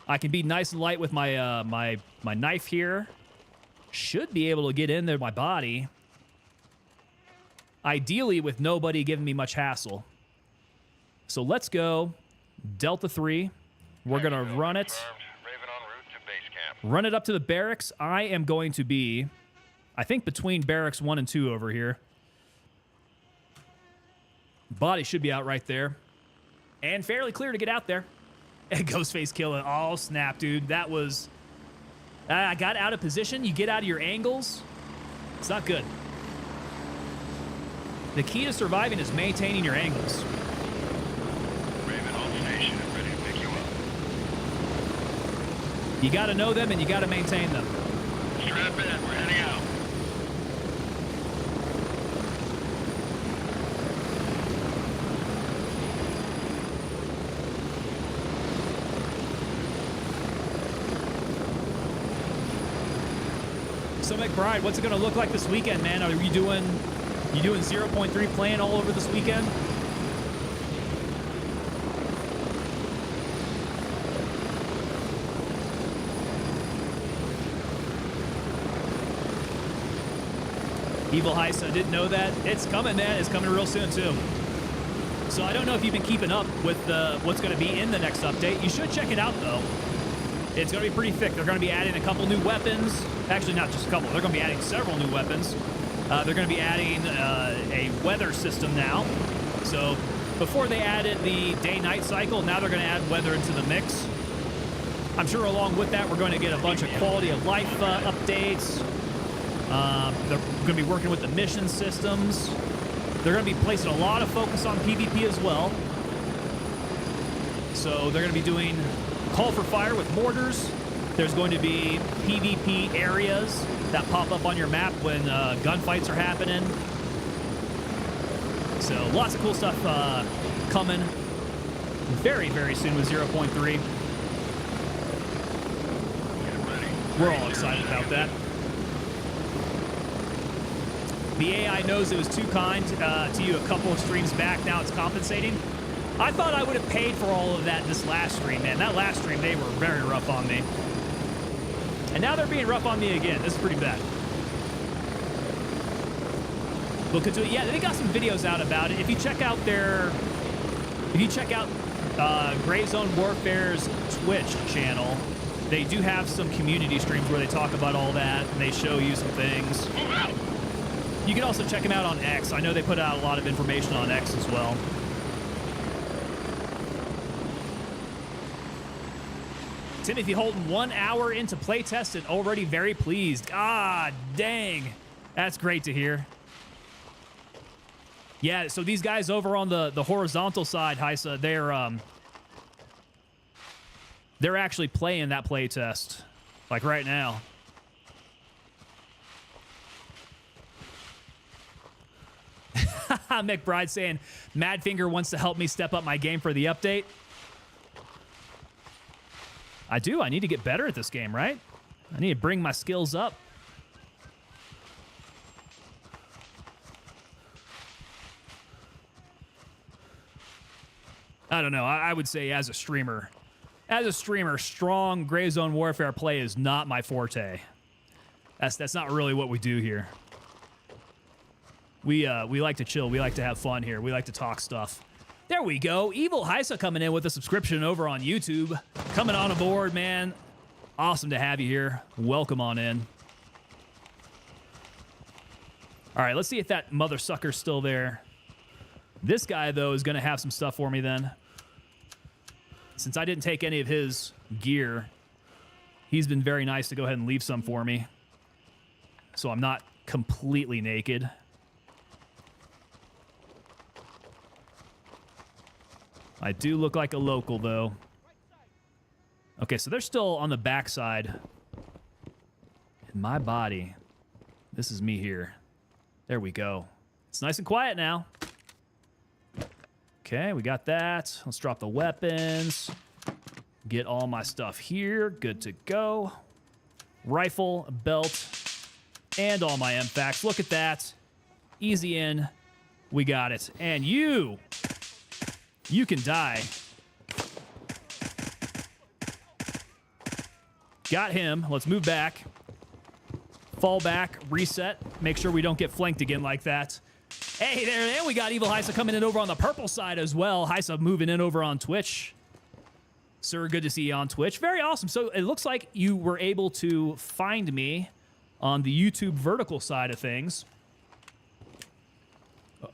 I can be nice and light with my my knife here. Should be able to get in there my body. Ideally with nobody giving me much hassle. So let's go Delta 3. We're going to run it. Run it up to the barracks. I am going to be, I think, between barracks 1 and 2 over here. Body should be out right there. And fairly clear to get out there. Ghostface killing. Oh, snap, dude. That was... I got out of position. You get out of your angles. It's not good. The key to surviving is maintaining your angles. Raven on station and ready to pick you up. You got to know them and you got to maintain them. Strap in, we're heading out. So McBride, what's it going to look like this weekend, man? Are you doing 0.3 playing all over this weekend? Evil Heisa, didn't know that. It's coming, man. It's coming real soon, too. So I don't know if you've been keeping up with what's going to be in the next update. You should check it out, though. It's going to be pretty thick. They're going to be adding a couple new weapons. Actually, not just a couple. They're going to be adding several new weapons. They're going to be adding a weather system now. So before they added the day-night cycle, now they're going to add weather into the mix. I'm sure along with that, we're going to get a bunch of quality of life updates. They're going to be working with the mission systems. They're going to be placing a lot of focus on PvP as well. So they're going to be doing Call for Fire with mortars. There's going to be PvP areas that pop up on your map when gunfights are happening. So lots of cool stuff coming very, very soon with 0.3. We're all excited about that. The AI knows it was too kind to you a couple of streams back. Now it's compensating. I thought I would have paid for all of that this last stream, man. That last stream, they were very rough on me. And now they're being rough on me again. This is pretty bad. Look into it. Yeah, they got some videos out about it. If you check out Gray Zone Warfare's Twitch channel, they do have some community streams where they talk about all that and they show you some things. You can also check them out on X. I know they put out a lot of information on X as well. Timothy Holton, 1 hour into playtest and already very pleased. God dang. That's great to hear. Yeah, so these guys over on the horizontal side, Heisa, they're actually playing that playtest, like right now. McBride saying, Madfinger wants to help me step up my game for the update. I do. I need to get better at this game, right? I need to bring my skills up. I don't know. I would say as a streamer, strong gray zone warfare play is not my forte. That's not really what we do here. We like to chill. We like to have fun here. We like to talk stuff. There we go. Evil Heisa coming in with a subscription over on YouTube. Coming on aboard, man. Awesome to have you here. Welcome on in. All right, let's see if that mother sucker's still there. This guy, though, is going to have some stuff for me then. Since I didn't take any of his gear, he's been very nice to go ahead and leave some for me. So I'm not completely naked. I do look like a local, though. Okay, so they're still on the backside. In my body. This is me here. There we go. It's nice and quiet now. Okay, we got that. Let's drop the weapons. Get all my stuff here. Good to go. Rifle, belt, and all my MFACs. Look at that. Easy in. We got it. And you can die. Got him. Let's move back. Fall back, reset. Make sure we don't get flanked again like that. Hey there, and we got Evil Heisa coming in over on the purple side as well. Heisa moving in over on Twitch. Sir, good to see you on Twitch. Very awesome. So it looks like you were able to find me on the YouTube vertical side of things.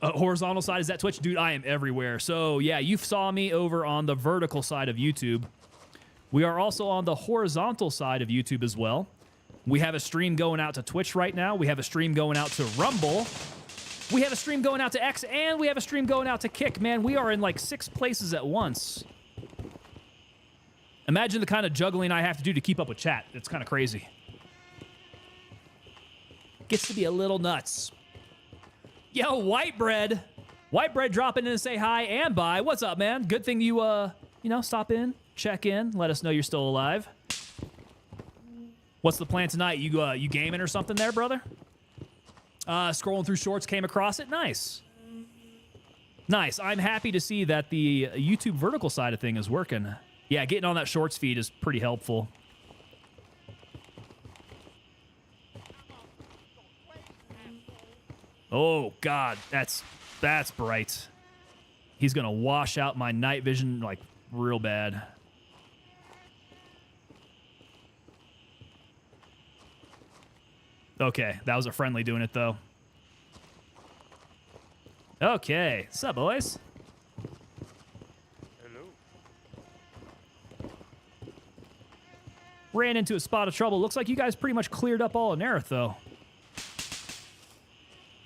Horizontal side, is that Twitch? Dude, I am everywhere. So yeah, you saw me over on the vertical side of YouTube. We are also on the horizontal side of YouTube as well. We have a stream going out to Twitch right now. We have a stream going out to Rumble. We have a stream going out to X, and we have a stream going out to Kick. Man, we are in like 6 places at once. Imagine the kind of juggling I have to do to keep up with chat. It's kind of crazy. Gets to be a little nuts. Yo, White Bread. White Bread dropping in to say hi and bye. What's up, man? Good thing you, stop in, check in, let us know you're still alive. What's the plan tonight? You gaming or something there, brother? Scrolling through shorts, came across it. Nice. Nice. I'm happy to see that the YouTube vertical side of thing is working. Yeah, getting on that shorts feed is pretty helpful. Oh, God. That's bright. He's going to wash out my night vision, like, real bad. Okay, that was a friendly doing it, though. Okay, what's up, boys? Hello. Ran into a spot of trouble. Looks like you guys pretty much cleared up all of Nerith, though.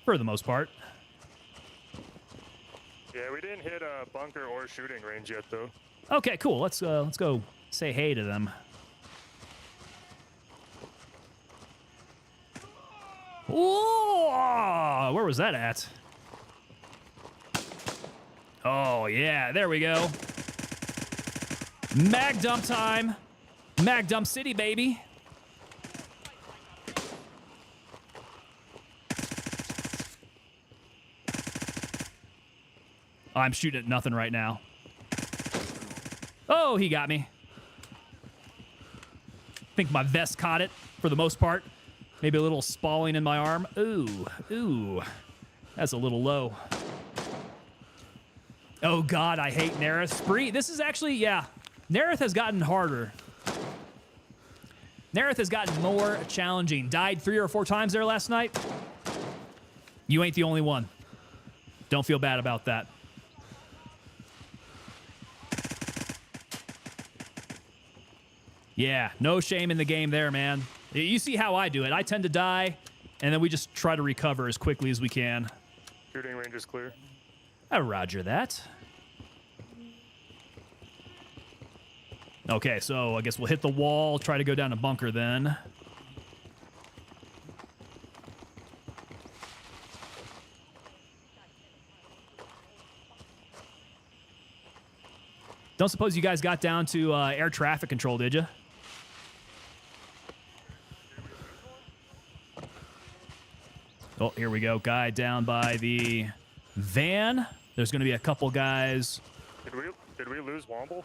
For the most part. Yeah, we didn't hit a bunker or shooting range yet, though. Okay, cool. Let's go say hey to them. Whoa! Where was that at? Oh, yeah. There we go. Mag dump time. Mag dump city, baby. I'm shooting at nothing right now. Oh, he got me. I think my vest caught it for the most part. Maybe a little spalling in my arm. Ooh. That's a little low. Oh, God, I hate Nerith. Spree, this is actually, yeah. Nerith has gotten harder. Nerith has gotten more challenging. Died 3 or 4 times there last night. You ain't the only one. Don't feel bad about that. Yeah, no shame in the game there, man. You see how I do it. I tend to die, and then we just try to recover as quickly as we can. Shooting range is clear. Roger that. Okay, so I guess we'll hit the wall, try to go down a bunker then. Don't suppose you guys got down to air traffic control, did you? Oh, here we go. Guy down by the van. There's going to be a couple guys. Did we lose Womble?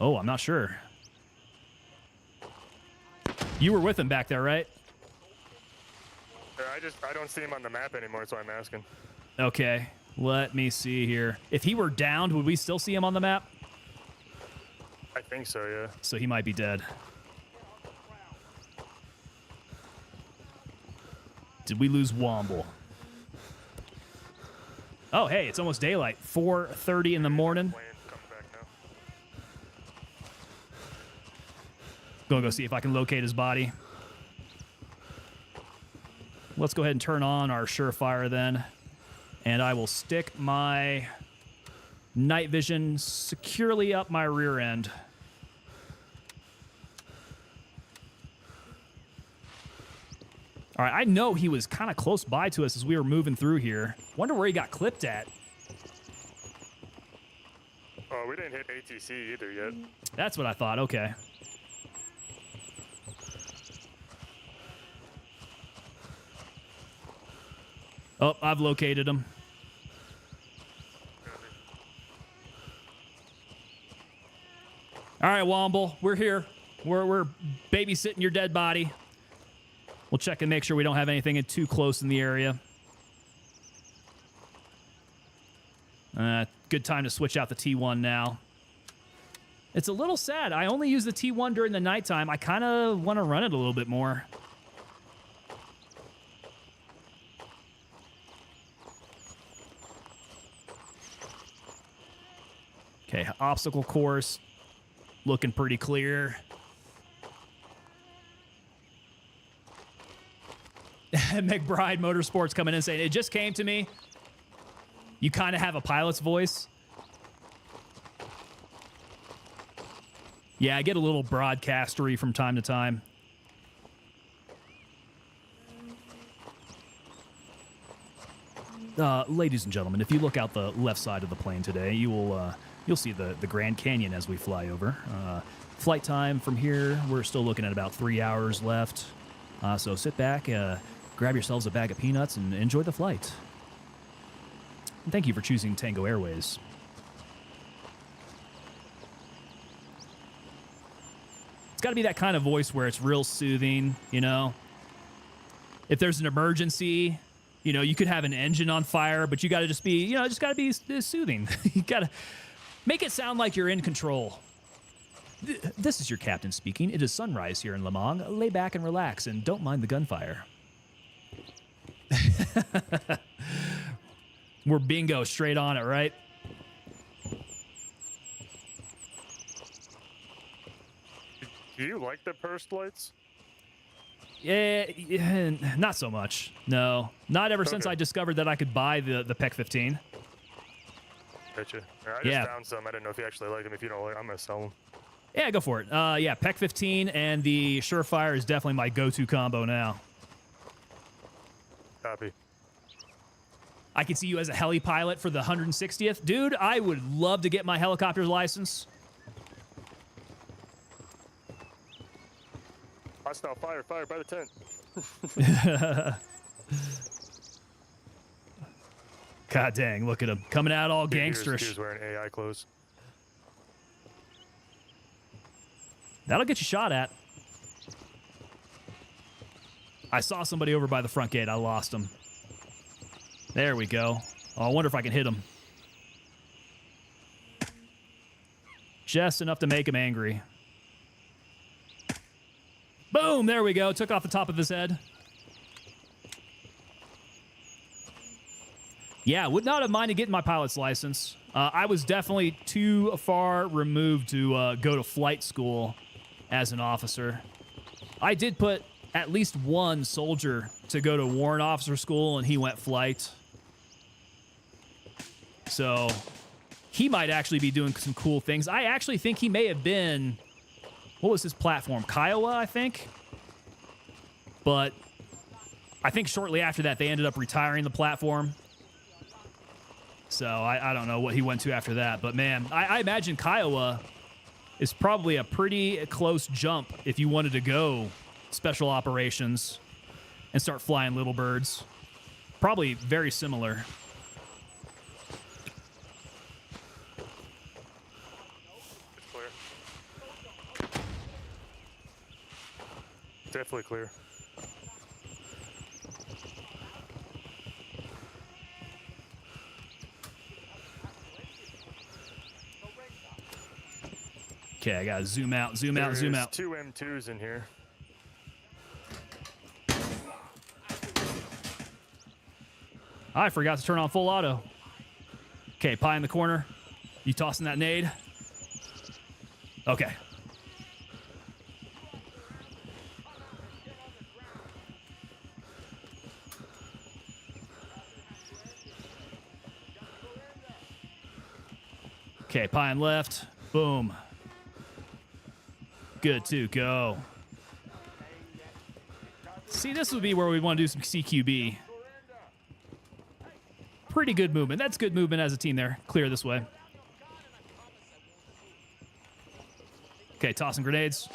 Oh, I'm not sure. You were with him back there, right? I don't see him on the map anymore, so I'm asking. Okay, let me see here. If he were downed, would we still see him on the map? I think so, yeah. So he might be dead. Did we lose Womble? Oh, hey, it's almost daylight. 4:30 in the morning. Plane coming back now. Gonna go see if I can locate his body. Let's go ahead and turn on our surefire then. And I will stick my night vision securely up my rear end. All right, I know he was kind of close by to us as we were moving through here. Wonder where he got clipped at. Oh, we didn't hit ATC either yet. That's what I thought. Okay. Oh, I've located him. All right, Womble, we're here. We're babysitting your dead body. We'll check and make sure we don't have anything too close in the area. Good time to switch out the T1 now. It's a little sad. I only use the T1 during the nighttime. I kind of want to run it a little bit more. Okay, obstacle course. Looking pretty clear. McBride Motorsports coming in saying, it just came to me. You kind of have a pilot's voice. Yeah, I get a little broadcastery from time to time. Ladies and gentlemen, if you look out the left side of the plane today, you'll see the Grand Canyon as we fly over. Flight time from here, we're still looking at about 3 hours left. So sit back, grab yourselves a bag of peanuts, and enjoy the flight. And thank you for choosing Tango Airways. It's got to be that kind of voice where it's real soothing, you know? If there's an emergency, you know, you could have an engine on fire, but you got to just be, you know, just got to be soothing. You got to make it sound like you're in control. This is your captain speaking. It is sunrise here in Le Mans. Lay back and relax and don't mind the gunfire. We're bingo straight on it, right? Do you like the pursed lights? Yeah, not so much. No, not ever since I discovered that I could buy the PEC 15. Gotcha. I just found some. I didn't know if you actually like them. If you don't like them, I'm going to sell them. Yeah, go for it. Yeah, PEC 15 and the Surefire is definitely my go-to combo now. Copy. I can see you as a heli pilot for the 160th. Dude, I would love to get my helicopter's license. Hostile fire by the tent. God dang, look at him. Coming out all gangsterish. Here's wearing AI clothes. That'll get you shot at. I saw somebody over by the front gate. I lost him. There we go. Oh, I wonder if I can hit him. Just enough to make him angry. Boom! There we go. Took off the top of his head. Yeah, would not have minded getting my pilot's license. I was definitely too far removed to go to flight school as an officer. I did put at least one soldier to go to warrant officer school, and he went flight. So he might actually be doing some cool things. I actually think he may have been, what was his platform? Kiowa, I think. But I think shortly after that, they ended up retiring the platform. So I don't know what he went to after that. But man, I imagine Kiowa is probably a pretty close jump if you wanted to go special operations and start flying little birds. Probably very similar. It's clear. Definitely clear. Okay, I gotta zoom out, zoom out, zoom out. There's 2 M2s in here. I forgot to turn on full auto. Okay, pie in the corner. You tossing that nade? Okay. Okay, pie and left. Boom. Good to go. See, this would be where we want to do some CQB. Pretty good movement. That's good movement as a team there. Clear this way. Okay, tossing grenades.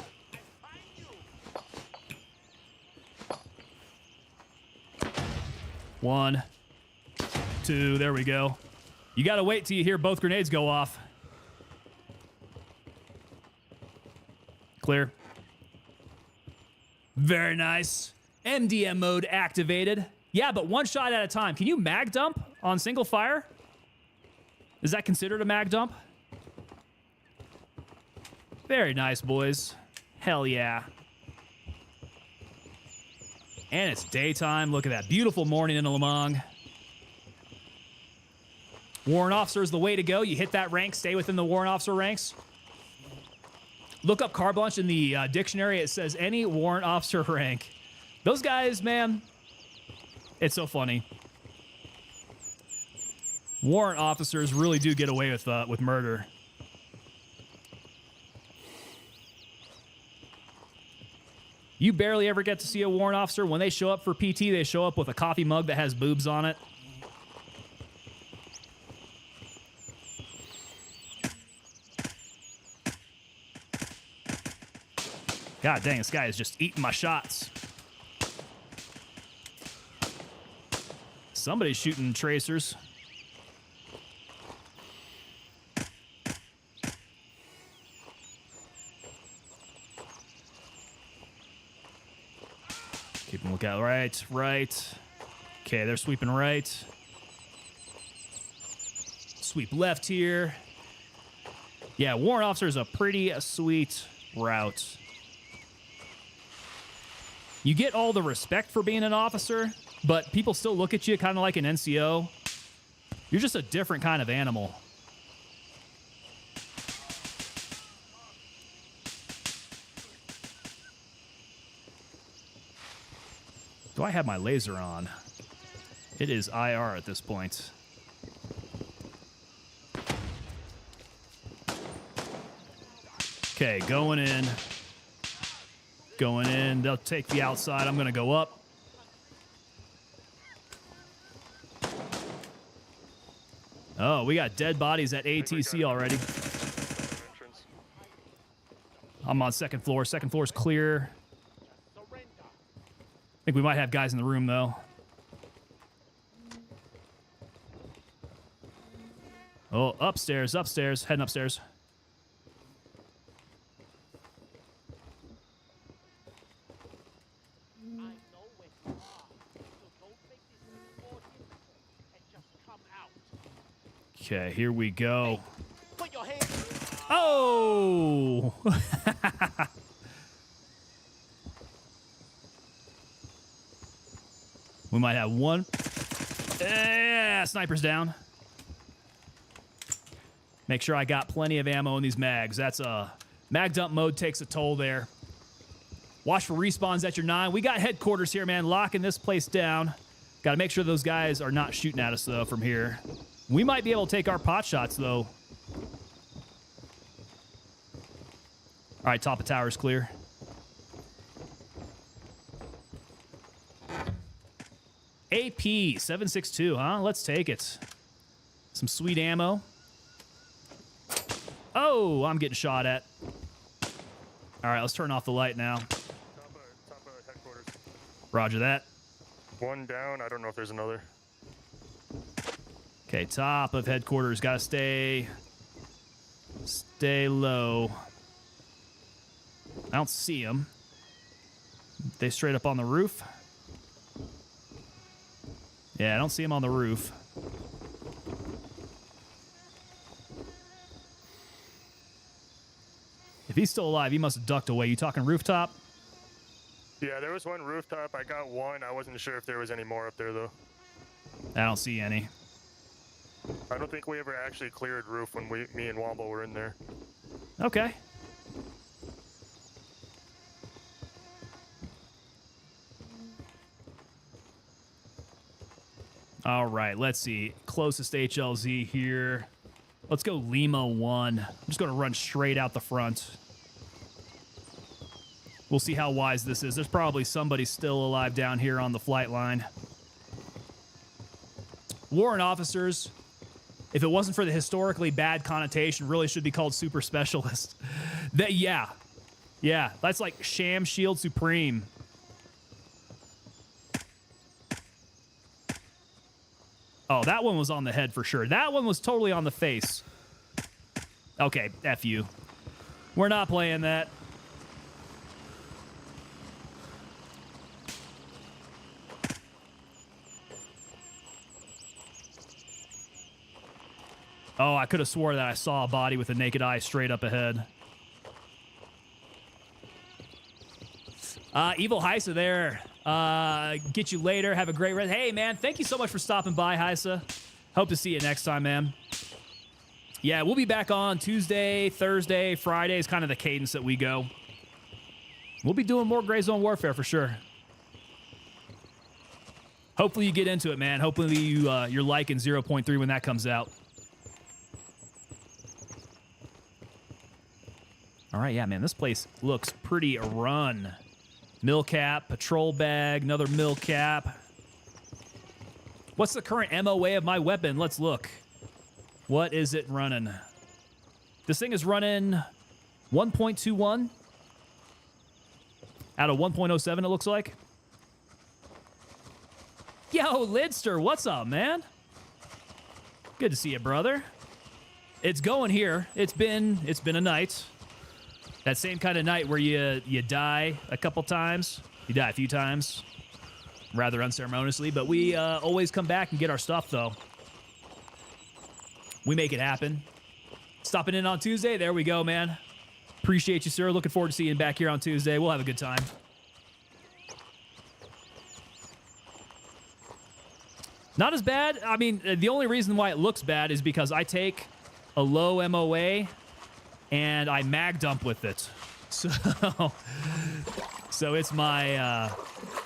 One, two, there we go. You gotta wait till you hear both grenades go off. Clear. Very nice. MDM mode activated. Yeah, but one shot at a time. Can you mag dump on single fire? Is that considered a mag dump? Very nice, boys. Hell yeah. And it's daytime. Look at that. Beautiful morning in Lemong. Warrant officer is the way to go. You hit that rank, stay within the warrant officer ranks. Look up carte blanche in the dictionary. It says any warrant officer rank. Those guys, man, it's so funny. Warrant officers really do get away with murder. You barely ever get to see a warrant officer. When they show up for PT, they show up with a coffee mug that has boobs on it. God dang, this guy is just eating my shots. Somebody's shooting tracers. Keep a lookout. Right, right. Okay, they're sweeping right. Sweep left here. Yeah, warrant officer is a pretty sweet route. You get all the respect for being an officer, but people still look at you kind of like an NCO. You're just a different kind of animal. Do I have my laser on? It is IR at this point. Okay, going in. Going in. They'll take the outside. I'm going to go up. Oh, we got dead bodies at ATC already. I'm on second floor. Second floor's clear. I think we might have guys in the room, though. Oh, upstairs, upstairs. Heading upstairs. Okay, here we go. Put your hands. Oh! We might have one. Yeah, sniper's down. Make sure I got plenty of ammo in these mags. That's mag dump mode takes a toll there. Watch for respawns at your 9. We got headquarters here, man. Locking this place down. Got to make sure those guys are not shooting at us, though, from here. We might be able to take our pot shots, though. All right, top of tower's clear. AP 762, huh? Let's take it. Some sweet ammo. Oh, I'm getting shot at. All right, let's turn off the light now. Top of headquarters. Roger that. One down. I don't know if there's another. Okay, top of headquarters. Gotta stay low. I don't see them. They straight up on the roof? Yeah, I don't see them on the roof. If he's still alive, he must have ducked away. You talking rooftop? Yeah, there was one rooftop. I got one. I wasn't sure if there was any more up there, though. I don't see any. I don't think we ever actually cleared roof when me and Womble were in there. Okay. All right, let's see. Closest HLZ here. Let's go Lima 1. I'm just going to run straight out the front. We'll see how wise this is. There's probably somebody still alive down here on the flight line. Warrant officers, if it wasn't for the historically bad connotation, really should be called super specialists. Yeah, that's like Sham Shield Supreme. Oh, that one was on the head for sure. That one was totally on the face. Okay, F you. We're not playing that. Oh, I could have swore that I saw a body with a naked eye straight up ahead. Evil Heisa there. Get you later. Have a great rest. Hey, man, thank you so much for stopping by, Heisa. Hope to see you next time, man. Yeah, we'll be back on Tuesday, Thursday, Friday is kind of the cadence that we go. We'll be doing more Gray Zone Warfare for sure. Hopefully you get into it, man. Hopefully you're liking 0.3 when that comes out. All right, yeah, man, this place looks pretty run. Mill cap, patrol bag, another mill cap. What's the current MOA of my weapon? Let's look. What is it running? This thing is running 1.21 out of 1.07, it looks like. Yo, Lidster, what's up, man? Good to see you, brother. It's going here. It's been a night. That same kind of night where you die a couple times. You die a few times, rather unceremoniously, but we always come back and get our stuff, though. We make it happen. Stopping in on Tuesday. There we go, man. Appreciate you, sir. Looking forward to seeing you back here on Tuesday. We'll have a good time. Not as bad. I mean, the only reason why it looks bad is because I take a low MOA and I mag dump with it. So it's my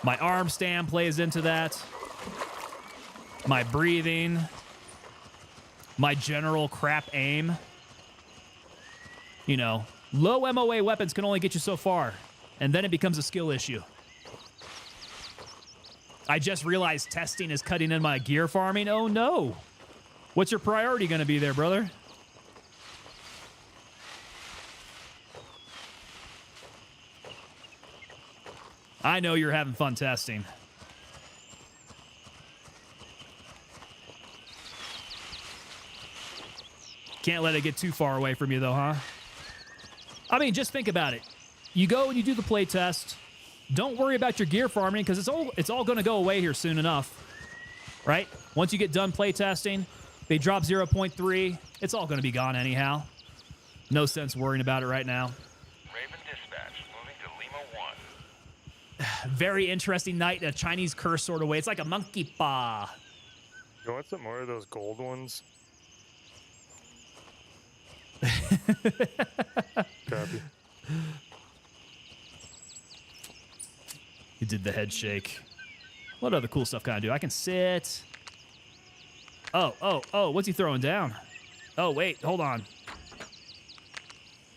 my arm stand plays into that. My breathing. My general crap aim. You know, low MOA weapons can only get you so far, and then it becomes a skill issue. I just realized testing is cutting in my gear farming. Oh no. What's your priority going to be there, brother? I know you're having fun testing. Can't let it get too far away from you, though, huh? I mean, just think about it. You go and you do the play test. Don't worry about your gear farming because it's all going to go away here soon enough, right? Once you get done play testing, they drop 0.3. It's all going to be gone anyhow. No sense worrying about it right now. Raven dispatch, moving to Lima 1. Very interesting night in a Chinese curse sort of way. It's like a monkey paw. You want some more of those gold ones? Copy. He did the head shake. What other cool stuff can I do? I can sit. Oh, what's he throwing down? Oh, wait, hold on.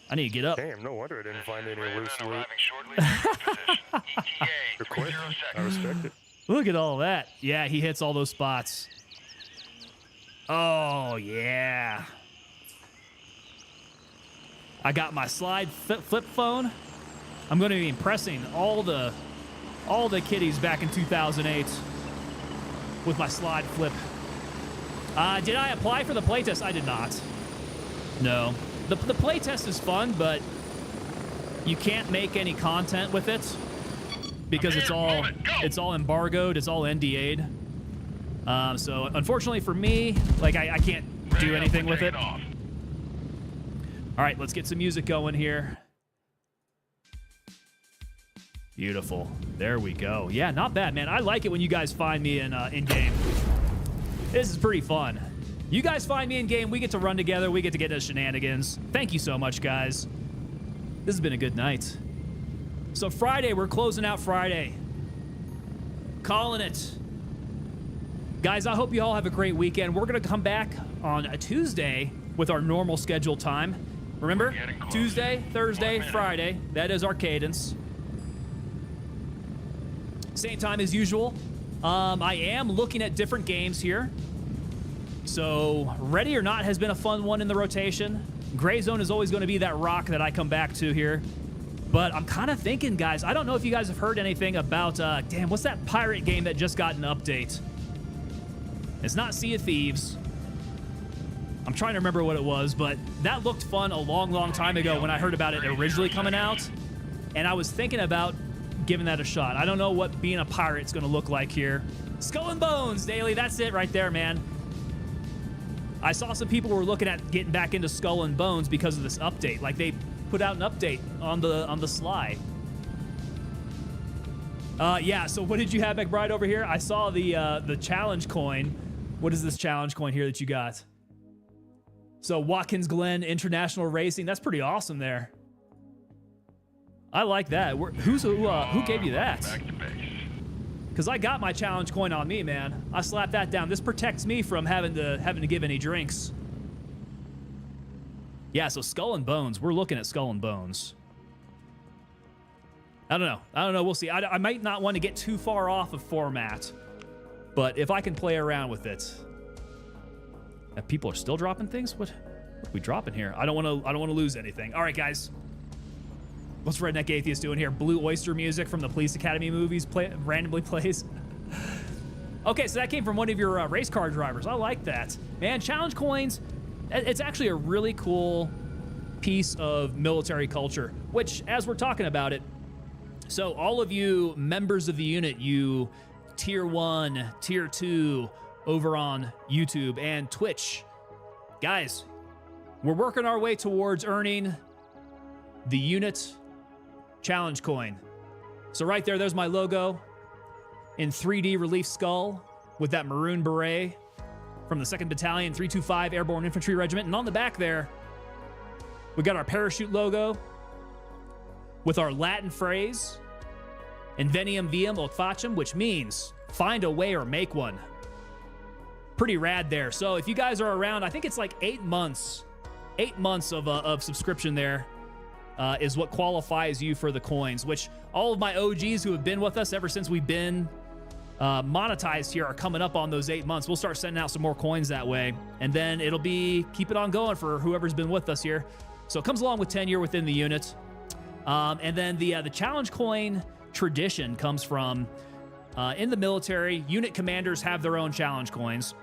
I need to get up. Damn, no wonder I didn't find any Raven loose loot. arriving shortly to your position. ETA, You're quick. 30 I seconds. respect it. Look at all that. Yeah, he hits all those spots. Oh, yeah. I got my slide flip phone. I'm going to be impressing all the kiddies back in 2008 with my slide flip. Did I apply for the playtest? I did not. No. The playtest is fun, but you can't make any content with it because it's all embargoed. It's all NDA'd. So unfortunately for me, like I can't do anything with it. All right, let's get some music going here. Beautiful. There we go. Yeah, not bad, man. I like it when you guys find me in game. This is pretty fun. You guys find me in game, we get to run together, we get to get into shenanigans. Thank you so much, guys. This has been a good night. So Friday, we're closing out Friday. Calling it. Guys, I hope you all have a great weekend. We're going to come back on a Tuesday with our normal scheduled time. Remember? Tuesday, Thursday, Friday. That is our cadence. Same time as usual. I am looking at different games here. So, Ready or Not has been a fun one in the rotation. Gray Zone is always going to be that rock that I come back to here. But I'm kind of thinking, guys, I don't know if you guys have heard anything about, damn, what's that pirate game that just got an update? It's not Sea of Thieves. I'm trying to remember what it was, but that looked fun a long, long time ago when I heard about it originally coming out. And I was thinking about giving that a shot. I don't know what being a pirate's going to look like here. Skull and Bones, Daily, that's it right there, man. I saw some people were looking at getting back into Skull and Bones because of this update. Like, they put out an update on the sly. Yeah, so what did you have, McBride, over here? I saw the challenge coin. What is this challenge coin here that you got? So Watkins Glen International Racing. That's pretty awesome there. I like that. Who gave you that? Back to base. Because I got my challenge coin on me, man. I slapped that down. This protects me from having to give any drinks. Yeah, so Skull and Bones. We're looking at Skull and Bones. I don't know. We'll see. I might not want to get too far off of format, but if I can play around with it. People are still dropping things? What are we dropping here? I don't want to lose anything. All right, guys. What's Redneck Atheist doing here? Blue Oyster music from the Police Academy movies randomly plays. Okay, so that came from one of your race car drivers. I like that. Man, challenge coins, it's actually a really cool piece of military culture, which, as we're talking about it, so all of you members of the unit, you Tier 1, Tier 2, over on YouTube and Twitch, guys, we're working our way towards earning the unit challenge coin. So right there's my logo in 3D relief skull with that maroon beret from the 2nd Battalion 325 Airborne Infantry Regiment. And on the back there, we got our parachute logo with our Latin phrase, Invenium Viam Hoc Facem, which means find a way or make one. Pretty rad there. So if you guys are around, I think it's like 8 months of subscription there. Is what qualifies you for the coins, which all of my OGs who have been with us ever since we've been monetized here are coming up on those 8 months. We'll start sending out some more coins that way, and then it'll be keep it on going for whoever's been with us here. So it comes along with tenure within the unit. And then the challenge coin tradition comes from in the military, unit commanders have their own challenge coins,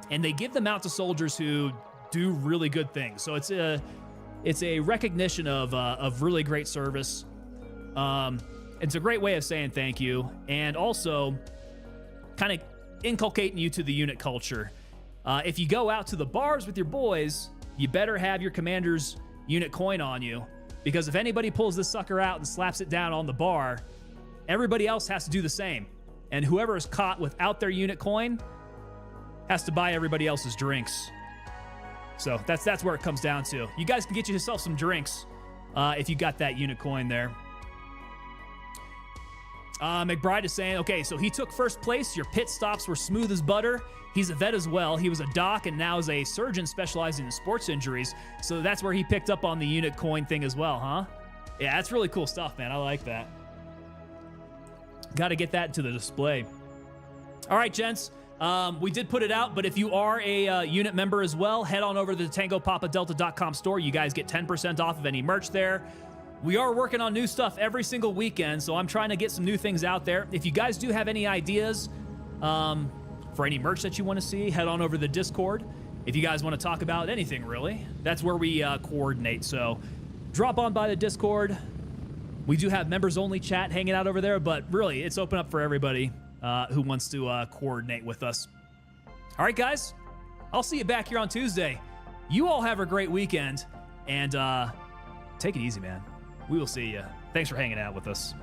and they give them out to soldiers who do really good things. So it's a recognition of really great service. It's a great way of saying thank you, and also kind of inculcating you to the unit culture. If you go out to the bars with your boys, you better have your commander's unit coin on you, because if anybody pulls this sucker out and slaps it down on the bar, everybody else has to do the same. And whoever is caught without their unit coin has to buy everybody else's drinks. So that's where it comes down to. You guys can get yourself some drinks if you got that unit coin there. McBride is saying, okay, so he took first place. Your pit stops were smooth as butter. He's a vet as well. He was a doc and now is a surgeon specializing in sports injuries. So that's where he picked up on the unit coin thing as well, huh? Yeah, that's really cool stuff, man. I like that. Got to get that into the display. All right, gents. We did put it out, but if you are a unit member as well, head on over to the TangoPapaDelta.com store. You guys get 10% off of any merch there. We are working on new stuff every single weekend, so I'm trying to get some new things out there. If you guys do have any ideas for any merch that you want to see, head on over to the Discord. If you guys want to talk about anything, really, that's where we coordinate. So drop on by the Discord. We do have members-only chat hanging out over there, but really, it's open up for everybody who wants to coordinate with us. All right, guys, I'll see you back here on Tuesday. You all have a great weekend, and take it easy, man. We will see you. Thanks for hanging out with us.